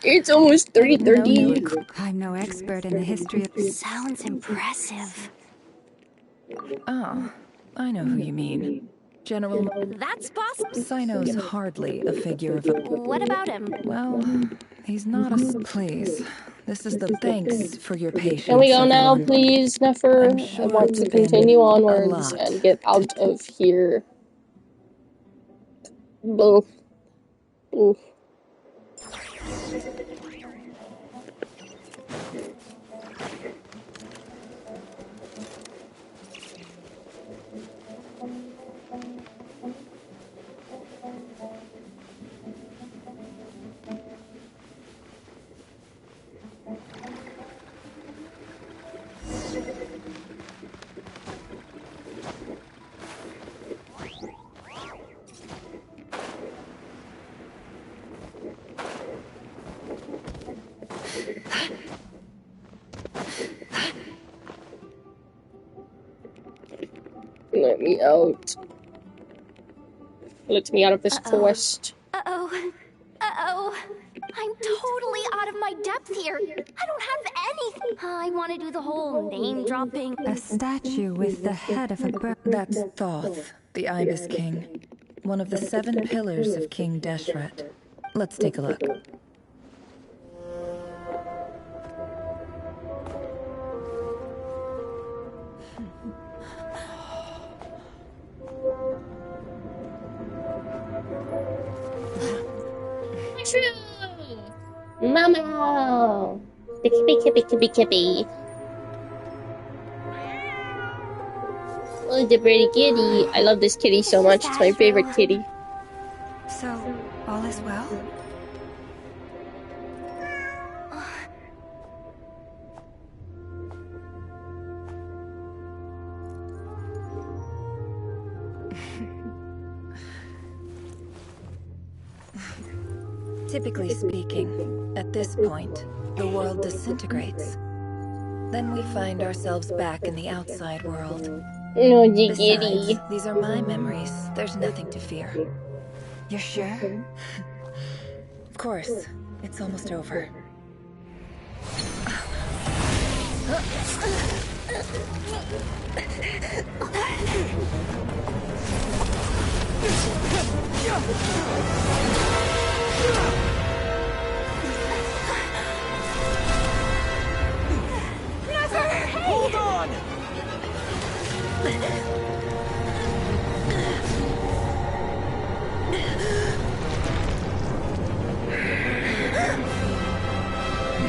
It's almost 3:30. I'm no expert in the history of... Sounds impressive. Oh, I know who you mean. General... That's possible. Sino's hardly a figure of... What about him? Well, he's not a... Please, this is the thanks for your patience, Can we go now, everyone. please, Nefer? I want to continue onwards lot. and get out of here. Boo. Boo. Let me out. Let me out of this quest. Uh-oh. Uh-oh. I'm totally out of my depth here. I don't have anything. I want to do the whole name-dropping. A statue with the head of a bird. That's Thoth, the Ibis King. One of the 7 pillars of King Deshret. Let's take a look. Mama! Kippy. Oh, the pretty kitty. I love this kitty so much. It's my favorite kitty. So, all is well? Typically speaking, at this point, the world disintegrates. Then we find ourselves back in the outside world. No, Besides, these are my memories. There's nothing to fear. You're sure? Of course. It's almost over. Hold on!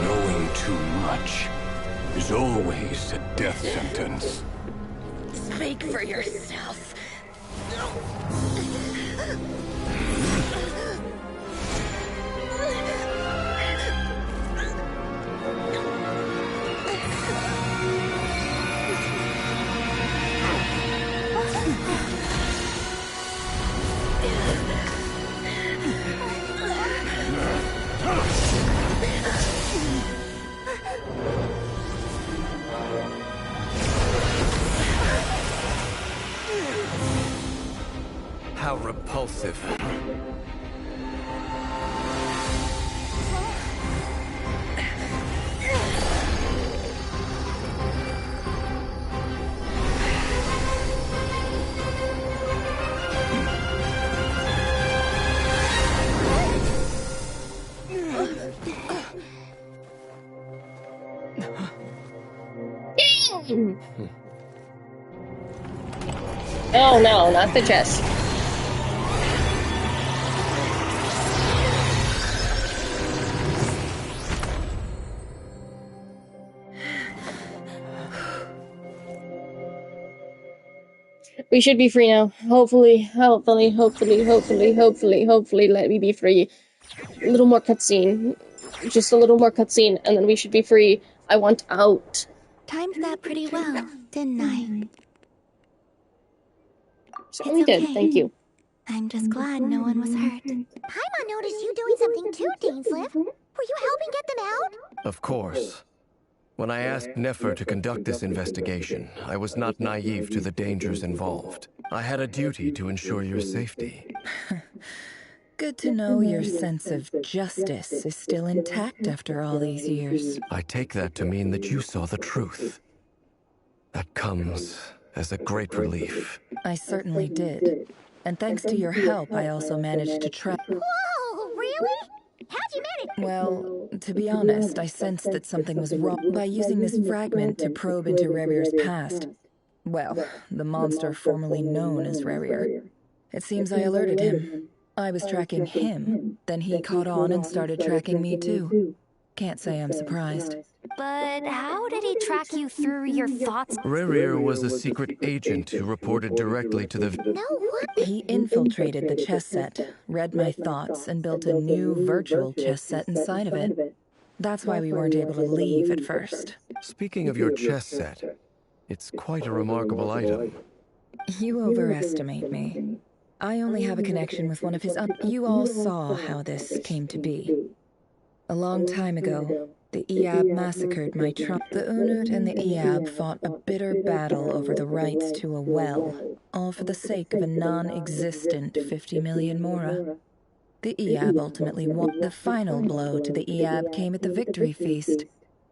Knowing too much is always a death sentence. Speak for yourself. How repulsive. Oh no, not the chest. We should be free now. Hopefully, let me be free. A little more cutscene. Just a little more cutscene, and then we should be free. I want out. Timed that pretty well, didn't I? So we did, thank you. I'm just glad no one was hurt. Paimon noticed you doing something too, Dainsleif. Were you helping get them out? Of course. When I asked Nefer to conduct this investigation, I was not naive to the dangers involved. I had a duty to ensure your safety. Good to know your sense of justice is still intact after all these years. I take that to mean that you saw the truth. That comes as a great relief. I certainly did. And thanks to your help, I also managed to track. Whoa, really? How'd you manage? Well, to be honest, I sensed that something was wrong by using this fragment to probe into Rerir's past. Well, the monster formerly known as Rerir. It seems I alerted him. I was tracking him, then he caught on and started tracking me too. Can't say I'm surprised. But how did he track you through your thoughts? Rerir was a secret agent who reported directly to the... No, what? He infiltrated the chess set, read my thoughts, and built a new virtual chess set inside of it. That's why we weren't able to leave at first. Speaking of your chess set, it's quite a remarkable item. You overestimate me. I only have a connection with one of his... You all saw how this came to be. A long time ago, the Eab massacred my tribe. The Unut and the Eab fought a bitter battle over the rights to a well, all for the sake of a non-existent 50 million Mora. The Eab ultimately won. The final blow to the Eab came at the victory feast,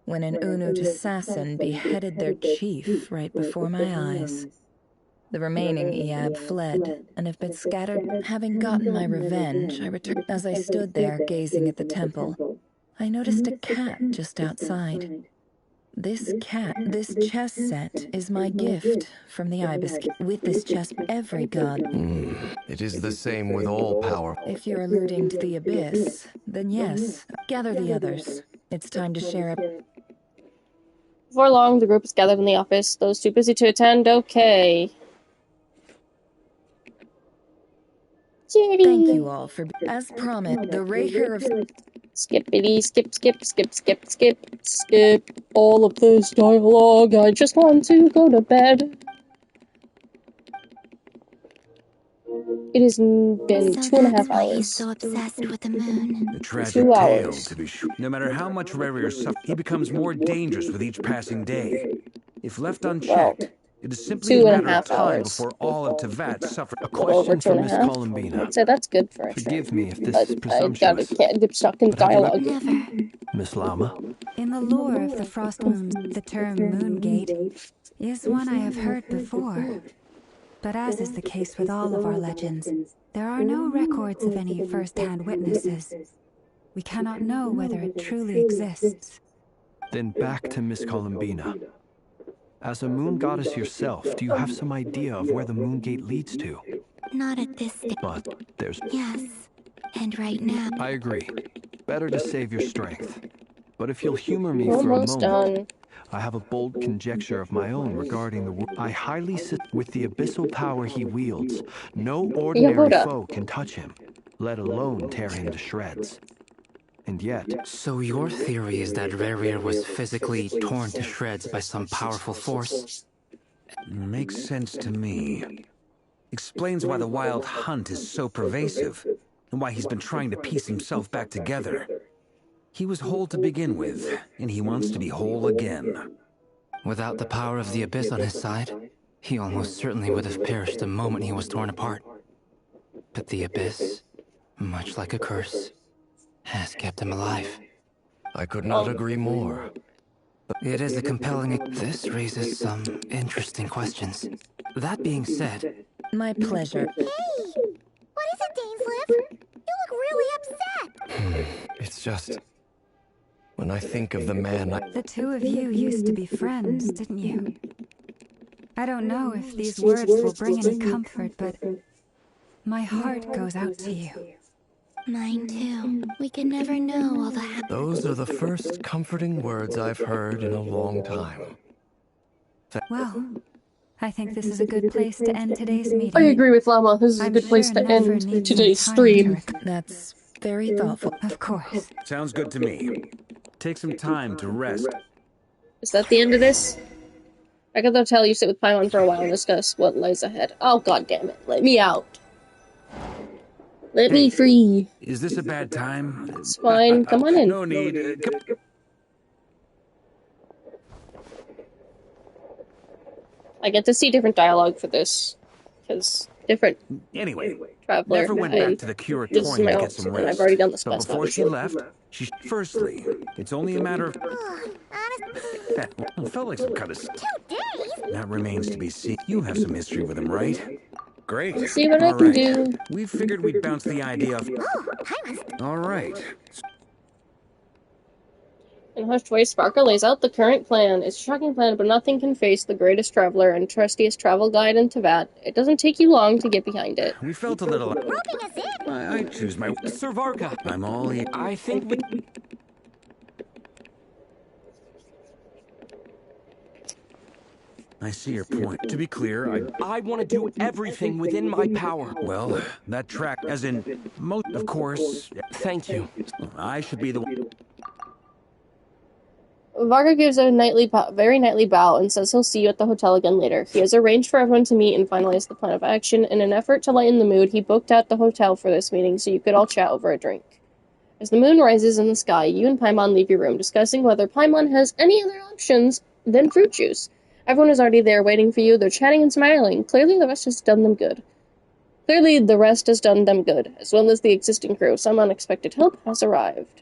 when an Unut assassin beheaded their chief right before my eyes. The remaining Eab fled and have been scattered. Having gotten my revenge, I returned. As I stood there gazing at the temple, I noticed a cat just outside. This chess set is my gift from the Ibis. With this chess, every god... It is the same with all power. If you're alluding to the Abyss, then yes. Gather the others. It's time to share it. Before long, the group is gathered in the office. Those too busy to attend, okay. Thank you all for... As promised, the Raker of... Skippity, skip, skip, skip, skip, skip, skip all of this dialogue. I just want to go to bed. It has been 2.5 hours. He's so obsessed with the moon. A tragic 2 tale, hours. to be sure. No matter how much Rerir suffers, he becomes more dangerous with each passing day. If left unchecked, it is simply a matter of time before all of Tevat suffers. A question for Miss Columbina. I'd say that's good for a Forgive me if this but is presumptuous. I gotta get stuck in dialogue. Miss Llama. In the lore of the Frost Moons, the term Moongate is one I have heard before. But as is the case with all of our legends, there are no records of any first-hand witnesses. We cannot know whether it truly exists. Then back to Miss Columbina. As a moon goddess yourself, do you have some idea of where the Moongate leads to? Not at this stage. But there's... Yes, and right now... I agree. Better to save your strength. But if you'll humor me for a Almost moment... done. I have a bold conjecture of my own regarding the world. I highly with the abyssal power he wields. No ordinary foe can touch him, let alone tear him to shreds. And yet... So your theory is that Rerir was physically torn to shreds by some powerful force? Makes sense to me. Explains why the wild hunt is so pervasive, and why he's been trying to piece himself back together. He was whole to begin with, and he wants to be whole again. Without the power of the Abyss on his side, he almost certainly would have perished the moment he was torn apart. But the Abyss, much like a curse, has kept him alive. I could not agree more. It is a compelling... This raises some interesting questions. That being said... My pleasure. Hey! What is it, Dainsleif? You look really upset! It's just... When I think of the man The two of you used to be friends, didn't you? I don't know if these words will bring any comfort, but my heart goes out to you. Mine too. We can never know all the... Those are the first comforting words I've heard in a long time. Well, I think this is a good place to end today's meeting. I agree with Llama. This is a good place to end today's stream. That's very thoughtful. Of course. Sounds good to me. Take some time to rest. Is that the end of this? I gotta tell you, sit with Paimon for a while and discuss what lies ahead. Oh, god damn it. Let me out. Let me free. Is this a bad time? It's fine. Come on in. No need. I get to see different dialogue for this. Because different Anyway, traveler. Never went back to the Curatorium This is my to get own, some and rest. I've already done this But quest, before she obviously. left, firstly, it's only a matter of... Felt like some kind of... 2 days? That remains to be seen. You have some history with him, right? Great. Let's see what I All can right. do. We figured we'd bounce the idea off. All right. In hushed voice, Sparker lays out the current plan. It's a shocking plan, but nothing can face the greatest traveler and trustiest travel guide in Teyvat. It doesn't take you long to get behind it. We felt a little. Roping us in? I choose my. Sir Varka, I'm all ears. I think we... I see your point. To be clear, I want to do everything within my power. Well, that track, as in, most, of course. Thank you. I should be the one. Varga gives a very knightly bow and says he'll see you at the hotel again later. He has arranged for everyone to meet and finalize the plan of action. In an effort to lighten the mood, he booked out the hotel for this meeting so you could all chat over a drink. As the moon rises in the sky, you and Paimon leave your room, discussing whether Paimon has any other options than fruit juice. Everyone is already there waiting for you. They're chatting and smiling. Clearly the rest has done them good. As well as the existing crew. Some unexpected help has arrived.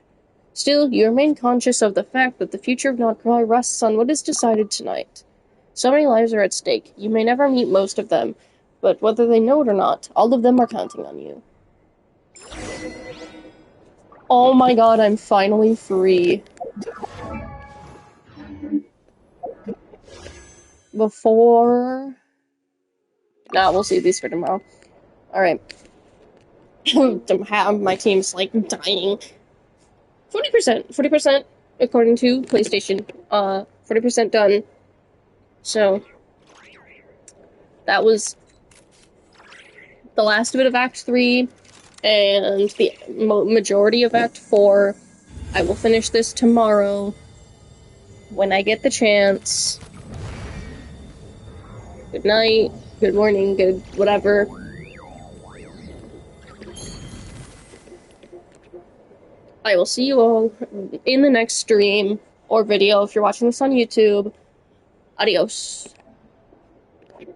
Still, you remain conscious of the fact that the future of Notgroy rests on what is decided tonight. So many lives are at stake. You may never meet most of them, but whether they know it or not, all of them are counting on you. Oh my god, I'm finally free. Before... Nah, we'll save these for tomorrow. Alright. My team's, like, dying. 40%, according to PlayStation. 40% done. So, that was the last bit of Act 3, and the majority of Act 4. I will finish this tomorrow, when I get the chance. Good night, good morning, good whatever. I will see you all in the next stream or video if you're watching this on YouTube. Adios.